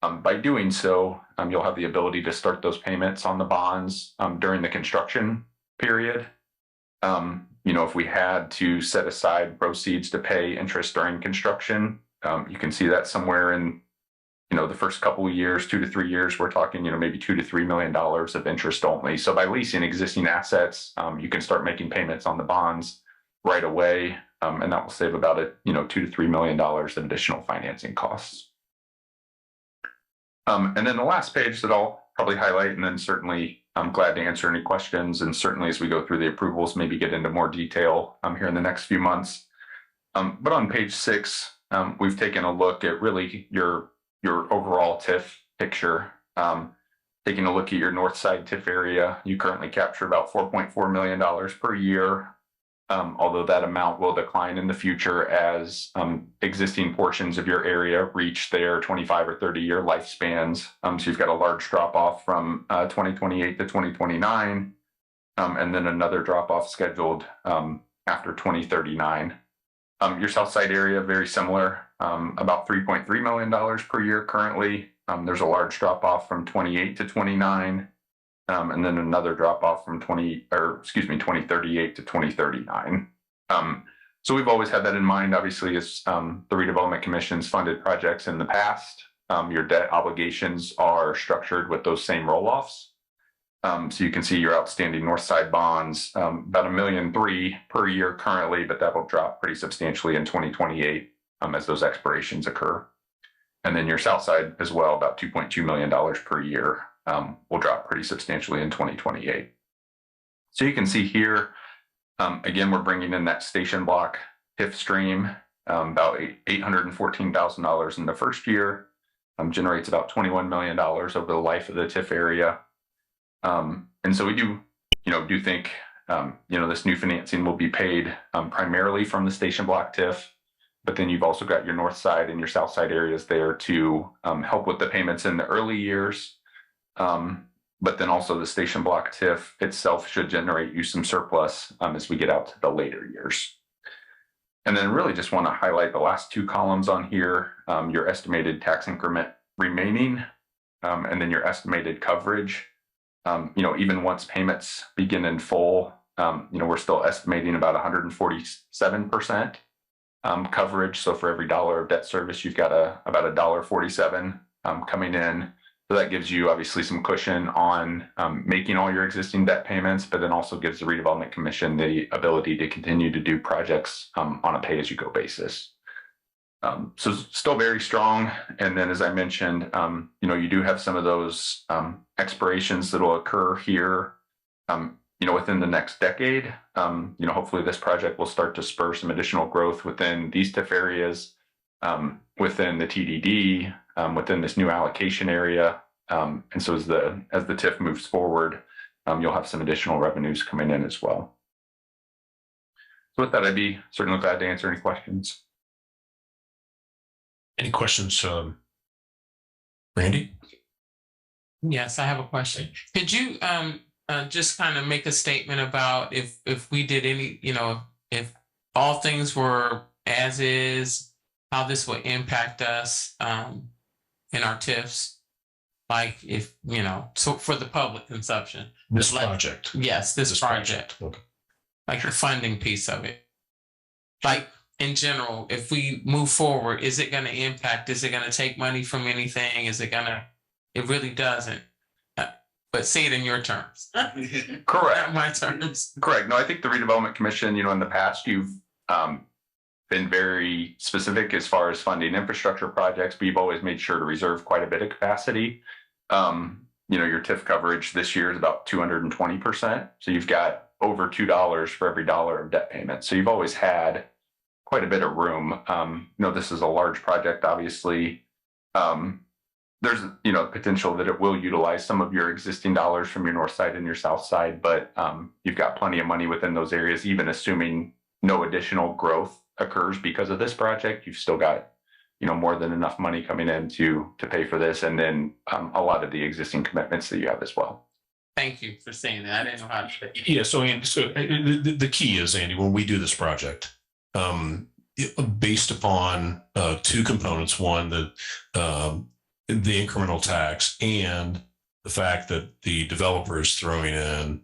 Speaker 13: By doing so, you'll have the ability to start those payments on the bonds during the construction period. If we had to set aside proceeds to pay interest during construction, you can see that somewhere in the first couple of years, 2 to 3 years, we're talking, maybe $2 to $3 million of interest only. So by leasing existing assets, you can start making payments on the bonds right away. And that will save about $2 to $3 million of additional financing costs. And then the last page that I'll probably highlight, and then certainly I'm glad to answer any questions. And certainly as we go through the approvals, maybe get into more detail here in the next few months. But on page 6, we've taken a look at really your overall TIF picture. Taking a look at your north side TIF area, you currently capture about $4.4 million per year. although that amount will decline in the future as existing portions of your area reach their 25 or 30-year lifespans. So you've got a large drop off from 2028 to 2029, and then another drop off scheduled after 2039. Your south side area, very similar, about $3.3 million per year currently. There's a large drop off from 28 to 29, and then another drop off from 2038 to 2039. So we've always had that in mind, obviously, as the Redevelopment Commission's funded projects in the past. Your debt obligations are structured with those same roll-offs. So you can see your outstanding north side bonds, about $1.3 million per year currently, but that will drop pretty substantially in 2028 as those expirations occur. And then your south side as well, about $2.2 million per year, will drop pretty substantially in 2028. So you can see here, again, we're bringing in that station block TIF stream, about $814,000 in the first year, generates about $21 million over the life of the TIF area. And so we do think, this new financing will be paid primarily from the station block TIF, but then you've also got your north side and your south side areas there to help with the payments in the early years. But then also the station block TIF itself should generate you some surplus as we get out to the later years. And then really just want to highlight the last two columns on here, your estimated tax increment remaining, and then your estimated coverage. Even once payments begin in full, we're still estimating about 147% coverage. So for every dollar of debt service, you've got about $1.47 coming in. So that gives you obviously some cushion on making all your existing debt payments, but then also gives the Redevelopment Commission the ability to continue to do projects on a pay-as-you-go basis. So still very strong. And then, as I mentioned, you do have some of those expirations that will occur here, within the next decade. Hopefully this project will start to spur some additional growth within these TIF areas, within the TDD, within this new allocation area. And so as the TIF moves forward, you'll have some additional revenues coming in as well. So with that, I'd be certainly glad to answer any questions.
Speaker 11: Any questions, Randy?
Speaker 4: Yes, I have a question. Could you just kind of make a statement about if we did any, if all things were as is, how this would impact us in our TIFs? Like if, so for the public consumption.
Speaker 11: This project.
Speaker 4: Yes, this project.
Speaker 11: Okay.
Speaker 4: Like the funding piece of it. Like in general, if we move forward, is it going to impact? Is it going to take money from anything? It really doesn't. But say it in your terms.
Speaker 13: Correct.
Speaker 4: Not my terms.
Speaker 13: Correct. No, I think the Redevelopment Commission, in the past, you've been very specific as far as funding infrastructure projects, but you've always made sure to reserve quite a bit of capacity. Your TIF coverage this year is about 220%. So you've got over $2 for every dollar of debt payment. So you've always had quite a bit of room. This is a large project, obviously. There's, potential that it will utilize some of your existing dollars from your north side and your south side, but you've got plenty of money within those areas, even assuming no additional growth occurs because of this project. You've still got, more than enough money coming in to pay for this, and then a lot of the existing commitments that you have as well.
Speaker 4: Thank you for saying that. I didn't know how to say it.
Speaker 11: Yeah. So, Andy, the key is, Andy, when we do this project, based upon two components: one, the incremental tax, and the fact that the developer is throwing in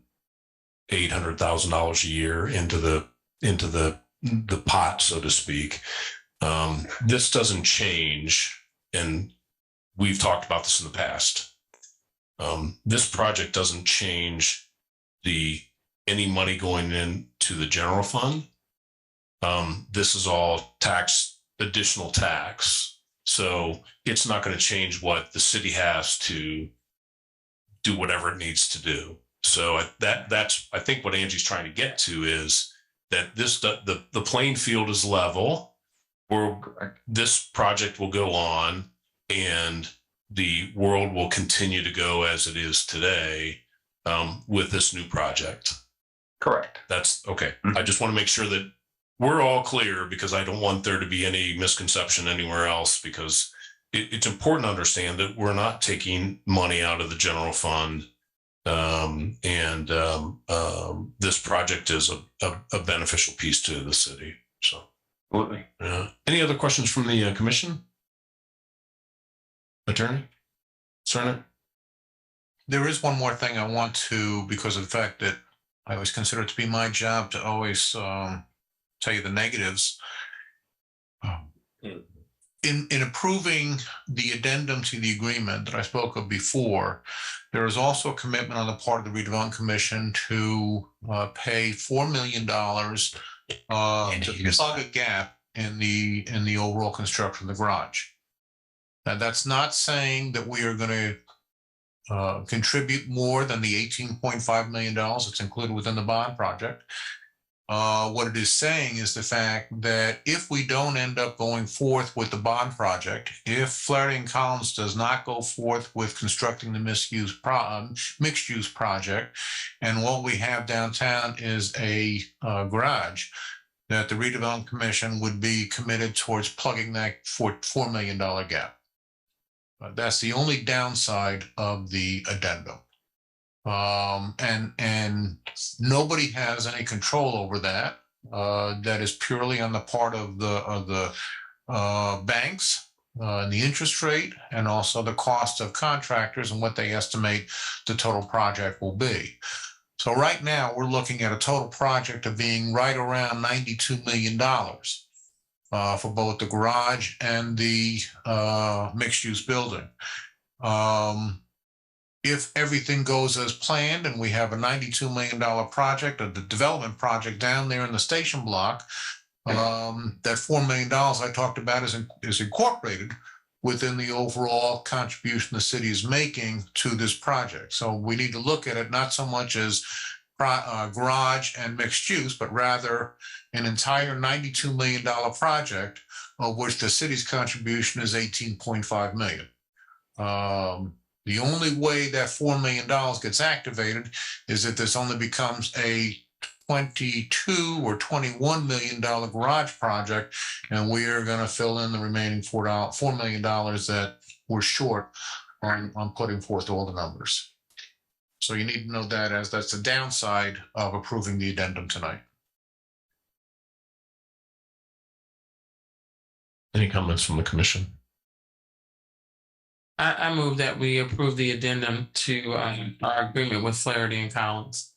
Speaker 11: $800,000 a year into the pot, so to speak. This doesn't change, and we've talked about this in the past. This project doesn't change any money going into the general fund. This is all additional tax. So it's not going to change what the city has to do whatever it needs to do. So that's I think what Angie's trying to get to is that the playing field is level, where this project will go on and the world will continue to go as it is today with this new project.
Speaker 10: Correct.
Speaker 11: That's okay. I just want to make sure that we're all clear, because I don't want there to be any misconception anywhere else, because it's important to understand that we're not taking money out of the general fund. This project is a beneficial piece to the city. So,
Speaker 10: Absolutely.
Speaker 11: any other questions from the commission? Attorney Cernak?
Speaker 8: There is one more thing I want to, because of the fact that I always consider it to be my job to always tell you the negatives. In approving the addendum to the agreement that I spoke of before, there is also a commitment on the part of the Redevelopment Commission to pay $4 million to plug a gap in the overall construction of the garage. Now, that's not saying that we are going to contribute more than the $18.5 million that's included within the bond project. What it is saying is the fact that if we don't end up going forth with the bond project, if Flaherty & Collins does not go forth with constructing the mixed-use project, and what we have downtown is a garage, that the Redevelopment Commission would be committed towards plugging that $4 million gap. That's the only downside of the addendum. And nobody has any control over that. That is purely on the part of the banks, and the interest rate, and also the cost of contractors and what they estimate the total project will be. So right now we're looking at a total project of being right around $92 million for both the garage and the mixed-use building. If everything goes as planned and we have a $92 million project, or the development project down there in the station block, that $4 million I talked about is incorporated within the overall contribution the city is making to this project. So we need to look at it not so much as garage and mixed use, but rather an entire $92 million project, of which the city's contribution is $18.5 million. The only way that $4 million gets activated is if this only becomes a $22 or $21 million garage project, and we are going to fill in the remaining $4 million that we're short on putting forth all the numbers. So you need to know that, as that's the downside of approving the addendum tonight.
Speaker 11: Any comments from the commission?
Speaker 4: I move that we approve the addendum to our agreement with Flaherty & Collins.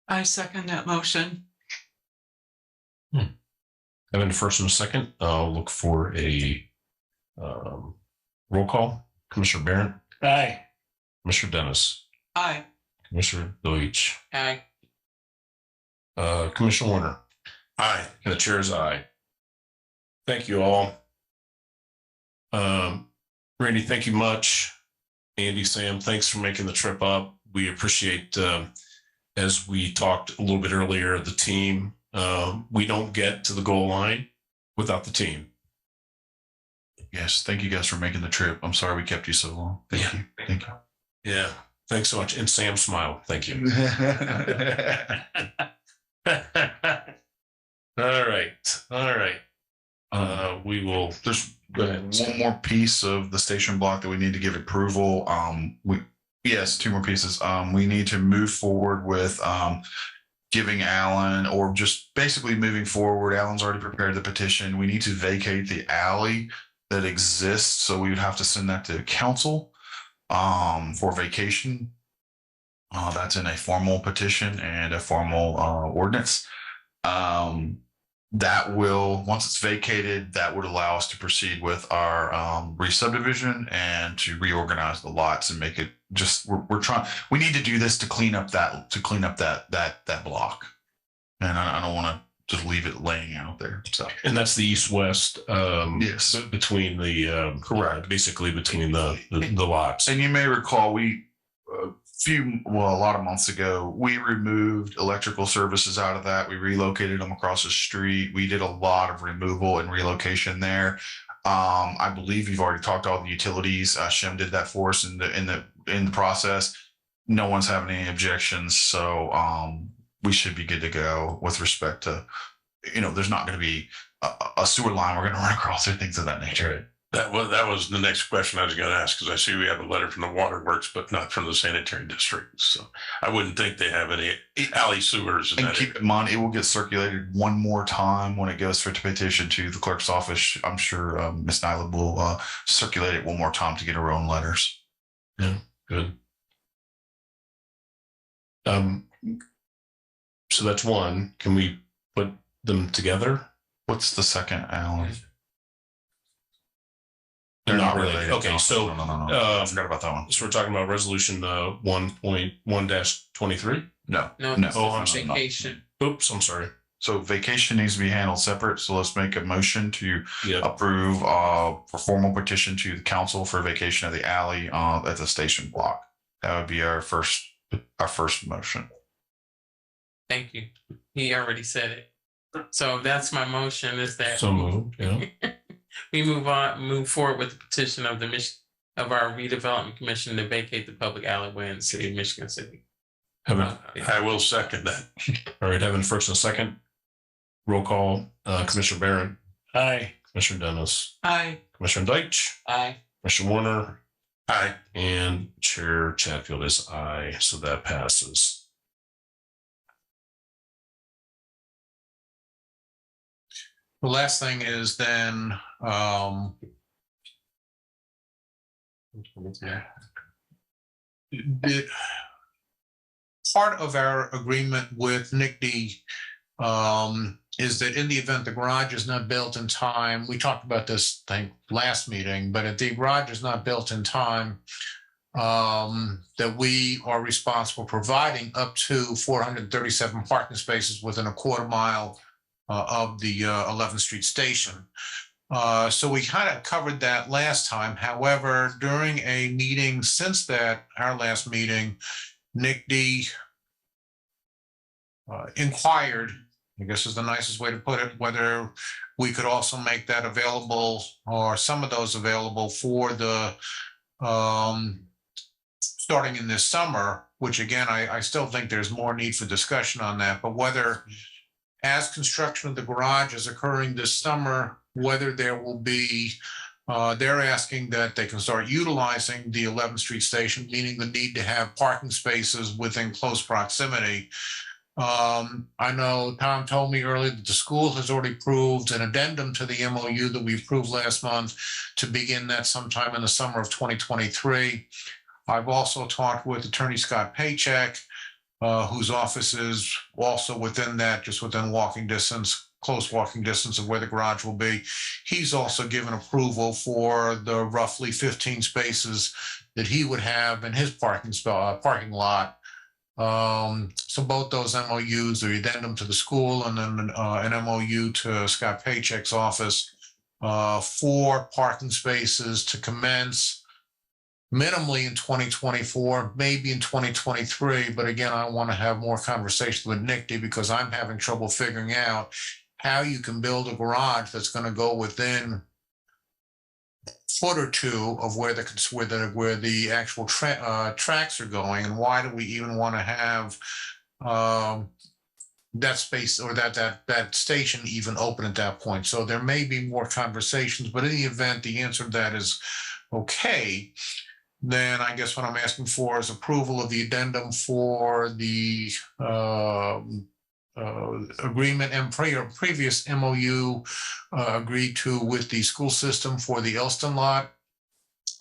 Speaker 5: I second that motion.
Speaker 11: Having a first and a second, I'll look for a roll call. Commissioner Barron?
Speaker 3: Aye.
Speaker 11: Commissioner Dennis?
Speaker 5: Aye.
Speaker 11: Commissioner Deutsch?
Speaker 4: Aye.
Speaker 11: Commissioner Warner? Aye. And the chair is aye. Thank you all. Randy, thank you much. Andy, Sam, thanks for making the trip up. We appreciate, as we talked a little bit earlier, the team. We don't get to the goal line without the team.
Speaker 6: Yes, thank you guys for making the trip. I'm sorry we kept you so long. Thank you. Thank you.
Speaker 11: Yeah, thanks so much. And Sam smiled. Thank you. All right. We will.
Speaker 6: There's one more piece of the station block that we need to give approval. Yes, two more pieces. We need to move forward with giving Alan, or just basically moving forward. Alan's already prepared the petition. We need to vacate the alley that exists, so we would have to send that to council for vacation. That's in a formal petition and a formal ordinance. That will, once it's vacated, that would allow us to proceed with our re-subdivision and to reorganize the lots and make it just, we're trying, we need to do this to clean up that block. And I don't want to just leave it laying out there. So,
Speaker 11: and that's the east-west,
Speaker 6: yes,
Speaker 11: between the
Speaker 6: correct,
Speaker 11: basically between the lots.
Speaker 6: And you may recall a lot of months ago, we removed electrical services out of that. We relocated them across the street. We did a lot of removal and relocation there. I believe you've already talked to all the utilities. Shem did that for us in the process. no one's having any objections. So we should be good to go with respect to, there's not going to be a sewer line we're going to run across or things of that nature.
Speaker 11: That was the next question I was going to ask, because I see we have a letter from the waterworks, but not from the sanitary district. So I wouldn't think they have any alley sewers.
Speaker 6: And keep in mind, it will get circulated one more time when it goes for petition to the clerk's office. I'm sure Ms. Nyla will circulate it one more time to get her own letters.
Speaker 11: Yeah, good. So that's one. Can we put them together?
Speaker 6: What's the second, Alan?
Speaker 11: They're not related. Okay,
Speaker 6: no,
Speaker 11: so
Speaker 6: no. I forgot about that one.
Speaker 11: So we're talking about resolution 1.1-23.
Speaker 6: No.
Speaker 11: Oh, I'm sorry.
Speaker 4: Vacation.
Speaker 11: Oops, I'm sorry.
Speaker 6: So vacation needs to be handled separate. So let's make a motion to
Speaker 11: Yeah.
Speaker 6: approve for formal petition to the council for vacation of the alley at the station block. That would be our first motion.
Speaker 4: Thank you. He already said it. So that's my motion, is that
Speaker 11: So moved. Yeah.
Speaker 4: we move forward with the petition of our redevelopment commission to vacate the public alleyway in the city of Michigan City.
Speaker 11: I will second that. All right, having first and second. Roll call. Commissioner Barron.
Speaker 3: Aye.
Speaker 11: Commissioner Dennis.
Speaker 5: Aye.
Speaker 11: Commissioner Deitch.
Speaker 4: Aye.
Speaker 11: Commissioner Warner. Aye. And Chair Chatfield is aye. So that passes.
Speaker 8: The last thing is then, the part of our agreement with NICD is that in the event the garage is not built in time, we talked about this thing last meeting, but if the garage is not built in time, that we are responsible providing up to 437 parking spaces within a quarter mile of the 11th Street station. So we kind of covered that last time. However, during a meeting since our last meeting, NICD inquired, I guess is the nicest way to put it, whether we could also make that available or some of those available for the starting in this summer, which again, I still think there's more need for discussion on that, but whether as construction of the garage is occurring this summer, whether there will be, they're asking that they can start utilizing the 11th Street station, meaning the need to have parking spaces within close proximity. I know Tom told me earlier that the school has already approved an addendum to the MOU that we approved last month to begin that sometime in the summer of 2023. I've also talked with Attorney Scott Paycheck, whose office is also within that, just within close walking distance of where the garage will be. He's also given approval for the roughly 15 spaces that he would have in his parking lot. So both those MOUs, the addendum to the school and then an MOU to Scott Paycheck's office for parking spaces to commence minimally in 2024, maybe in 2023. But again, I want to have more conversation with NICD because I'm having trouble figuring out how you can build a garage that's going to go within a foot or two of where the actual tracks are going, and why do we even want to have that space or that station even open at that point? So there may be more conversations, but in the event the answer to that is okay, then I guess what I'm asking for is approval of the addendum for the agreement and previous MOU agreed to with the school system for the Elston lot,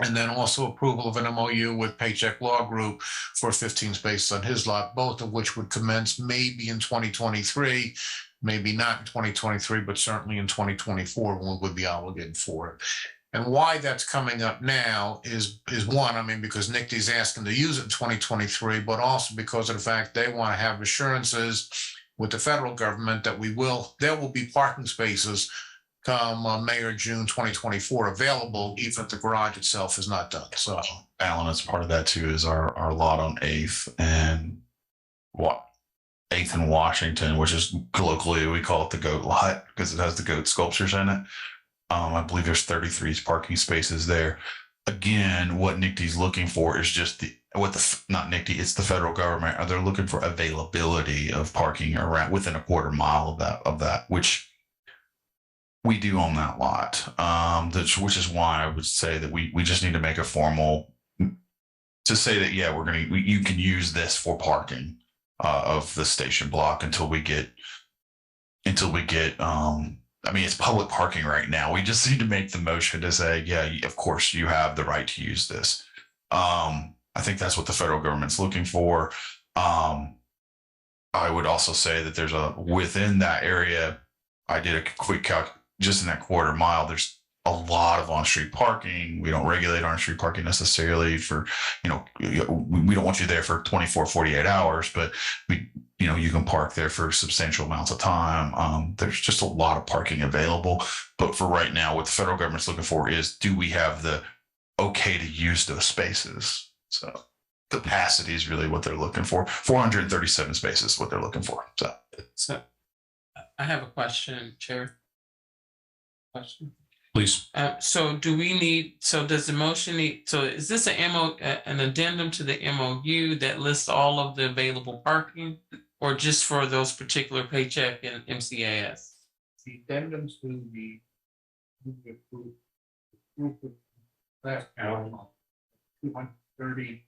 Speaker 8: and then also approval of an MOU with Paycheck Law Group for 15 spaces on his lot, both of which would commence maybe in 2023, maybe not in 2023, but certainly in 2024 when we would be obligated for it. And why that's coming up now is one, I mean, because NICD's asking to use it in 2023, but also because of the fact they want to have assurances with the federal government that there will be parking spaces come May or June 2024 available, even if the garage itself is not done. So,
Speaker 6: Alan, as part of that too is our lot on 8th and 8th and Washington, which is colloquially we call it the goat lot because it has the goat sculptures in it. I believe there's 33 parking spaces there. Again, what NICD's looking for is just not NICD, it's the federal government. They're looking for availability of parking around within a quarter mile of that, which we do own that lot. Which is why I would say that we just need to make a formal to say that, yeah, you can use this for parking of the station block until we get I mean, it's public parking right now. We just need to make the motion to say, yeah, of course you have the right to use this. I think that's what the federal government's looking for. I would also say that within that area, I did a quick calc, just in that quarter mile, there's a lot of on-street parking. We don't regulate on-street parking necessarily for, we don't want you there for 24, 48 hours, but you can park there for substantial amounts of time. There's just a lot of parking available. But for right now, what the federal government's looking for is, do we have the okay to use those spaces? So capacity is really what they're looking for. 437 spaces is what they're looking for.
Speaker 4: So I have a question, Chair. Question.
Speaker 11: Please.
Speaker 4: So does the motion need, so is this an addendum to the MOU that lists all of the available parking, or just for those particular paycheck and MCAS?
Speaker 8: The addendum to the last count, 230.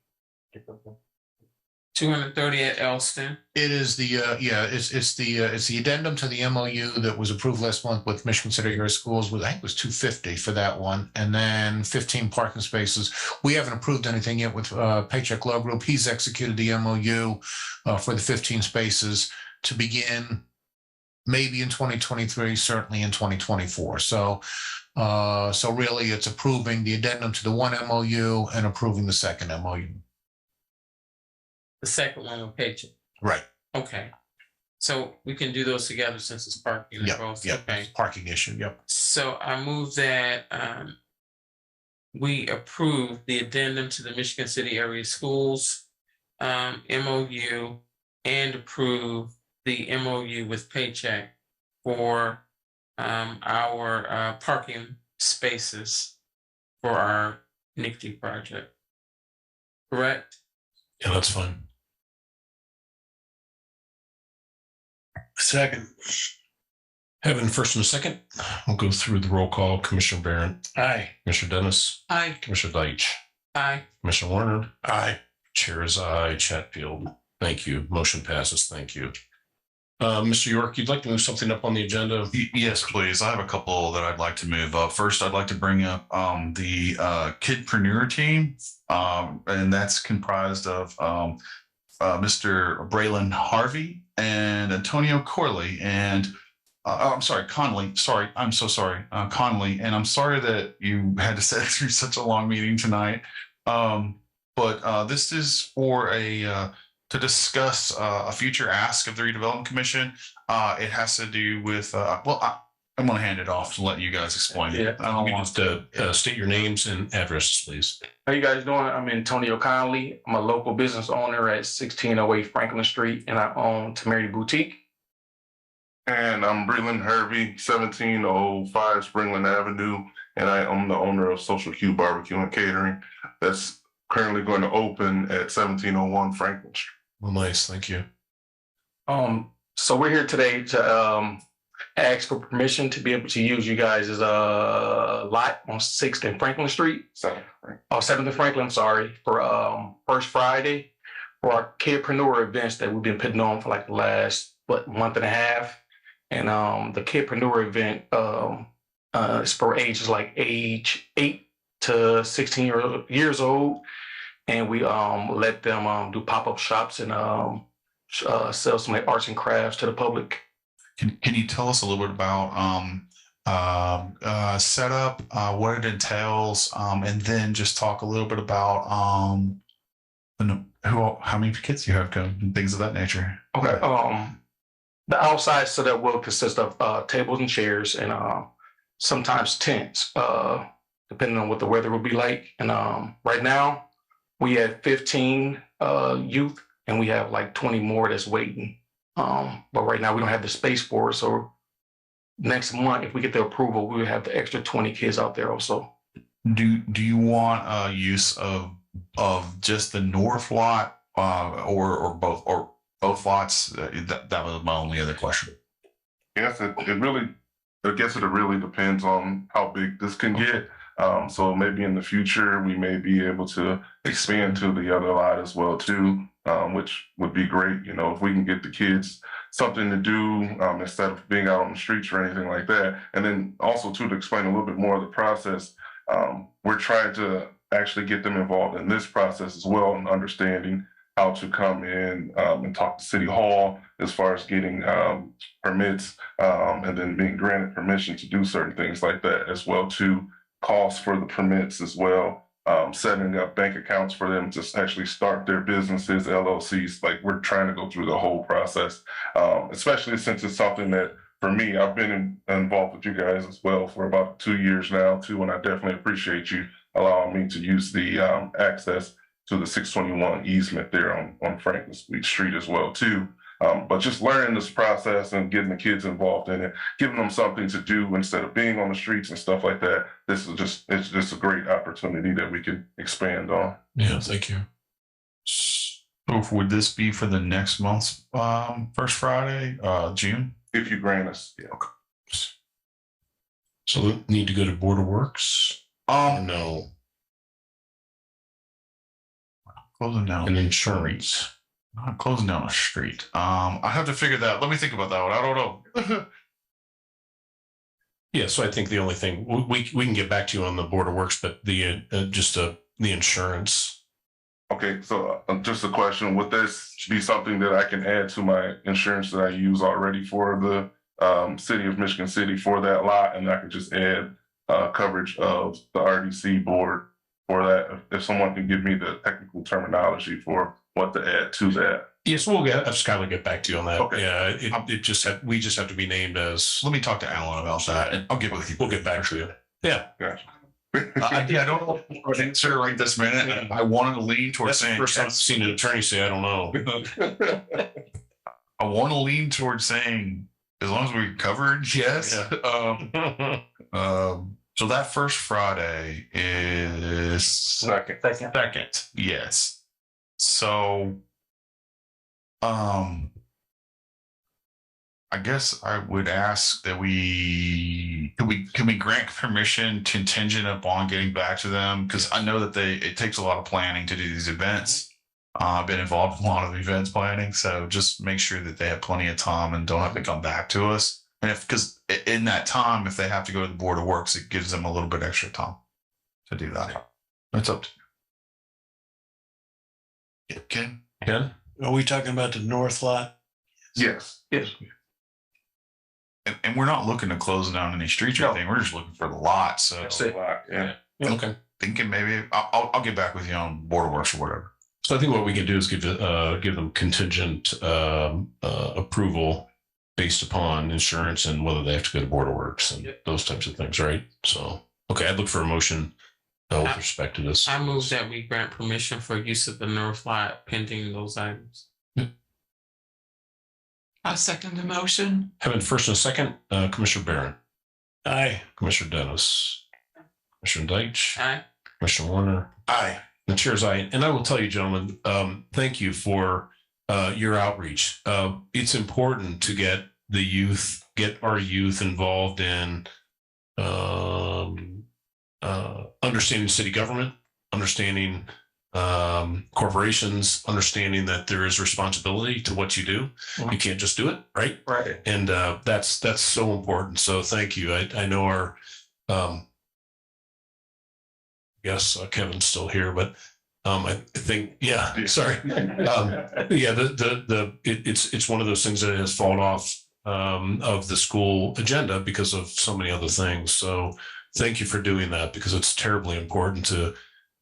Speaker 4: 230 at Elston.
Speaker 8: It is the it's the addendum to the MOU that was approved last month with Michigan City Area Schools. I think it was 250 for that one, and then 15 parking spaces. We haven't approved anything yet with Paycheck Law Group. He's executed the MOU for the 15 spaces to begin maybe in 2023, certainly in 2024. So really, it's approving the addendum to the one MOU and approving the second MOU.
Speaker 4: The second one with paycheck.
Speaker 8: Right.
Speaker 4: Okay. So we can do those together since it's parking.
Speaker 8: Yep.
Speaker 4: Okay.
Speaker 8: Parking issue. Yep.
Speaker 4: So I move that we approve the addendum to the Michigan City Area Schools MOU and approve the MOU with Paycheck for our parking spaces for our NICD project. Correct?
Speaker 11: Yeah, that's fine.
Speaker 3: Second.
Speaker 11: Having first and a second, we'll go through the roll call. Commissioner Barron.
Speaker 3: Aye.
Speaker 11: Commissioner Dennis.
Speaker 5: Aye.
Speaker 11: Commissioner Deitch.
Speaker 4: Aye.
Speaker 11: Commissioner Warner.
Speaker 3: Aye.
Speaker 11: Chair is aye. Chatfield. Thank you. Motion passes. Thank you. Mr. York, you'd like to move something up on the agenda?
Speaker 6: Yes, please. I have a couple that I'd like to move up. First, I'd like to bring up the Kidpreneur team, and that's comprised of Mr. Braylon Harvey and Antonio Corley and Conley. Sorry, I'm so sorry, Conley. And I'm sorry that you had to sit through such a long meeting tonight. But this is for to discuss a future ask of the Redevelopment Commission. It has to do with I'm going to hand it off to let you guys explain it. I don't want
Speaker 11: to state your names and addresses, please.
Speaker 14: How you guys doing? I'm Antonio Conley. I'm a local business owner at 1608 Franklin Street, and I own Temerity Boutique.
Speaker 15: And I'm Breland Hervey, 1705 Springland Avenue, and I am the owner of Social Q Barbecue and Catering. That's currently going to open at 1701 Franklin Street.
Speaker 11: Well, nice. Thank you.
Speaker 14: So we're here today to ask for permission to be able to use you guys' lot on 6th and Franklin Street. 7th and Franklin, sorry, for First Friday for our Kidpreneur events that we've been putting on for like the last month and a half. And the Kidpreneur event is for ages like age 8 to 16 years old. And we let them do pop-up shops and sell some like arts and crafts to the public.
Speaker 6: Can you tell us a little bit about setup, what it entails, and then just talk a little bit about how many kids you have come and things of that nature?
Speaker 14: Okay. The outside setup will consist of tables and chairs and sometimes tents, depending on what the weather will be like. And right now, we have 15 youth, and we have like 20 more that's waiting. But right now we don't have the space for it. So next month, if we get the approval, we will have the extra 20 kids out there also.
Speaker 6: Do you want use of of just the north lot, or both lots? That was my only other question.
Speaker 15: Yes, it really, I guess it really depends on how big this can get. So maybe in the future, we may be able to expand to the other lot as well too, which would be great. You know, if we can get the kids something to do instead of being out on the streets or anything like that. And then also too, to explain a little bit more of the process, we're trying to actually get them involved in this process as well and understanding how to come in and talk to City Hall as far as getting permits and then being granted permission to do certain things like that as well too. Costs for the permits as well, setting up bank accounts for them to actually start their businesses, LLCs. Like we're trying to go through the whole process, especially since it's something that for me, I've been involved with you guys as well for about 2 years now too, and I definitely appreciate you allowing me to use the access to the 621 easement there on Franklin Street as well too. But just learning this process and getting the kids involved in it, giving them something to do instead of being on the streets and stuff like that. It's just a great opportunity that we can expand on.
Speaker 11: Yeah, thank you.
Speaker 6: So would this be for the next month's first Friday, June?
Speaker 15: If you grant us.
Speaker 6: Yeah. Okay.
Speaker 11: So we need to go to Board of Works? No.
Speaker 6: Closing down
Speaker 11: an insurance.
Speaker 6: Not closing down a street. I have to figure that. Let me think about that one. I don't know.
Speaker 11: Yeah, so I think the only thing we can get back to you on the Board of Works, but the the insurance.
Speaker 15: Okay, so just a question: would this be something that I can add to my insurance that I use already for the City of Michigan City for that lot, and I could just add coverage of the RDC board for that? If someone can give me the technical terminology for what to add to that.
Speaker 11: Yes, we'll get Skylar get back to you on that.
Speaker 15: Okay.
Speaker 11: Yeah, we just have to be named as.
Speaker 6: Let me talk to Alan about that, and I'll get with you.
Speaker 11: We'll get back to you. Yeah.
Speaker 15: Gotcha.
Speaker 6: I don't know an answer right this minute. I wanted to lean towards saying.
Speaker 11: First time I've seen an attorney say I don't know.
Speaker 6: I want to lean towards saying as long as we're covered, yes.
Speaker 11: Yeah.
Speaker 6: So that first Friday is
Speaker 14: Second.
Speaker 6: yes. So, I guess I would ask that can we grant permission contingent upon getting back to them? Because I know that it takes a lot of planning to do these events. I've been involved in a lot of events planning, so just make sure that they have plenty of time and don't have to come back to us. And because in that time, if they have to go to the Board of Works, it gives them a little bit extra time to do that. That's up to you. Ken?
Speaker 3: Are we talking about the north lot?
Speaker 15: Yes.
Speaker 6: And we're not looking to close down any streets or anything. We're just looking for the lot. So
Speaker 15: That's a lot. Yeah.
Speaker 11: Okay.
Speaker 6: Thinking maybe I'll get back with you on Board of Works or whatever.
Speaker 11: So I think what we can do is give them contingent approval based upon insurance and whether they have to go to Board of Works and those types of things, right? So, okay, I'd look for a motion with respect to this.
Speaker 4: I move that we grant permission for use of the north lot pending those items.
Speaker 5: I second the motion.
Speaker 11: Having first and a second, Commissioner Barron.
Speaker 3: Aye.
Speaker 11: Commissioner Dennis. Commissioner Deitch.
Speaker 4: Aye.
Speaker 11: Commissioner Warner.
Speaker 3: Aye.
Speaker 11: The chair's aye. And I will tell you, gentlemen, thank you for your outreach. It's important to get our youth involved in understanding city government, understanding corporations, understanding that there is responsibility to what you do. You can't just do it, right?
Speaker 14: Right.
Speaker 11: And that's so important. So thank you. I know our yes, Kevin's still here, but I think sorry. It's one of those things that has fallen off of the school agenda because of so many other things. So thank you for doing that, because it's terribly important to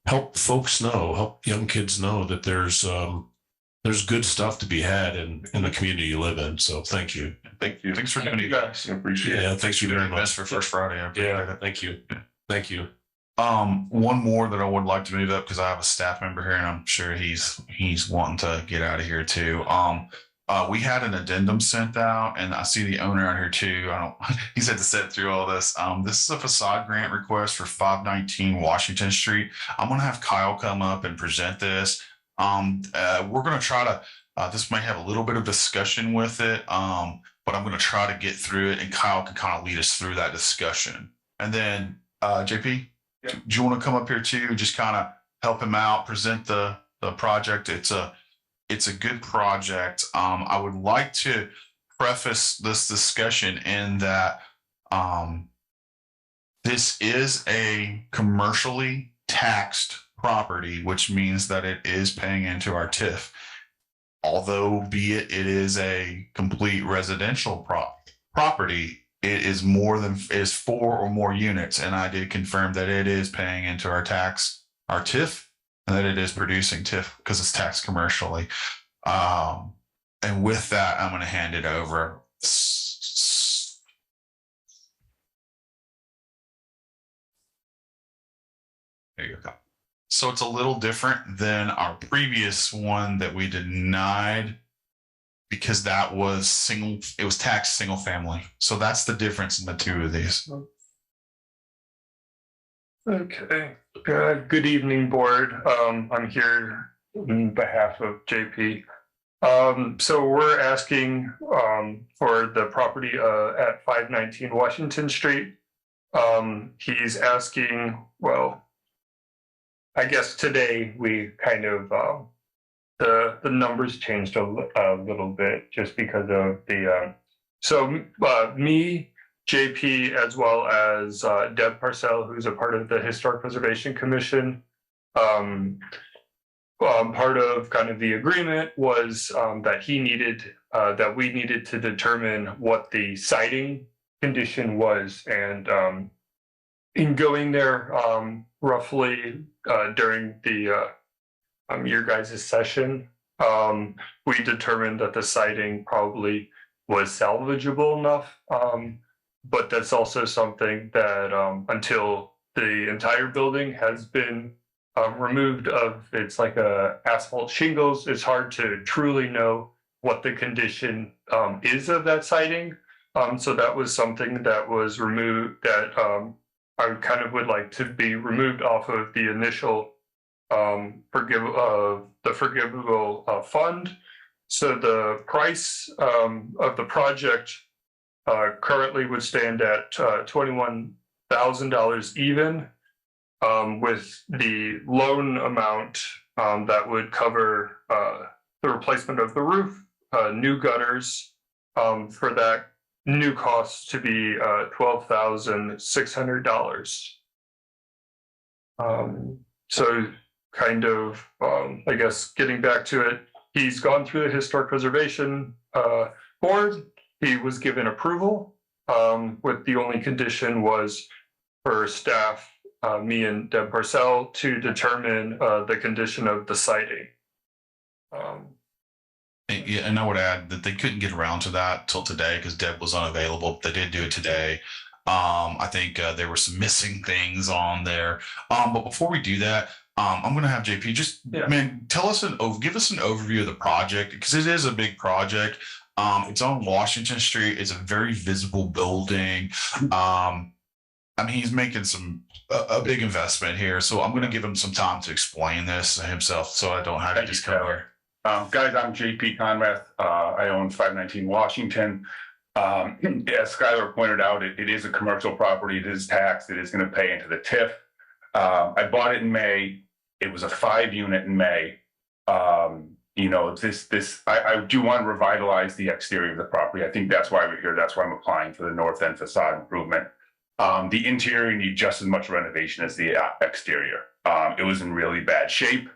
Speaker 11: help folks know, help young kids know that there's good stuff to be had in the community you live in. So thank you.
Speaker 15: Thank you.
Speaker 6: Thanks for doing
Speaker 15: you
Speaker 6: it.
Speaker 15: guys. I appreciate it.
Speaker 11: Yeah, thank you very much
Speaker 6: for First Friday.
Speaker 11: Thank you. Thank you.
Speaker 6: One more that I would like to move up, because I have a staff member here and I'm sure he's wanting to get out of here too. We had an addendum sent out, and I see the owner on here too. I don't. He's had to sit through all this. This is a facade grant request for 519 Washington Street. I'm gonna have Kyle come up and present this. We're gonna try to. This might have a little bit of discussion with it, but I'm gonna try to get through it, and Kyle can kind of lead us through that discussion. And then, JP, do you want to come up here too? Just kind of help him out, present the project. It's a good project. I would like to preface this discussion in that this is a commercially taxed property, which means that it is paying into our TIF. Although, be it is a complete residential property, it is is 4 or more units, and I did confirm that it is paying into our TIF, and that it is producing TIF because it's taxed commercially. And with that, I'm going to hand it over. There you go. So it's a little different than our previous one that we denied because that was it was taxed single family. So that's the difference in the two of these.
Speaker 16: Okay. Good evening, board. I'm here on behalf of JP. So we're asking for the property at 519 Washington Street. He's asking, well, I guess today we kind of the numbers changed a little bit just because of the me, JP, as well as Deb Parcell, who's a part of the Historic Preservation Commission. Part of kind of the agreement was that we needed to determine what the siding condition was, and in going there roughly during the your guys' session, we determined that the siding probably was salvageable enough. But that's also something that until the entire building has been removed of its like asphalt shingles, it's hard to truly know what the condition is of that siding. So that was something that was removed that I kind of would like to be removed off of the initial forgivable fund. So the price of the project currently would stand at $21,000 even, with the loan amount that would cover the replacement of the roof, new gutters, for that new cost to be $12,600. So kind of, I guess, getting back to it, he's gone through the Historic Preservation Board. He was given approval, with the only condition was for staff, me and Deb Parcell, to determine the condition of the siding.
Speaker 6: Yeah, and I would add that they couldn't get around to that till today because Deb was unavailable. They did do it today. I think there were some missing things on there. But before we do that, I'm going to have JP man, give us an overview of the project, because it is a big project. It's on Washington Street. It's a very visible building. I mean, he's making a big investment here, so I'm going to give him some time to explain this himself, so I don't have to just come here.
Speaker 13: Guys, I'm JP Conrath. I own 519 Washington. As Skylar pointed out, it is a commercial property. It is taxed. It is going to pay into the TIF. I bought it in May. It was a 5-unit in May. You know, I do want to revitalize the exterior of the property. I think that's why we're here. That's why I'm applying for the north end facade improvement. The interior needs just as much renovation as the exterior. It was in really bad shape.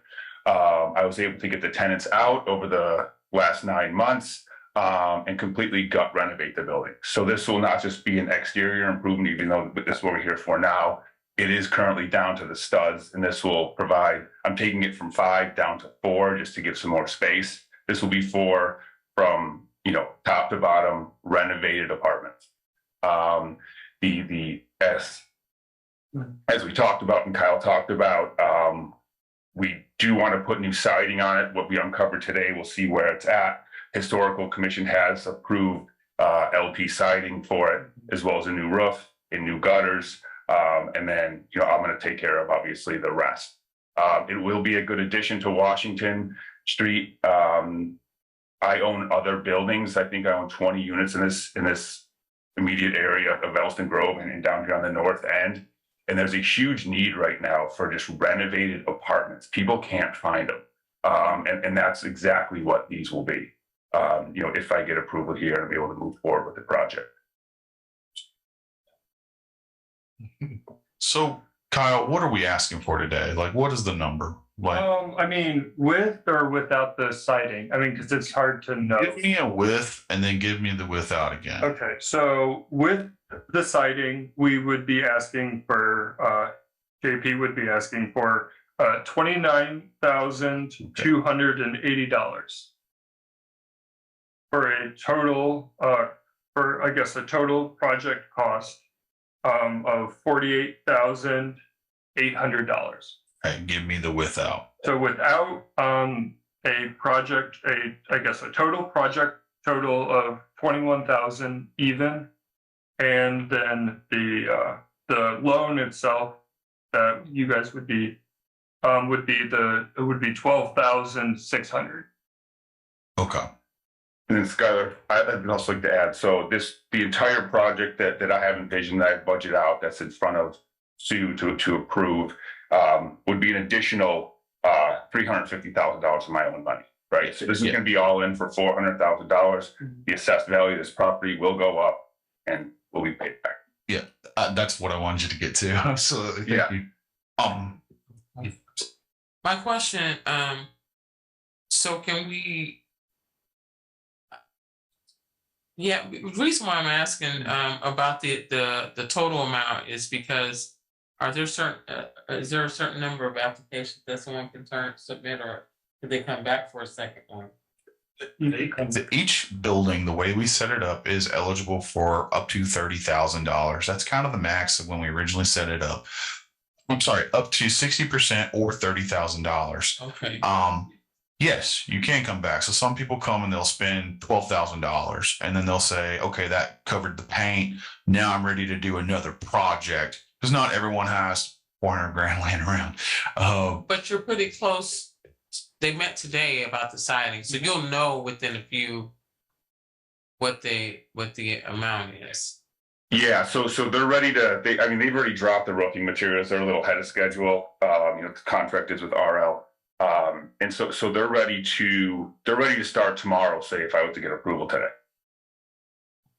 Speaker 13: I was able to get the tenants out over the last 9 months and completely gut renovate the building. So this will not just be an exterior improvement, even though this is what we're here for now. It is currently down to the studs, and this will provide, I'm taking it from 5 down to 4 just to give some more space. This will be 4 from, you know, top to bottom renovated apartments. As we talked about and Kyle talked about, we do want to put new siding on it. What we uncovered today, we'll see where it's at.
Speaker 10: Historical Commission has approved LP siding for it, as well as a new roof and new gutters. And then, I'm going to take care of obviously the rest. It will be a good addition to Washington Street. I own other buildings. I think I own 20 units in this immediate area of Elston Grove and down here on the north end. And there's a huge need right now for just renovated apartments. People can't find them. And that's exactly what these will be. If I get approval here and be able to move forward with the project.
Speaker 6: So Kyle, what are we asking for today? Like, what is the number? Like,
Speaker 16: I mean, with or without the siding? I mean, because it's hard to know.
Speaker 6: give me a with and then give me the without again.
Speaker 16: Okay, so with the siding, we would be asking for, JP would be asking for $29,280 for a total, a total project cost of $48,800.
Speaker 6: Okay, give me the without.
Speaker 16: So without a total project total of 21,000 even, and then the loan itself that you guys would be 12,600.
Speaker 6: Okay.
Speaker 10: And then Skylar, I'd also like to add, so the entire project that I have envisioned, that I budget out, that's in front of Sue to approve, would be an additional $350,000 of my own money, right? So this is going to be all in for $400,000. The assessed value of this property will go up and will be paid back.
Speaker 6: Yeah, that's what I wanted you to get to. Absolutely. Thank you.
Speaker 4: My question, so can we? Yeah, the reason why I'm asking about the total amount is because is there a certain number of applications that someone can submit, or could they come back for a second one?
Speaker 6: Each building, the way we set it up, is eligible for up to $30,000. That's kind of the max of when we originally set it up. I'm sorry, up to 60% or $30,000.
Speaker 4: Okay.
Speaker 6: Yes, you can come back. So some people come and they'll spend $12,000 and then they'll say, okay, that covered the paint. Now I'm ready to do another project, because not everyone has 400 grand laying around.
Speaker 4: But you're pretty close. They met today about the siding, so you'll know within a few what the amount is.
Speaker 10: Yeah, so they're ready to. They've already dropped the roofing materials. They're a little ahead of schedule. The contract is with RL. And so they're ready to start tomorrow, say, if I were to get approval today.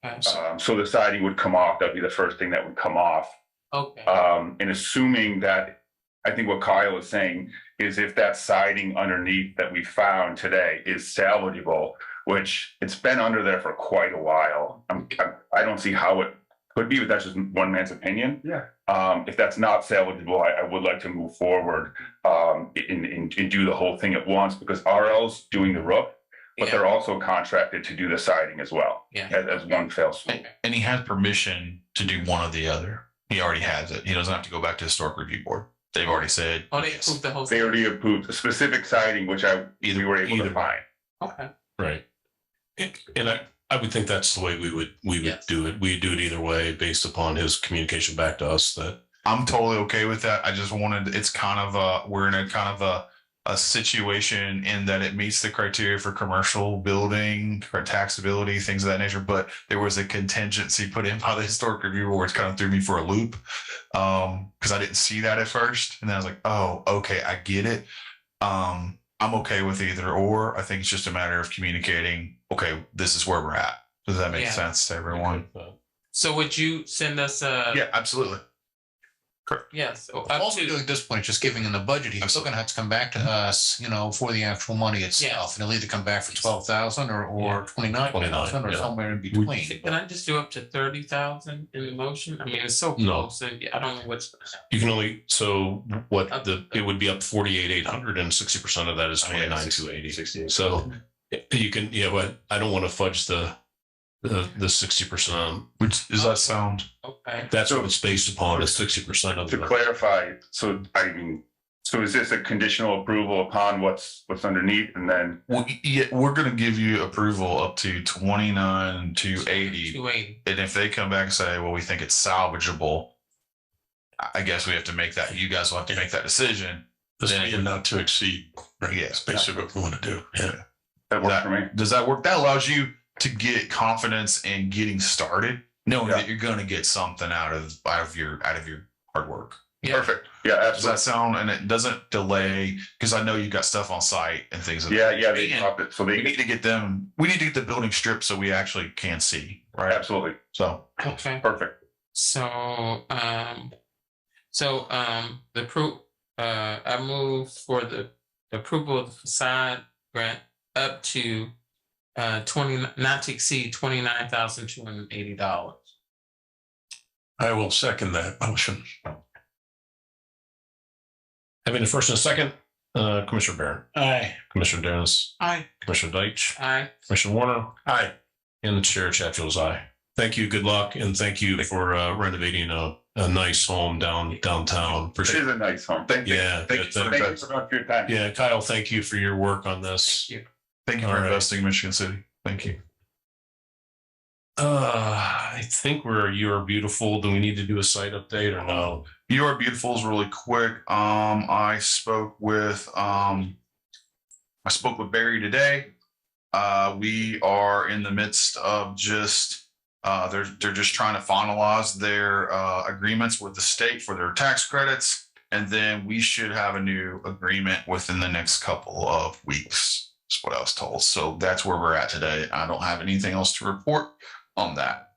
Speaker 4: Okay.
Speaker 10: So the siding would come off. That'd be the first thing that would come off.
Speaker 4: Okay.
Speaker 10: And assuming that, I think what Kyle is saying is if that siding underneath that we found today is salvageable, which it's been under there for quite a while. I don't see how it could be, but that's just one man's opinion.
Speaker 16: Yeah.
Speaker 10: If that's not salvageable, I would like to move forward and do the whole thing at once, because RL's doing the roof, but they're also contracted to do the siding as well.
Speaker 4: Yeah.
Speaker 10: As one fell swoop.
Speaker 6: And he has permission to do one or the other. He already has it. He doesn't have to go back to the Historic Review Board. They've already said.
Speaker 4: Oh, they approved the whole thing.
Speaker 10: They already approved a specific siding, which we were able to find.
Speaker 4: Okay.
Speaker 11: Right. And I would think that's the way we would do it. We'd do it either way based upon his communication back to us. That
Speaker 6: I'm totally okay with that. I just wanted, it's kind of we're in a kind of a situation in that it meets the criteria for commercial building, for taxability, things of that nature. But there was a contingency put in by the Historic Review Board, which kind of threw me for a loop, because I didn't see that at first. And then I was like, oh, okay, I get it. I'm okay with either or. I think it's just a matter of communicating, okay, this is where we're at. Does that make sense to everyone?
Speaker 4: So would you send us a?
Speaker 6: Yeah, absolutely. Correct.
Speaker 4: Yes.
Speaker 8: Also doing at this point, just giving in the budget, he's still gonna have to come back to us, for the actual money itself. And he'll either come back for 12,000 or 29,000 or somewhere in between.
Speaker 4: Can I just do up to 30,000 in the motion? I mean, it's so close. And I don't know what's.
Speaker 11: you can only it would be up 48,800, and 60% of that is 29,280. So you can but I don't want to fudge the 60%.
Speaker 6: Which does that sound?
Speaker 4: Okay.
Speaker 11: That's what it's based upon, is 60% of
Speaker 10: to clarify. So So is this a conditional approval upon what's underneath and then?
Speaker 6: Well, yeah, we're going to give you approval up to 29 to 80.
Speaker 4: 280.
Speaker 6: And if they come back and say, well, we think it's salvageable, I guess we have to make that, you guys will have to make that decision.
Speaker 11: This
Speaker 6: Then
Speaker 11: is
Speaker 6: it-
Speaker 11: not to exceed. Right?
Speaker 6: Yeah.
Speaker 11: That's basically what we want to do. Yeah.
Speaker 10: That works for me.
Speaker 6: Does that work? That allows you to get confidence in getting started, knowing
Speaker 10: Yeah.
Speaker 6: that you're going to get something out of your hard work.
Speaker 10: Perfect. Yeah,
Speaker 6: Does
Speaker 10: absolutely.
Speaker 6: that sound? And it doesn't delay, because I know you got stuff on site and things.
Speaker 10: Yeah, they
Speaker 6: And
Speaker 10: drop it. So
Speaker 6: we
Speaker 10: they
Speaker 6: need to get them. We need to get the building stripped so we actually can see. Right.
Speaker 10: absolutely
Speaker 6: So
Speaker 4: Okay.
Speaker 10: perfect.
Speaker 4: So, I move for the approval of the facade grant up to not to exceed $29,280.
Speaker 11: I will second that motion. Having the first and a second, Commissioner Barron,
Speaker 3: Aye.
Speaker 11: Commissioner Dennis,
Speaker 5: Aye.
Speaker 11: Commissioner Deitch,
Speaker 4: Aye.
Speaker 11: Commissioner Warner. Aye. And the chair Chatfield's aye. Thank you. Good luck. And thank you for renovating a nice home downtown.
Speaker 10: It
Speaker 11: Appreciate
Speaker 10: is a nice home. Thank you.
Speaker 11: Yeah.
Speaker 10: Thank you so much for your time.
Speaker 11: Yeah. Kyle, thank you for your work on this.
Speaker 4: Thank you.
Speaker 6: thank you
Speaker 11: All
Speaker 6: for
Speaker 11: right.
Speaker 6: investing in Michigan City. Thank you.
Speaker 11: I think You Are Beautiful. Do we need to do a site update or no?
Speaker 6: You Are Beautiful is really quick. I spoke with Barry today. We are in the midst of they're just trying to finalize their agreements with the state for their tax credits, and then we should have a new agreement within the next couple of weeks. That's what I was told. So that's where we're at today. I don't have anything else to report on that.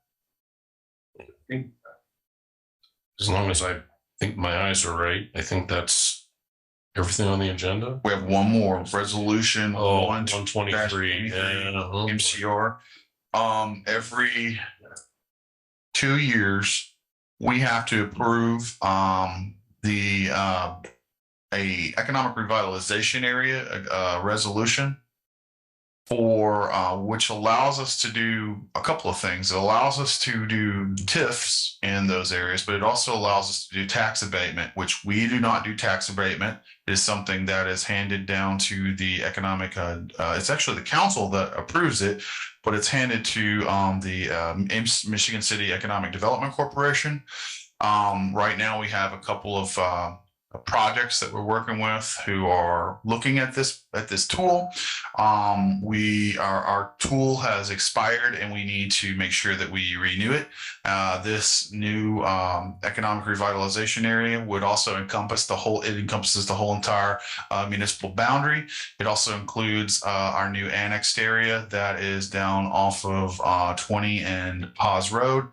Speaker 11: As long as I think my eyes are right, I think that's everything on the agenda.
Speaker 6: We have one more resolution.
Speaker 11: 123.
Speaker 6: MCR. Every 2 years, we have to approve the a economic revitalization area resolution for which allows us to do a couple of things. It allows us to do TIFs in those areas, but it also allows us to do tax abatement, which we do not do tax abatement. It is something that is handed down to the economic, it's actually the council that approves it, but it's handed to the Michigan City Economic Development Corporation. Right now we have a couple of projects that we're working with who are looking at this tool. Our tool has expired and we need to make sure that we renew it. This new economic revitalization area would also encompasses the whole entire municipal boundary. It also includes our new annexed area that is down off of 20 and Paz Road.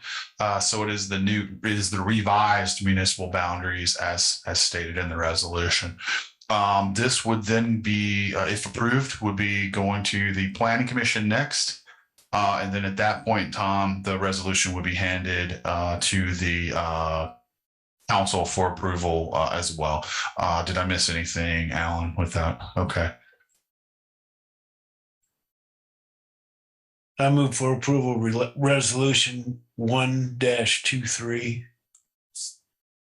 Speaker 6: So it is the revised municipal boundaries as stated in the resolution. This would then be, if approved, would be going to the Planning Commission next. And then at that point in time, the resolution would be handed to the council for approval as well. Did I miss anything, Alan, with that? Okay.
Speaker 3: I move for approval resolution 1-23.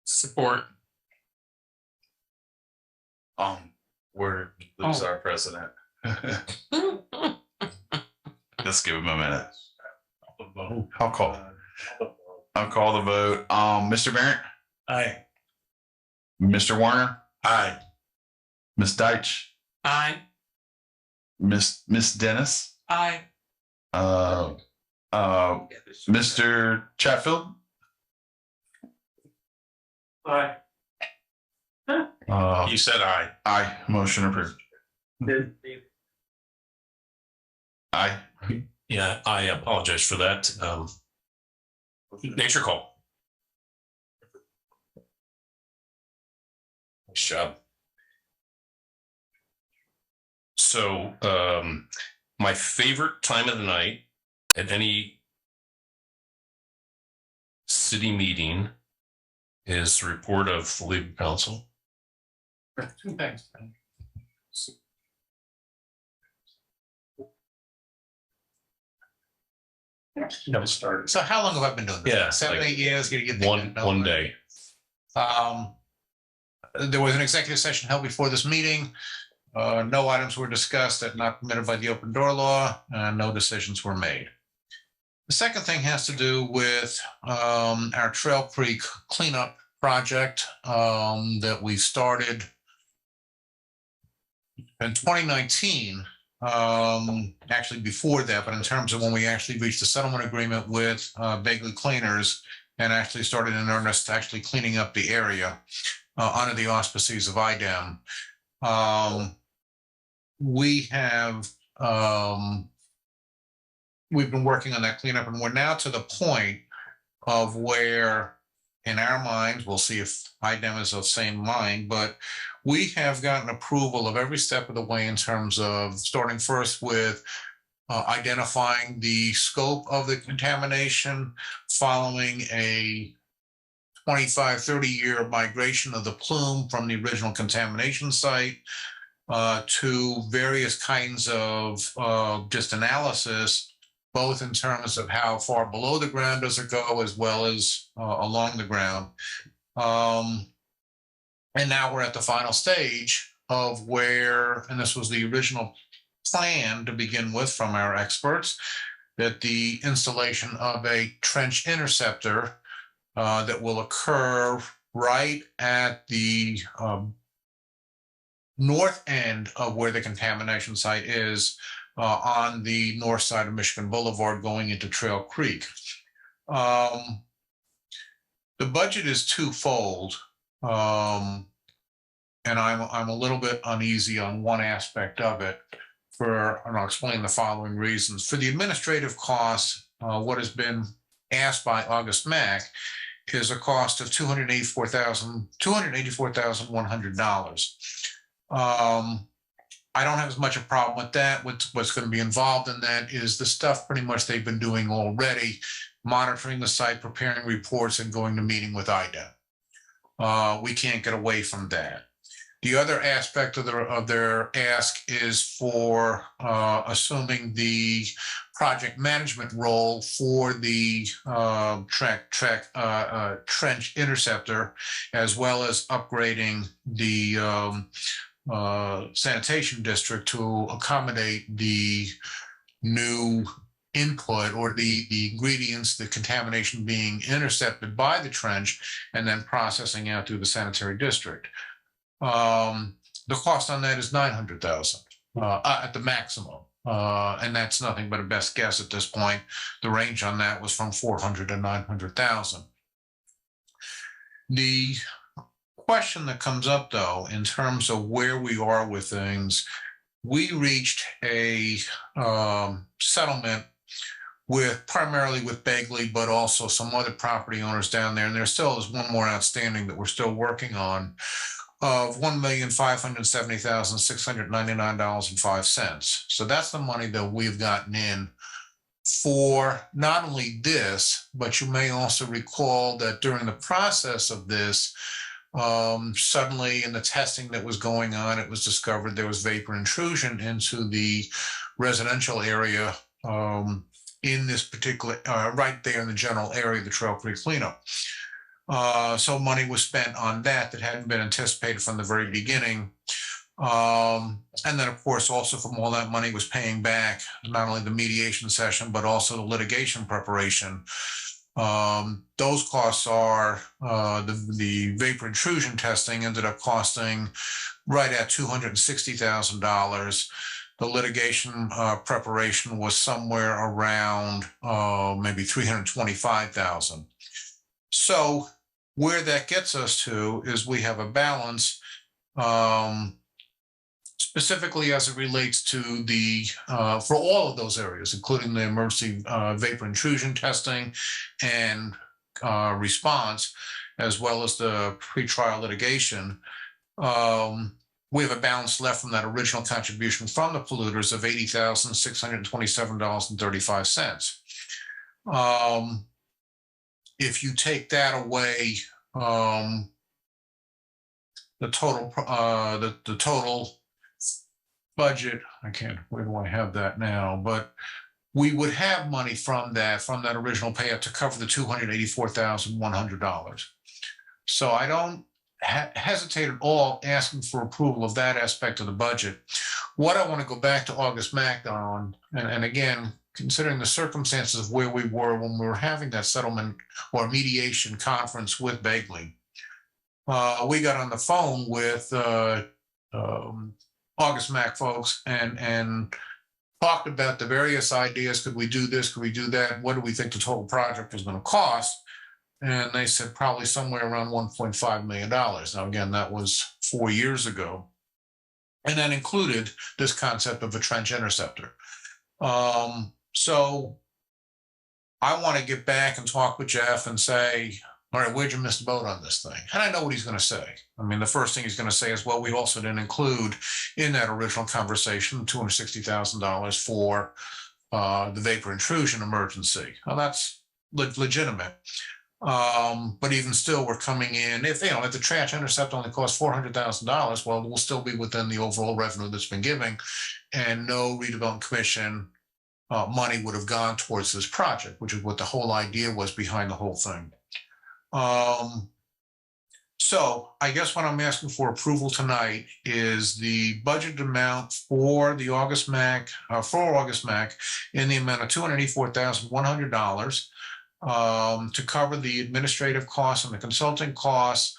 Speaker 4: Support.
Speaker 6: We're lose our president. Let's give him a minute. I'll call the vote. Mr. Barrett?
Speaker 3: Aye.
Speaker 6: Mr. Warner?
Speaker 11: Aye.
Speaker 6: Ms. Deitch?
Speaker 4: Aye.
Speaker 6: Miss Dennis?
Speaker 5: Aye.
Speaker 6: Mr. Chatfield?
Speaker 4: Aye.
Speaker 11: You said aye.
Speaker 6: Aye. Motion approved. Aye.
Speaker 11: Yeah, I apologize for that. Nature call. Nice job. So, my favorite time of the night at any city meeting is the report of the legal counsel.
Speaker 4: Two things.
Speaker 11: Never started.
Speaker 8: So how long have I been doing this?
Speaker 11: Yeah,
Speaker 8: 7,
Speaker 11: like
Speaker 8: 8 years. Gonna get
Speaker 11: one day.
Speaker 8: there was an executive session held before this meeting. No items were discussed that not permitted by the open door law, and no decisions were made. The second thing has to do with our Trail Creek cleanup project that we started in 2019. Actually before that, but in terms of when we actually reached a settlement agreement with Bagley Cleaners and actually started in earnest actually cleaning up the area under the auspices of IDEM. We've been working on that cleanup, and we're now to the point of where, in our minds, we'll see if IDEM is of the same mind, but we have gotten approval of every step of the way in terms of starting first with identifying the scope of the contamination, following a 25, 30-year migration of the plume from the original contamination site to various kinds of just analysis, both in terms of how far below the ground does it go, as well as along the ground. And now we're at the final stage of where, and this was the original plan to begin with from our experts, that the installation of a trench interceptor that will occur right at the north end of where the contamination site is on the north side of Michigan Boulevard going into Trail Creek. The budget is twofold. And I'm a little bit uneasy on one aspect of it and I'll explain the following reasons. For the administrative costs, what has been asked by August Mack is a cost of $284,100. I don't have as much a problem with that. What's going to be involved in that is the stuff pretty much they've been doing already, monitoring the site, preparing reports, and going to meeting with IDEM. We can't get away from that. The other aspect of their ask is for assuming the project management role for the trench interceptor, as well as upgrading the sanitation district to accommodate the new input or the ingredients, the contamination being intercepted by the trench and then processing out through the sanitary district. The cost on that is $900,000 at the maximum. And that's nothing but a best guess at this point. The range on that was from $400,000 to $900,000. The question that comes up, though, in terms of where we are with things, we reached a settlement primarily with Bagley, but also some other property owners down there. And there still is one more outstanding that we're still working on, of $1,570,699.05. So that's the money that we've gotten in for not only this, but you may also recall that during the process of this, suddenly in the testing that was going on, it was discovered there was vapor intrusion into the residential area in this particular, right there in the general area of the Trail Creek cleanup. So money was spent on that hadn't been anticipated from the very beginning. And then, of course, also from all that money was paying back not only the mediation session, but also the litigation preparation. Those costs are the vapor intrusion testing ended up costing right at $260,000. The litigation preparation was somewhere around maybe $325,000. So where that gets us to is we have a balance specifically as it relates to the for all of those areas, including the emergency vapor intrusion testing and response, as well as the pretrial litigation. We have a balance left from that original contribution from the polluters of $80,627.35. If you take that away, the total budget, where do I have that now? But we would have money from that original payout to cover the $284,100. So I don't hesitate at all asking for approval of that aspect of the budget. What I want to go back to August Mack on, and again, considering the circumstances of where we were when we were having that settlement or mediation conference with Bagley, we got on the phone with August Mack folks and talked about the various ideas. Could we do this? Could we do that? What do we think the total project was going to cost? And they said probably somewhere around $1.5 million. Now, again, that was 4 years ago. And that included this concept of a trench interceptor. So I want to get back and talk with Jeff and say, all right, where'd you miss the boat on this thing? And I know what he's going to say. I mean, the first thing he's going to say is, well, we also didn't include in that original conversation $260,000 for the vapor intrusion emergency. Well, that's legitimate. But even still, we're coming in, if the trench intercept only costs $400,000, well, we'll still be within the overall revenue that's been given, and no redevelopment commission money would have gone towards this project, which is what the whole idea was behind the whole thing. So I guess what I'm asking for approval tonight is the budget amount for the August Mack, in the amount of $284,100 to cover the administrative costs and the consulting costs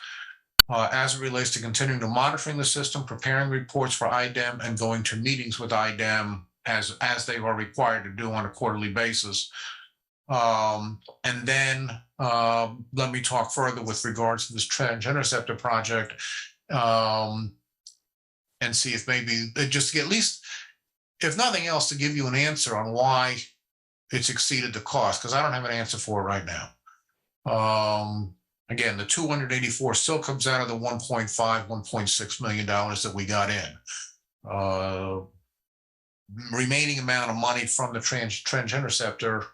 Speaker 8: as it relates to continuing to monitoring the system, preparing reports for IDEM, and going to meetings with IDEM as they are required to do on a quarterly basis. And then let me talk further with regards to this trench interceptor project and see if maybe just get at least, if nothing else, to give you an answer on why it's exceeded the cost, because I don't have an answer for it right now. Again, the 284 still comes out of the $1.6 million that we got in. Remaining amount of money from the trench interceptor,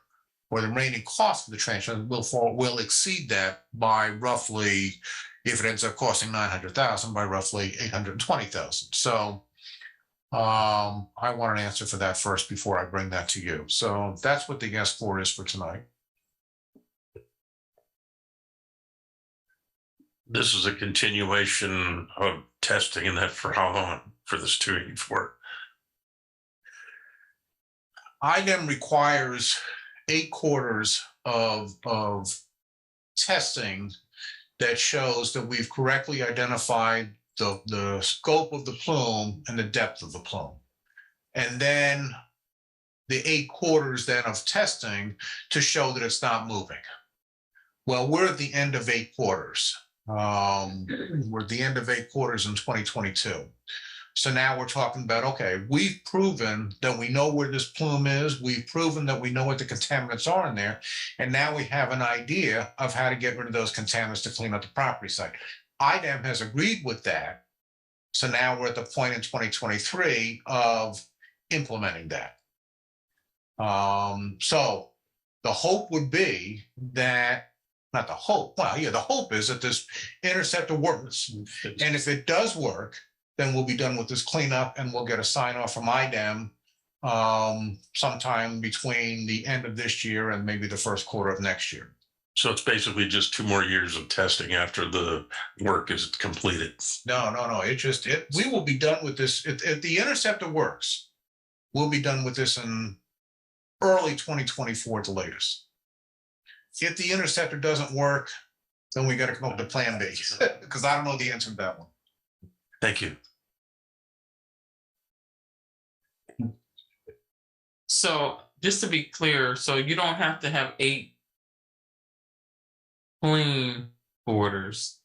Speaker 8: or the remaining cost of the trench will exceed that by roughly, if it ends up costing $900,000, by roughly $820,000. So I want an answer for that first before I bring that to you. So that's what the ask for is for tonight.
Speaker 2: This is a continuation of testing, and that for how long for this 284?
Speaker 8: IDEM requires 8 quarters of testing that shows that we've correctly identified the scope of the plume and the depth of the plume. And then the 8 quarters then of testing to show that it's not moving. Well, we're at the end of 8 quarters. We're at the end of 8 quarters in 2022. So now we're talking about, okay, we've proven that we know where this plume is. We've proven that we know what the contaminants are in there. And now we have an idea of how to get rid of those contaminants to clean up the property site. IDEM has agreed with that. So now we're at the point in 2023 of implementing that. So the hope would be that, not the hope, well, yeah, the hope is that this interceptor works. And if it does work, then we'll be done with this cleanup and we'll get a sign off from IDEM sometime between the end of this year and maybe the first quarter of next year.
Speaker 2: So it's basically just 2 more years of testing after the work is completed.
Speaker 8: No. We will be done with this. If the interceptor works, we'll be done with this in early 2024 at the latest. If the interceptor doesn't work, then we got to come up with a plan B, because I don't know the answer to that one.
Speaker 2: Thank you.
Speaker 4: So just to be clear, so you don't have to have 8 clean orders.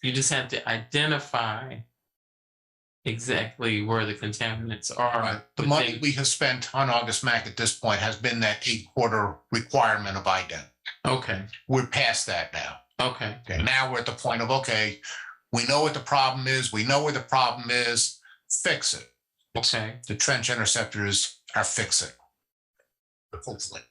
Speaker 4: You just have to identify exactly where the contaminants are.
Speaker 8: Right. The money we have spent on August Mack at this point has been that 8-quarter requirement of IDEM.
Speaker 4: Okay.
Speaker 8: We're past that now.
Speaker 4: Okay.
Speaker 8: Now we're at the point of, okay, we know what the problem is. We know where the problem is. Fix it.
Speaker 4: Okay.
Speaker 8: The trench interceptors are fixing. Hopefully.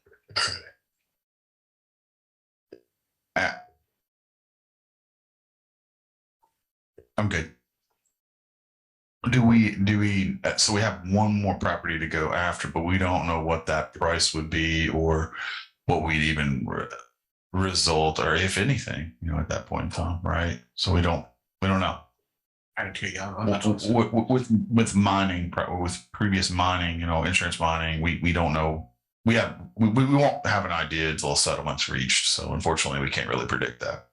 Speaker 6: I'm good. Do we, so we have one more property to go after, but we don't know what that price would be or what we'd even result, or if anything, at that point in time, right? So we don't We don't know.
Speaker 8: I don't care. I'm not-
Speaker 6: With mining, with previous mining, insurance mining, we don't know. We won't have an idea until settlement's reached. So unfortunately, we can't really predict that.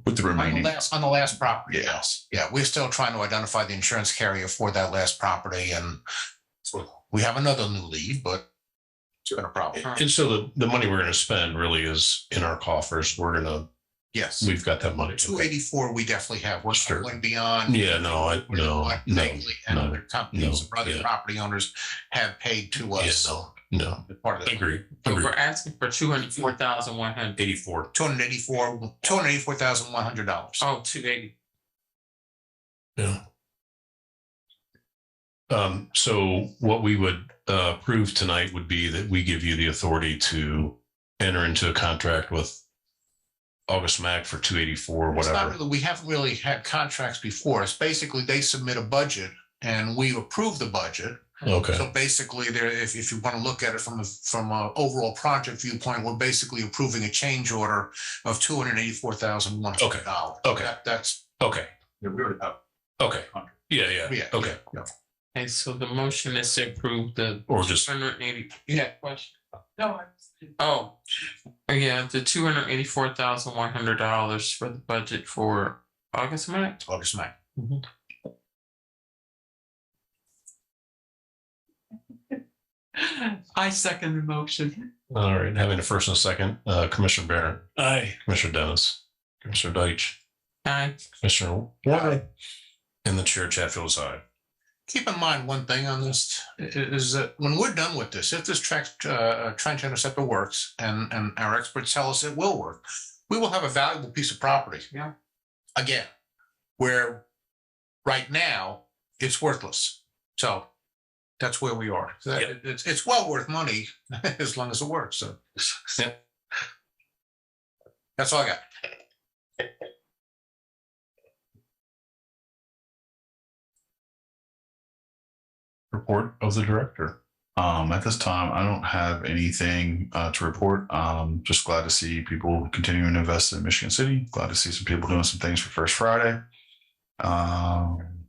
Speaker 6: With the remaining
Speaker 8: on the last property,
Speaker 6: Yeah.
Speaker 8: yes. Yeah, we're still trying to identify the insurance carrier for that last property, and we have another new lead, but it's been a problem.
Speaker 11: And so the money we're going to spend really is in our coffers.
Speaker 8: Yes.
Speaker 11: We've got that money.
Speaker 8: 284, we definitely have. We're
Speaker 11: Sure.
Speaker 8: going beyond.
Speaker 11: Yeah, no,
Speaker 8: And other companies,
Speaker 11: no,
Speaker 8: other
Speaker 11: yeah.
Speaker 8: property owners have paid to us.
Speaker 11: No.
Speaker 8: Part of the
Speaker 11: Agree.
Speaker 4: But we're asking for $204,100.
Speaker 11: 84.
Speaker 8: $284,100.
Speaker 4: Oh, 280.
Speaker 11: Yeah. So what we would approve tonight would be that we give you the authority to enter into a contract with August Mag for 284,
Speaker 8: It's not
Speaker 11: whatever.
Speaker 8: really, we haven't really had contracts before. It's basically they submit a budget and we approve the budget.
Speaker 11: Okay.
Speaker 8: So basically, there, if you want to look at it from a overall project viewpoint, we're basically approving a change order of $284,100.
Speaker 11: Okay.
Speaker 8: That's
Speaker 11: Okay. Okay. Yeah.
Speaker 8: yeah.
Speaker 11: Okay.
Speaker 4: And so the motion is to approve the
Speaker 11: Or just
Speaker 4: 280. Yeah, question. No. Oh, yeah, the $284,100 for the budget for August Mag.
Speaker 8: August Mag.
Speaker 5: I second the motion.
Speaker 11: All right. Having a first and a second, Commissioner Barron,
Speaker 3: Aye.
Speaker 11: Commissioner Dennis, Commissioner Deitch,
Speaker 4: Aye.
Speaker 11: Commissioner Warner, and the chair Chatfield is aye.
Speaker 8: Keep in mind one thing on this is that when we're done with this, if this trench interceptor works and our experts tell us it will work, we will have a valuable piece of property.
Speaker 4: Yeah.
Speaker 8: Again, where right now it's worthless. So that's where we are. So it's well worth money as long as it works. So that's all I got.
Speaker 11: Report of the director.
Speaker 6: At this time, I don't have anything to report. Just glad to see people continuing to invest in Michigan City. Glad to see some people doing some things for First Friday. I'm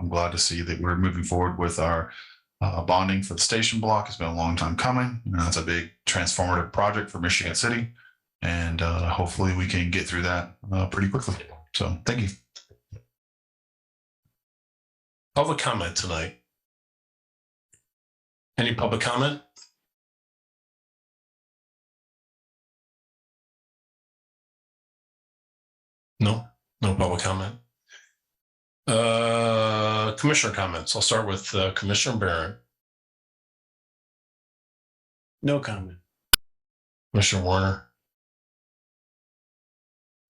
Speaker 6: glad to see that we're moving forward with our bonding for the station block. It's been a long time coming. It's a big transformative project for Michigan City, and hopefully we can get through that pretty quickly. So thank you.
Speaker 11: Public comment tonight. Any public comment? No public comment. Commissioner comments. I'll start with Commissioner Barron.
Speaker 3: No comment.
Speaker 11: Commissioner Warner.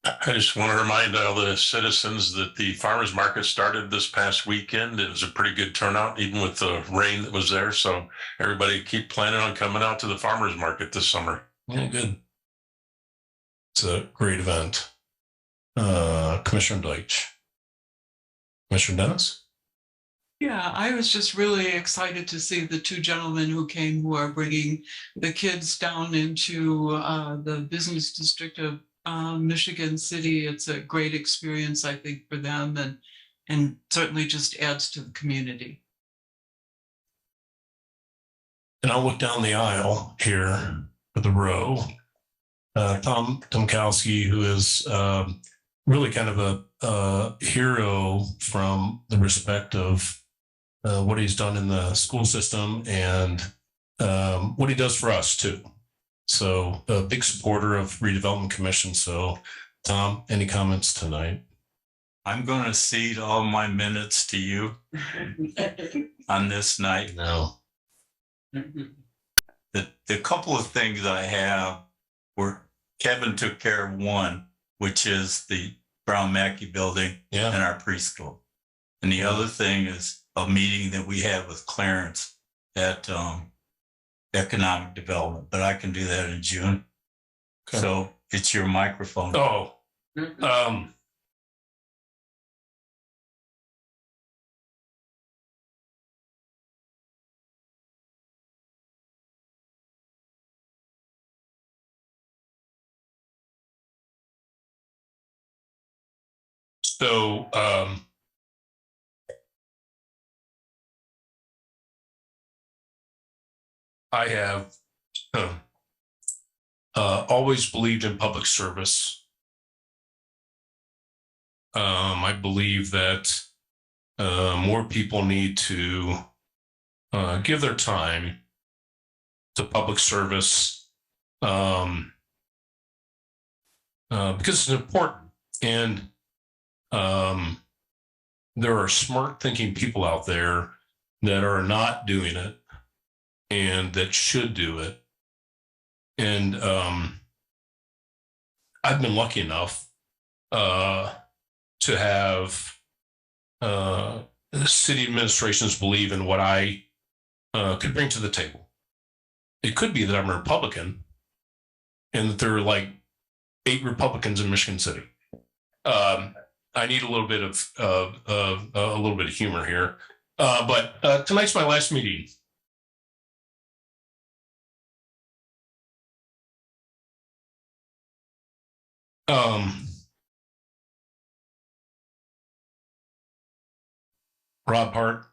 Speaker 2: I just want to remind all the citizens that the farmers market started this past weekend. It was a pretty good turnout, even with the rain that was there. So everybody keep planning on coming out to the farmers market this summer.
Speaker 11: Yeah, good. It's a great event. Commissioner Deitch. Commissioner Dennis?
Speaker 5: Yeah, I was just really excited to see the two gentlemen who came who are bringing the kids down into the business district of Michigan City. It's a great experience, I think, for them, and certainly just adds to the community.
Speaker 11: And I'll look down the aisle here for the row. Tom Tomkowski, who is really kind of a hero from the respect of what he's done in the school system and what he does for us too. So a big supporter of Redevelopment Commission. So Tom, any comments tonight?
Speaker 17: I'm going to cede all my minutes to you on this night.
Speaker 11: No.
Speaker 17: The couple of things I have were Kevin took care of one, which is the Brown Mackey building and our preschool. And the other thing is a meeting that we had with Clarence at economic development, but I can do that in June. Okay. So it's your microphone.
Speaker 11: Oh, So, I have always believed in public service. I believe that more people need to give their time to public service because it's important. And there are smart thinking people out there that are not doing it and that should do it. And I've been lucky enough to have city administrations believe in what I could bring to the table. It could be that I'm a Republican and that there are like 8 Republicans in Michigan City. I need a little bit of humor here, but tonight's my last meeting. Rob Hart,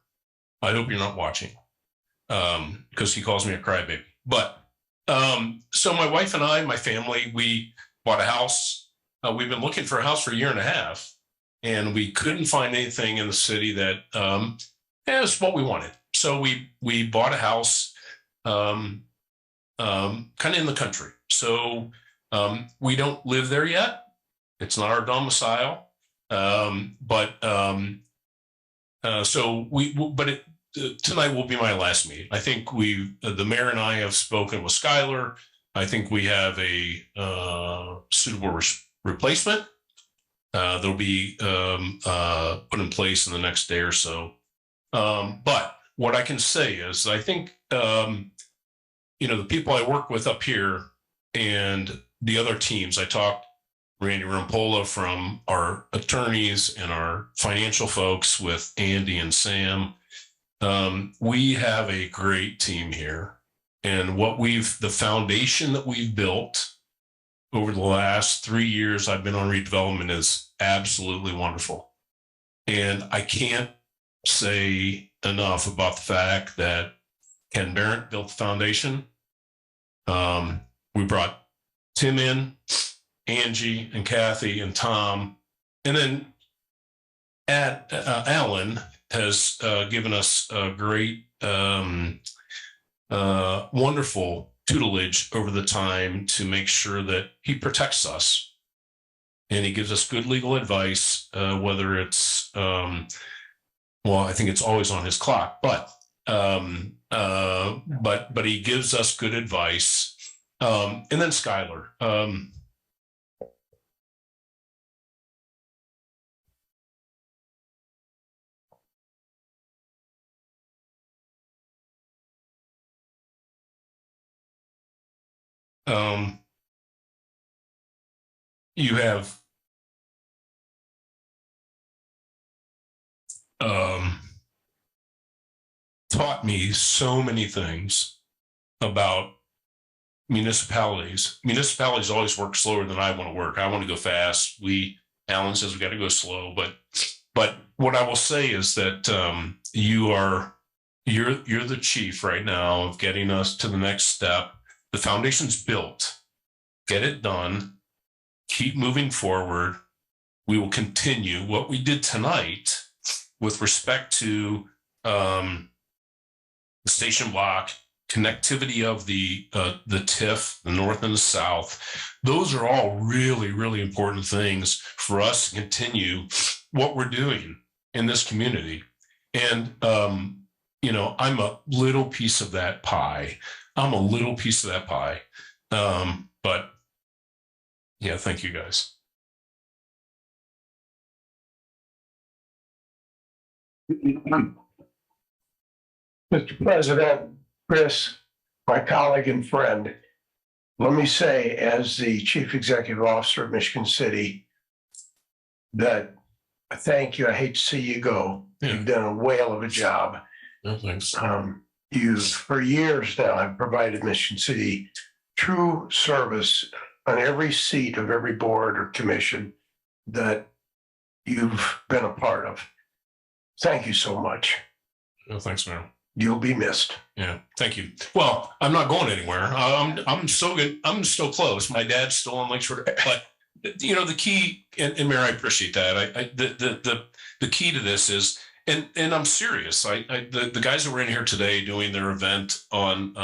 Speaker 11: I hope you're not watching, because he calls me a crybaby. But so my wife and I, my family, we bought a house. We've been looking for a house for a year and a half, and we couldn't find anything in the city that is what we wanted. So we bought a house kind of in the country. So we don't live there yet. It's not our domicile, but tonight will be my last meeting. I think the mayor and I have spoken with Skylar. I think we have a suitable replacement. They'll be put in place in the next day or so. But what I can say is, I think the people I work with up here and the other teams. I talked Randy Rampola from our attorneys and our financial folks with Andy and Sam. We have a great team here, and the foundation that we've built over the last 3 years I've been on redevelopment is absolutely wonderful. And I can't say enough about the fact that Ken Barrett built the foundation. We brought Tim in, Angie and Kathy and Tom, and then Alan has given us a great, wonderful tutelage over the time to make sure that he protects us, and he gives us good legal advice, whether it's I think it's always on his clock, but he gives us good advice. And then Skylar. You have taught me so many things about municipalities. Municipalities always work slower than I want to work. I want to go fast. Alan says we got to go slow, but what I will say is that you're the chief right now of getting us to the next step. The foundation's built. Get it done. Keep moving forward. We will continue what we did tonight with respect to the station block, connectivity of the TIF, the north and the south. Those are all really, really important things for us to continue what we're doing in this community. And, I'm a little piece of that pie. But yeah, thank you guys.
Speaker 18: Mr. President, Chris, my colleague and friend, let me say, as the Chief Executive Officer of Michigan City, that I thank you. I hate to see you go. Yeah. You've done a whale of a job.
Speaker 11: No, thanks.
Speaker 18: You've, for years now, have provided Michigan City true service on every seat of every board or commission that you've been a part of. Thank you so much.
Speaker 11: No, thanks, man.
Speaker 18: You'll be missed.
Speaker 11: Yeah, thank you. Well, I'm not going anywhere. I'm so good. I'm still close. My dad's still on Lakeshore, but you know the key, and Mayor, I appreciate that. The key to this is, and I'm serious. The guys that were in here today doing their event on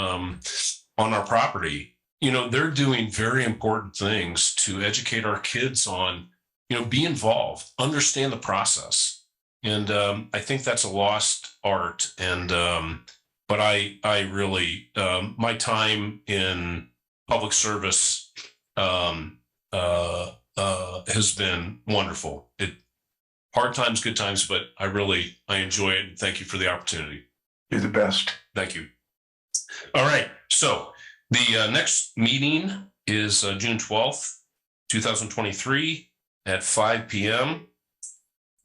Speaker 11: our property, you know, they're doing very important things to educate our kids on, you know, be involved, understand the process. And I think that's a lost art. And but I really my time in public service has been wonderful. Hard times, good times, but I enjoy it. And thank you for the opportunity.
Speaker 18: You're the best.
Speaker 11: Thank you. All right. So the next meeting is June 12th, 2023 at 5 p.m.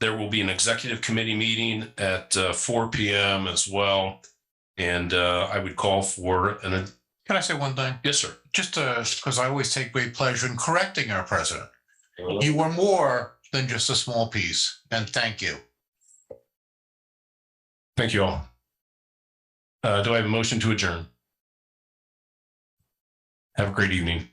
Speaker 11: There will be an executive committee meeting at 4 p.m. as well. And I would call for an...
Speaker 8: Can I say one thing?
Speaker 11: Yes, sir.
Speaker 8: Just because I always take great pleasure in correcting our president. You were more than just a small piece. And thank you.
Speaker 11: Thank you all. Do I have a motion to adjourn? Have a great evening.